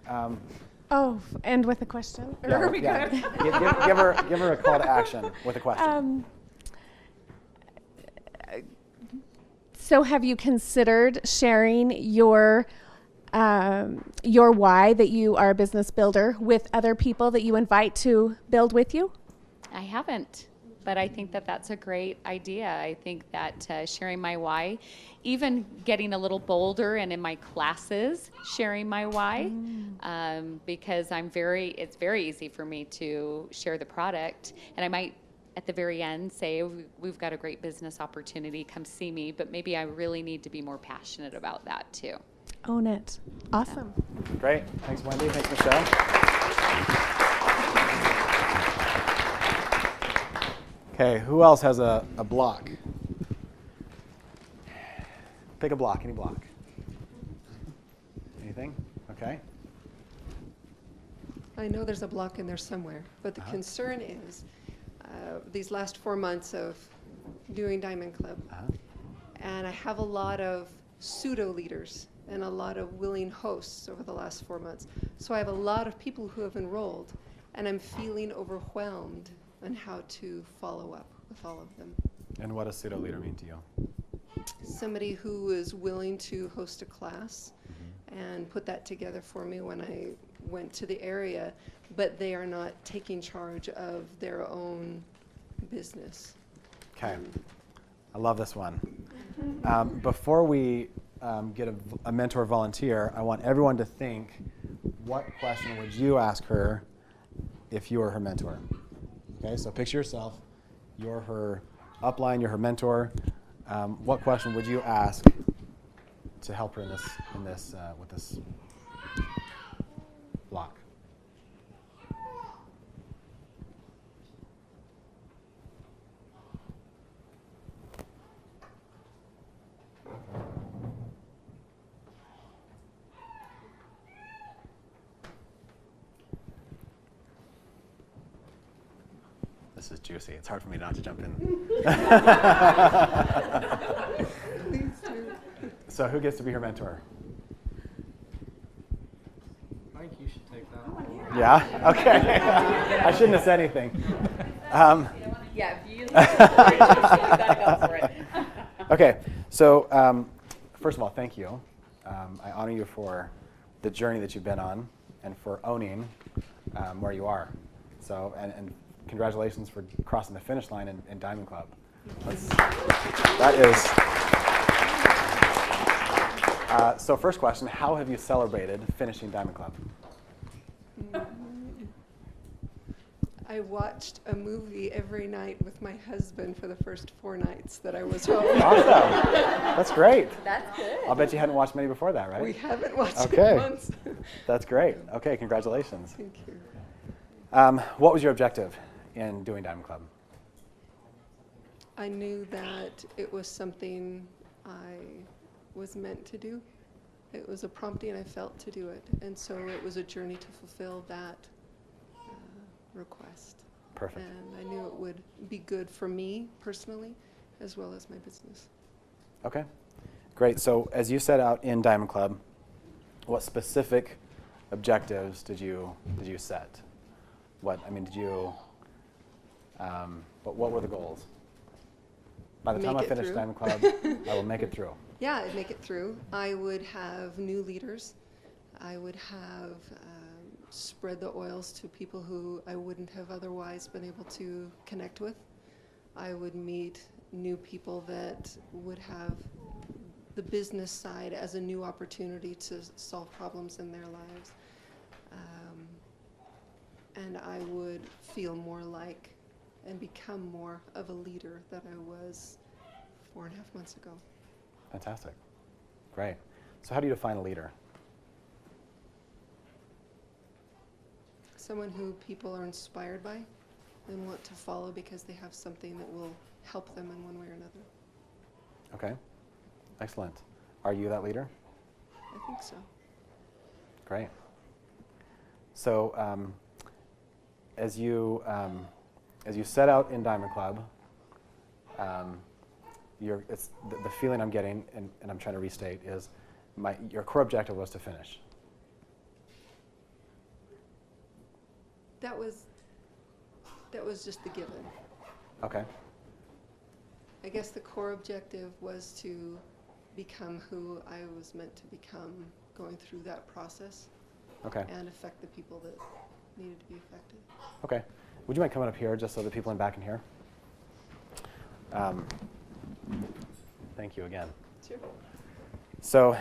And with a question? Yeah, Are we yeah. good? Give her a call to action with a question. So have you considered sharing your why that you are a business builder with other people that you invite to build with you? I haven't, but I think that that's a great idea. I think that sharing my why, even getting a little bolder and in my classes, sharing my why, because it's very easy for me to share the product, and I might at the very end say, we've got a great business opportunity, come see me, but maybe I really need to be more passionate about that too. Own it. Awesome. Great. Thanks, Wendy. Thanks, Michelle. Okay, who else has a block? Pick a block, any block. Anything? Okay. I know there's a block in there somewhere, but the concern is these last 4 months of doing Diamond Club, and I have a lot of pseudo leaders and a lot of willing hosts over the last 4 months. So I have a lot of people who have enrolled, and I'm feeling overwhelmed on how to follow up with all of them. And what does pseudo leader mean to you? Somebody who is willing to host a class and put that together for me when I went to the area, but they are not taking charge of their own business. Okay. I love this one. Before we get a mentor volunteer, I want everyone to think, what question would you ask her if you were her mentor? Okay, so picture yourself. You're her upline, you're her mentor. What question would you ask to help her with this block? This is juicy. It's hard for me not to jump in. So who gets to be her mentor? Yeah? Okay. I shouldn't have said anything. Yeah, if you gotta go for it. Okay, so first of all, thank you. I honor you for the journey that you've been on and for owning where you are. So, and congratulations for crossing the finish line in Diamond Club. That is. So first question, how have you celebrated finishing Diamond Club? I watched a movie every night with my husband for the first 4 nights that I was home. Awesome. That's great. That's good. I'll bet you hadn't watched many before that, right? We haven't watched Okay. it once. That's great. Okay, congratulations. Thank you. What was your objective in doing Diamond Club? I knew that it was something I was meant to do. It was a prompting I felt to do it. And so it was a journey to fulfill that request. Perfect. And I knew it would be good for me personally as well as my business. Okay, great. So as you set out in Diamond Club, what specific objectives did you set? Did you? What were the goals? By the time I finish Diamond Club, I will make it through. Yeah, I'd make it through. I would have new leaders. I would have spread the oils to people who I wouldn't have otherwise been able to connect with. I would meet new people that would have the business side as a new opportunity to solve problems in their lives. And I would feel more like and become more of a leader than I was 4.5 months ago. Fantastic. Great. So how do you define a leader? Someone who people are inspired by and want to follow because they have something that will help them in one way or another. Okay. Excellent. Are you that leader? I think so. Great. So as you set out in Diamond Club, the feeling I'm getting, and I'm trying to restate, is your core objective was to finish. That was just the given. Okay. I guess the core objective was to become who I was meant to become going through that process. Okay. And affect the people that needed to be affected. Okay. Would you mind coming up here just so the people in back can hear? Thank you again. Sure. So,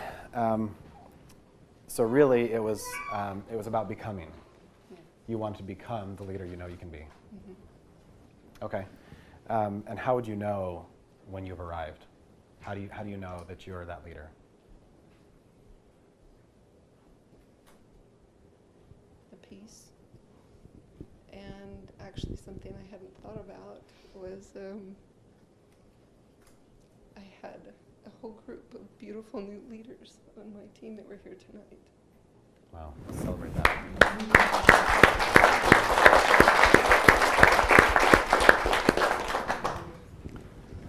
so really it was about becoming. Yeah. You want to become the leader you know you can be. Mm-hmm. Okay. And how would you know when you've arrived? How do you know that you're that leader? The peace. And actually something I hadn't thought about was I had a whole group of beautiful new leaders on my team that were here tonight. Wow, let's celebrate that.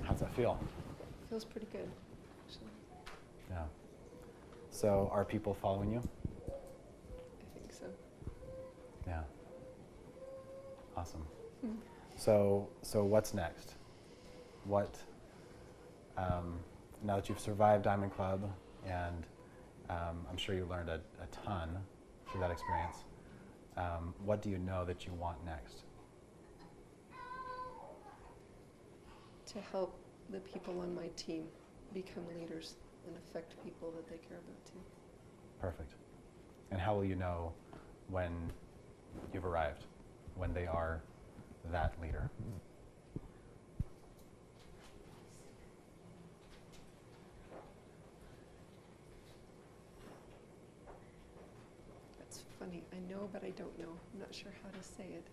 How's that feel? Feels pretty good, actually. Yeah. So are people following you? I think so. Yeah. Awesome. Hmm. So what's next? What, now that you've survived Diamond Club, and I'm sure you learned a ton through that experience, what do you know that you want next? To help the people on my team become leaders and affect people that they care about too. Perfect. And how will you know when you've arrived, when they are that leader? That's funny. I know, but I don't know. I'm not sure how to say it.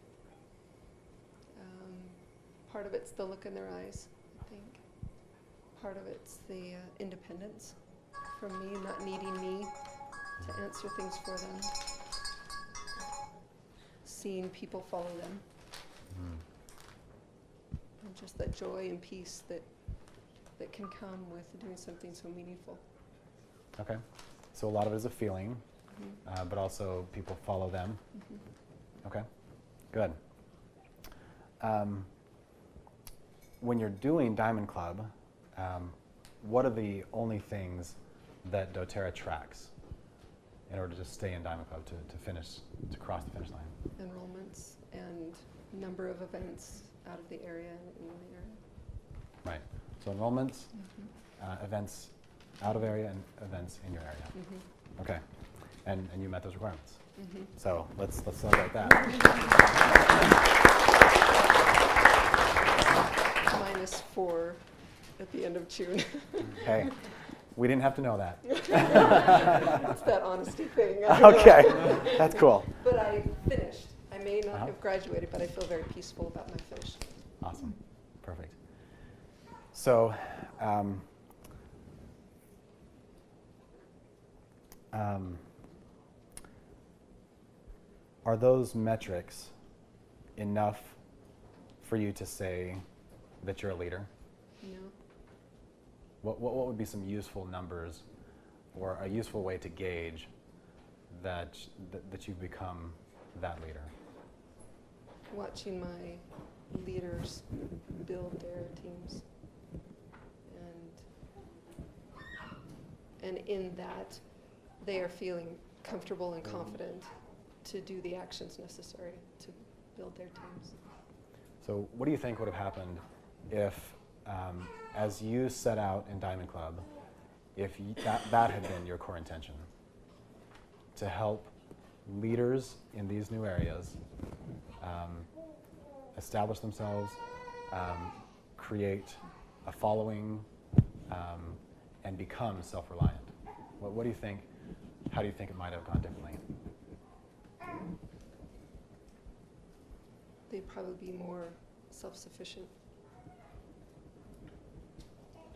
Part of it's the look in their eyes, I think. Part of it's the independence from me, not needing me to answer things for them. Seeing people follow them. And just that joy and peace that can come with doing something so meaningful. Okay. So a lot of it is a feeling. but also people follow them. Okay, good. When you're doing Diamond Club, what are the only things that doTERRA tracks in order to stay in Diamond Club, to cross the finish line? Enrollments and number of events out of the area and in the area. Right. So enrollments, events out of area, and events in your area. Okay. And you met those requirements. So let's celebrate that. -4 at the end of June. Hey, we didn't have to know that. It's that honesty thing. Okay, that's cool. But I finished. I may not have graduated, but I feel very peaceful about my finish. Awesome. Perfect. So, are those metrics enough for you to say that you're a leader? No. What would be some useful numbers or a useful way to gauge that you've become that leader? Watching my leaders build their teams. And in that, they are feeling comfortable and confident to do the actions necessary to build their teams. So what do you think would have happened if, as you set out in Diamond Club, if that had been your core intention, to help leaders in these new areas establish themselves, create a following, and become self-reliant? What do you think? How do you think it might have gone differently? They'd probably be more self-sufficient.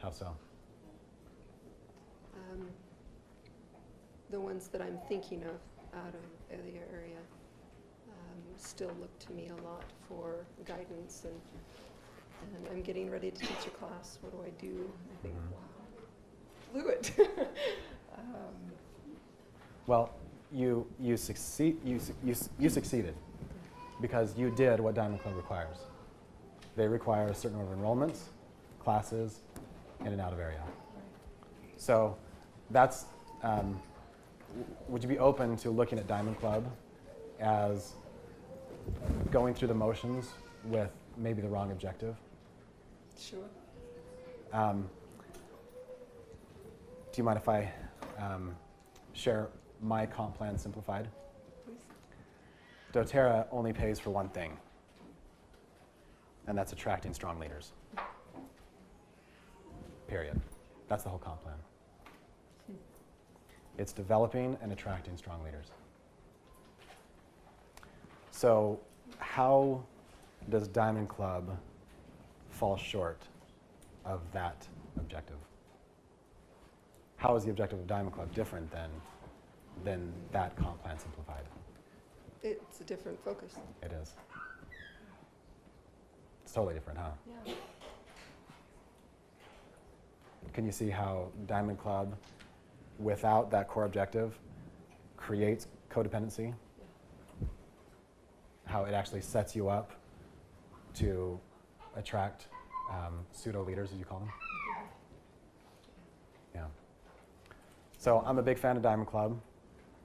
How so? The ones that I'm thinking of out of the area still look to me a lot for guidance, and I'm getting ready to teach a class. What do I do? I think, wow, blew it. Well, you succeeded because you did what Diamond Club requires. They require a certain number of enrollments, classes, in and out of area. So that's, would you be open to looking at Diamond Club as going through the motions with maybe the wrong objective? Sure. Do you mind if I share my comp plan simplified? Please. doTERRA only pays for one thing, and that's attracting strong leaders. Period. That's the whole comp plan. It's developing and attracting strong leaders. So how does Diamond Club fall short of that objective? How is the objective of Diamond Club different than that comp plan simplified? It's a different focus. It is. It's totally different, huh? Yeah. Can you see how Diamond Club, without that core objective, creates codependency? How it actually sets you up to attract pseudo-leaders, as you call them? Yeah. So I'm a big fan of Diamond Club.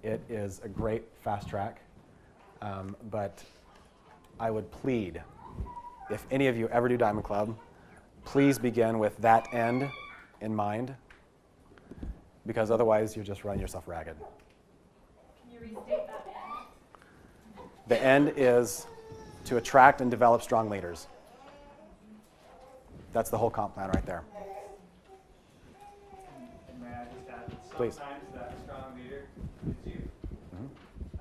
It is a great fast track, but I would plead, if any of you ever do Diamond Club, please begin with that end in mind, because otherwise you're just running yourself ragged. Can you restate that end? The end is to attract and develop strong leaders. That's the whole comp plan right there. May I just add, Please. sometimes that strong leader is you.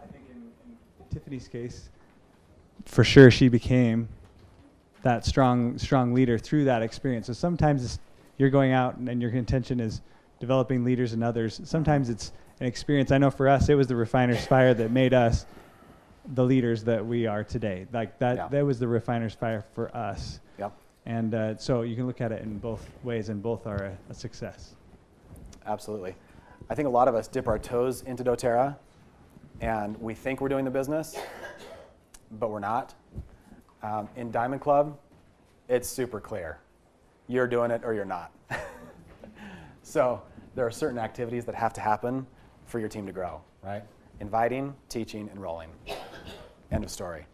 I think in Tiffany's case, for sure she became that strong leader through that experience. So sometimes you're going out and your intention is developing leaders in others. Sometimes it's an experience. I know for us, it was the Refiner's Fire that made us the leaders that we are today. Like that was the Refiner's Fire for us. Yep. And so you can look at it in both ways, and both are a success. Absolutely. I think a lot of us dip our toes into doTERRA and we think we're doing the business, but we're not. In Diamond Club, it's super clear. You're doing it or you're not. So there are certain activities that have to happen for your team to grow, right? Inviting, teaching, enrolling. End of story.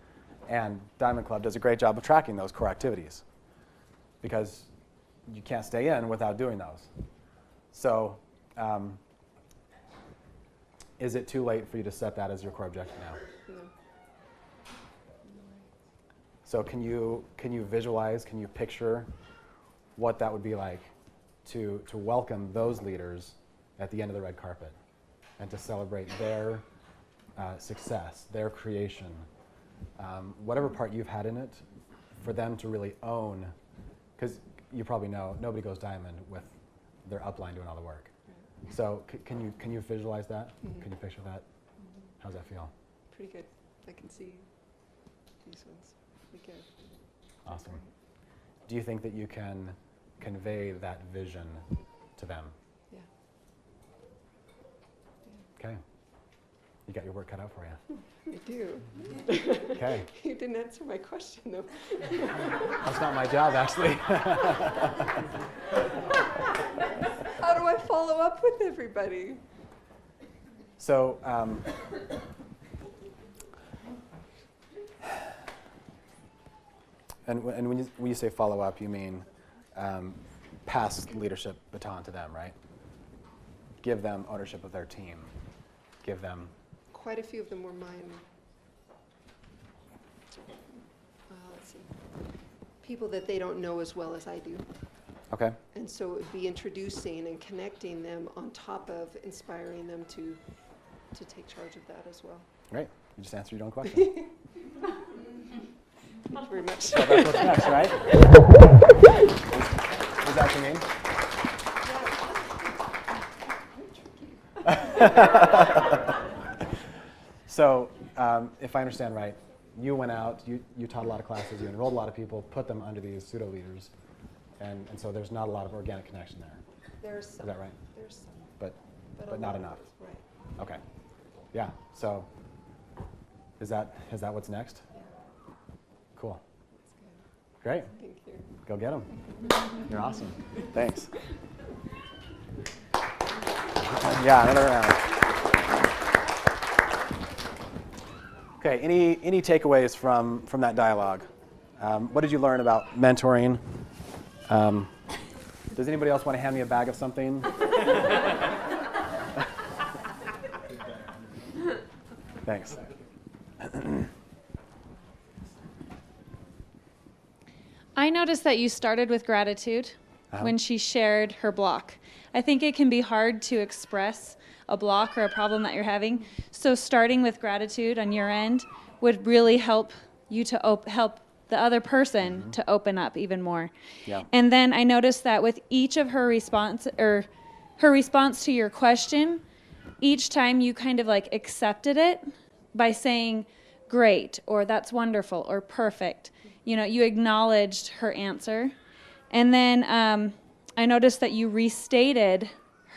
And Diamond Club does a great job of tracking those core activities because you can't stay in without doing those. So is it too late for you to set that as your core objective now? No. So can you visualize, can you picture what that would be like to welcome those leaders at the end of the red carpet and to celebrate their success, their creation, whatever part you've had in it, for them to really own, because you probably know nobody goes diamond with their upline doing all the work. So can you visualize that? Mm-hmm. Can you picture that? How's that feel? Pretty good. I can see these ones. Pretty good. Awesome. Do you think that you can convey that vision to them? Yeah. Okay. You got your work cut out for you. I do. Okay. You didn't answer my question, though. That's not my job, actually. How do I follow up with everybody? So, and when you say follow up, you mean pass leadership baton to them, right? Give them ownership of their team. Give them. Quite a few of them were mine. Let's see. People that they don't know as well as I do. Okay. And so it would be introducing and connecting them on top of inspiring them to take charge of that as well. Great. You just answered your own question. Thank you very much. So that's what's next, right? Is that what you mean? So, if I understand right, you went out, you taught a lot of classes, you enrolled a lot of people, put them under these pseudo leaders, and so there's not a lot of organic connection there. There's some. Is that right? There's some. But not enough. Right. Okay. Yeah. So, is that what's next? Yeah. Cool. Great. Thank you. Go get them. You're awesome. Thanks. Yeah, another round. Okay, any takeaways from that dialogue? What did you learn about mentoring? Does anybody else want to hand me a bag of something? Thanks. I noticed that you started with gratitude when she shared her block. I think it can be hard to express a block or a problem that you're having. So starting with gratitude on your end would really help you to help the other person to open up even more. Yeah. And then I noticed that with each of her response to your question, each time you kind of like accepted it by saying great or that's wonderful or perfect. You know, you acknowledged her answer. And then I noticed that you restated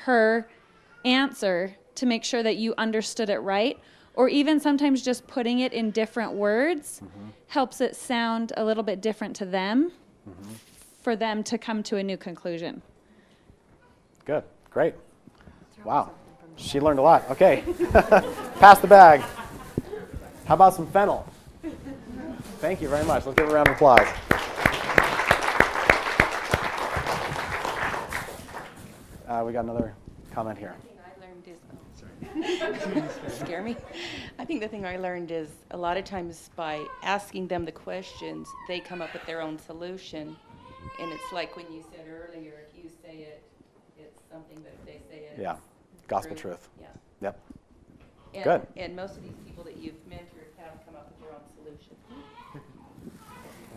her answer to make sure that you understood it right, or even sometimes just putting it in different words helps it sound a little bit different to them for them to come to a new conclusion. Good. Great. Wow. She learned a lot. Okay. Pass the bag. How about some fennel? Thank you very much. Let's give her a round of applause. We got another comment here. Scare me. I think the thing I learned is a lot of times by asking them the questions, they come up with their own solution. And it's like when you said earlier, if you say it, it's something, but if they say it, Yeah. Gospel truth. Yeah. Yep. And, Good. And most of these people that you've mentored have come up with their own solution.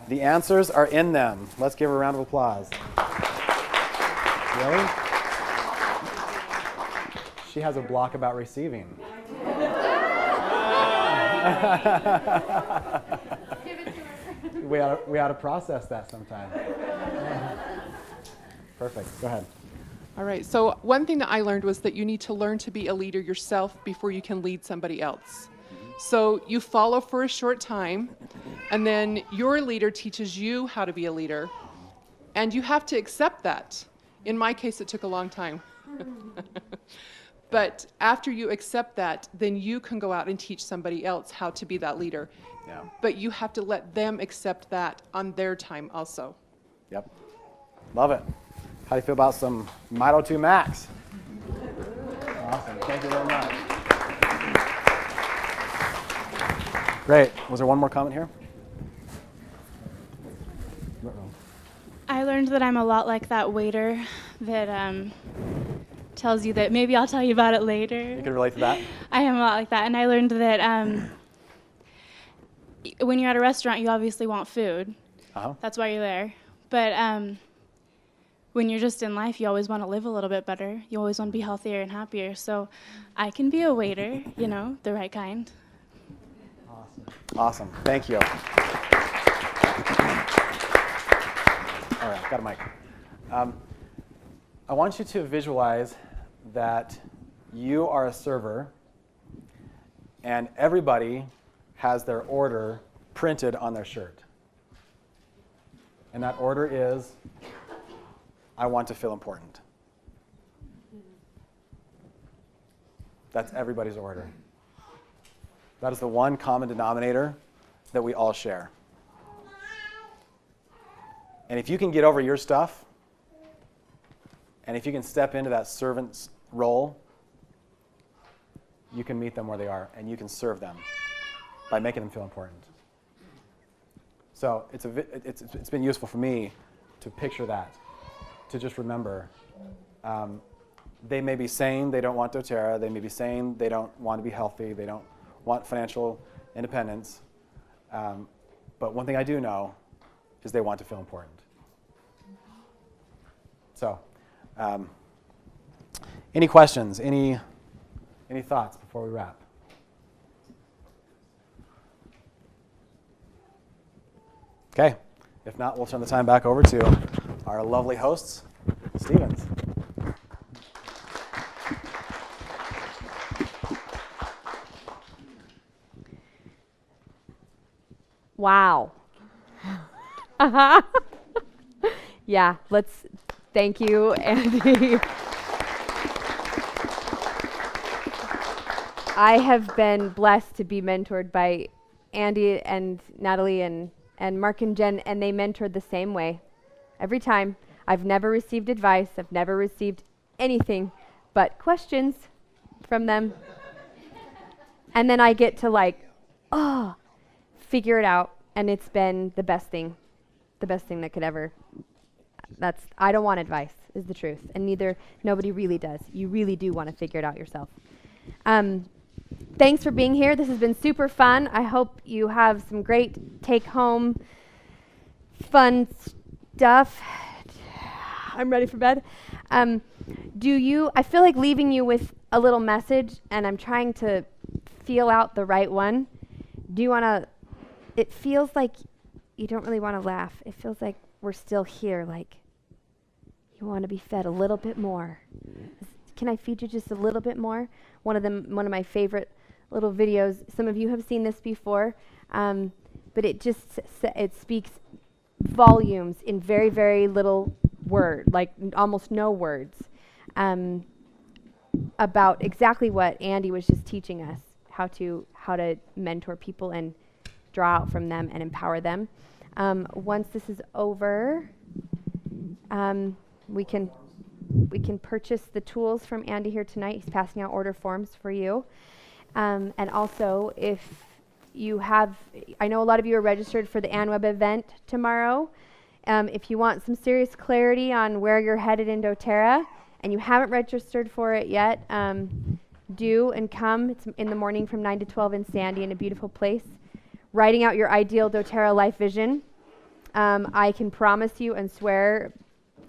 The answers are in them. Let's give her a round of applause. Really? She has a block about receiving. We ought to process that sometime. Perfect. Go ahead. All right, so one thing that I learned was that you need to learn to be a leader yourself before you can lead somebody else. So you follow for a short time, and then your leader teaches you how to be a leader, and you have to accept that. In my case, it took a long time. But after you accept that, then you can go out and teach somebody else how to be that leader. Yeah. But you have to let them accept that on their time also. Yep. Love it. How do you feel about some Mito 2 Max? Awesome. Thank you very much. Great. Was there one more comment here? I learned that I'm a lot like that waiter that tells you that maybe I'll tell you about it later. You can relate to that? I am a lot like that. And I learned that when you're at a restaurant, you obviously want food. Uh-huh. That's why you're there. But when you're just in life, you always want to live a little bit better. You always want to be healthier and happier. So I can be a waiter, you know, the right kind. Awesome. Thank you. All right, got a mic. I want you to visualize that you are a server and everybody has their order printed on their shirt. And that order is, I want to feel important. That's everybody's order. That is the one common denominator that we all share. And if you can get over your stuff, and if you can step into that servant's role, you can meet them where they are, and you can serve them by making them feel important. So it's been useful for me to picture that, to just remember. They may be saying they don't want doTERRA, they may be saying they don't want to be healthy, they don't want financial independence, but one thing I do know is they want to feel important. So, any questions? Any thoughts before we wrap? Okay. If not, we'll turn the time back over to our lovely hosts, Stevens. Wow. Yeah, thank you, Andy. I have been blessed to be mentored by Andy and Natalie and Mark and Jen, and they mentored the same way. Every time. I've never received advice. I've never received anything but questions from them. And then I get to figure it out, and it's been the best thing that could ever. I don't want advice, is the truth, and nobody really does. You really do want to figure it out yourself. Thanks for being here. This has been super fun. I hope you have some great take-home fun stuff. I'm ready for bed. I feel like leaving you with a little message, and I'm trying to feel out the right one. Do you want to? It feels like you don't really want to laugh. It feels like we're still here, like you want to be fed a little bit more. Can I feed you just a little bit more? One of my favorite little videos. Some of you have seen this before, but it speaks volumes in very, very little word, like almost no words, about exactly what Andy was just teaching us, how to mentor people and draw out from them and empower them. Once this is over, we can purchase the tools from Andy here tonight. He's passing out order forms for you. And also, if you have, I know a lot of you are registered for the ANWeb event tomorrow. If you want some serious clarity on where you're headed in doTERRA and you haven't registered for it yet, do and come. It's in the morning from 9 to 12 in Sandy, in a beautiful place. Writing out your ideal doTERRA life vision. I can promise you and swear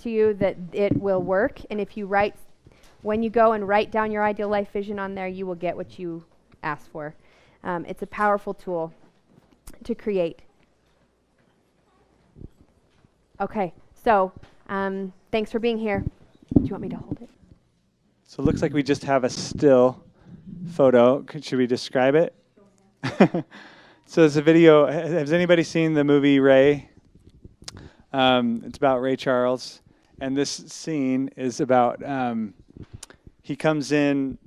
to you that it will work. And if you when you go and write down your ideal life vision on there, you will get what you asked for. It's a powerful tool to create. Okay, so thanks for being here. Do you want me to hold it? So it looks like we just have a still photo. Should we describe it? So it's a video. Has anybody seen the movie Ray? It's about Ray Charles. And this scene is about, he comes in,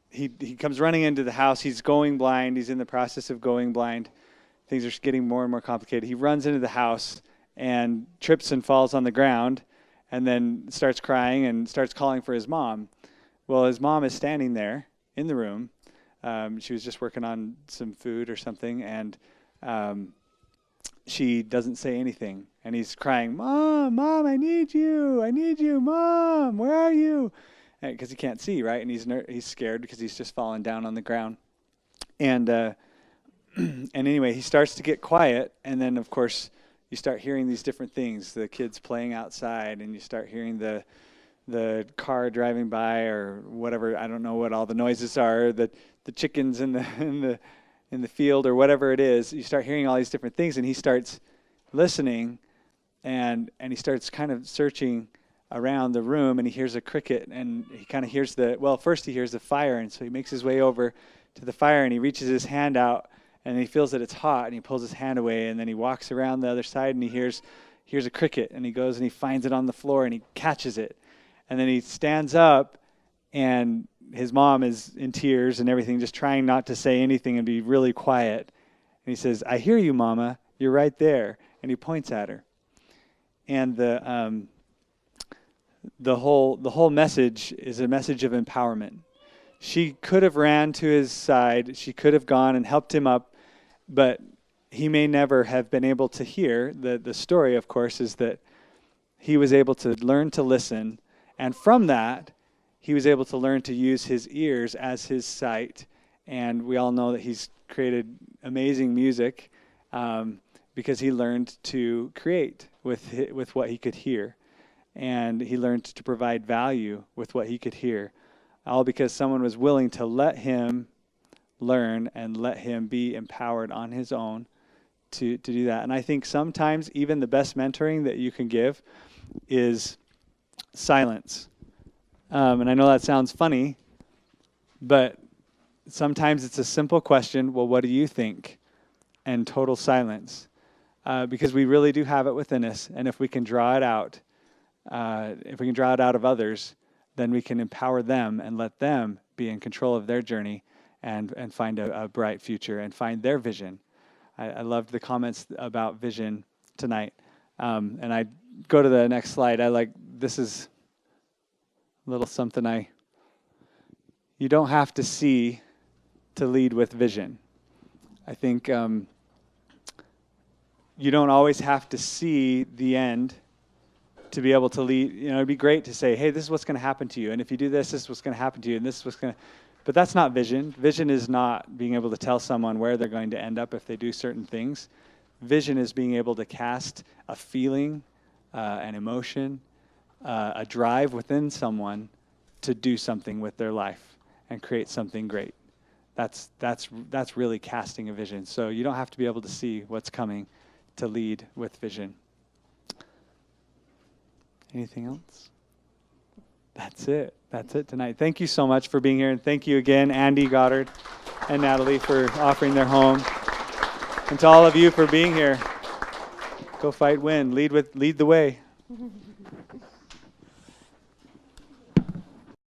he comes running into the house. He's going blind. He's in the process of going blind. Things are getting more and more complicated. He runs into the house and trips and falls on the ground and then starts crying and starts calling for his mom. Well, his mom is standing there in the room. She was just working on some food or something, and she doesn't say anything. And he's crying, "Mom, Mom, I need you, Mom, where are you?" Because he can't see, right? And he's scared because he's just fallen down on the ground. And and anyway, he starts to get quiet, and then of course you start hearing these different things: the kids playing outside, and you start hearing the car driving by or whatever. I don't know what all the noises are. The chickens in the field or whatever it is. You start hearing all these different things, and he starts listening, and he starts kind of searching around the room, and he hears a cricket, and he kind of hears first he hears the fire, and so he makes his way over to the fire, and he reaches his hand out, and he feels that it's hot, and he pulls his hand away, and then he walks around the other side, and he hears a cricket, and he goes and he finds it on the floor, and he catches it, and then he stands up, and his mom is in tears and everything, just trying not to say anything and be really quiet. And he says, "I hear you, Mama. You're right there." And he points at her. And the whole message is a message of empowerment. She could have ran to his side. She could have gone and helped him up, but he may never have been able to hear. The story, of course, is that he was able to learn to listen, and from that, he was able to learn to use his ears as his sight. And we all know that he's created amazing music because he learned to create with what he could hear. And he learned to provide value with what he could hear. All because someone was willing to let him learn and let him be empowered on his own to do that. And I think sometimes even the best mentoring that you can give is silence. And I know that sounds funny, but sometimes it's a simple question, well, what do you think? And total silence. Because we really do have it within us, and if we can draw it out, of others, then we can empower them and let them be in control of their journey and find a bright future and find their vision. I loved the comments about vision tonight. And I go to the next slide. This is a little something you don't have to see to lead with vision. I think you don't always have to see the end to be able to lead. It'd be great to say, hey, this is what's going to happen to you. And if you do this, this is what's going to happen to you. And this is what's going to, but that's not vision. Vision is not being able to tell someone where they're going to end up if they do certain things. Vision is being able to cast a feeling, an emotion, a drive within someone to do something with their life and create something great. That's really casting a vision. So you don't have to be able to see what's coming to lead with vision. Anything else? That's it. That's it tonight. Thank you so much for being here, and thank you again, Andy Goddard and Natalie, for offering their home, and to all of you for being here. Go fight, win, lead the way.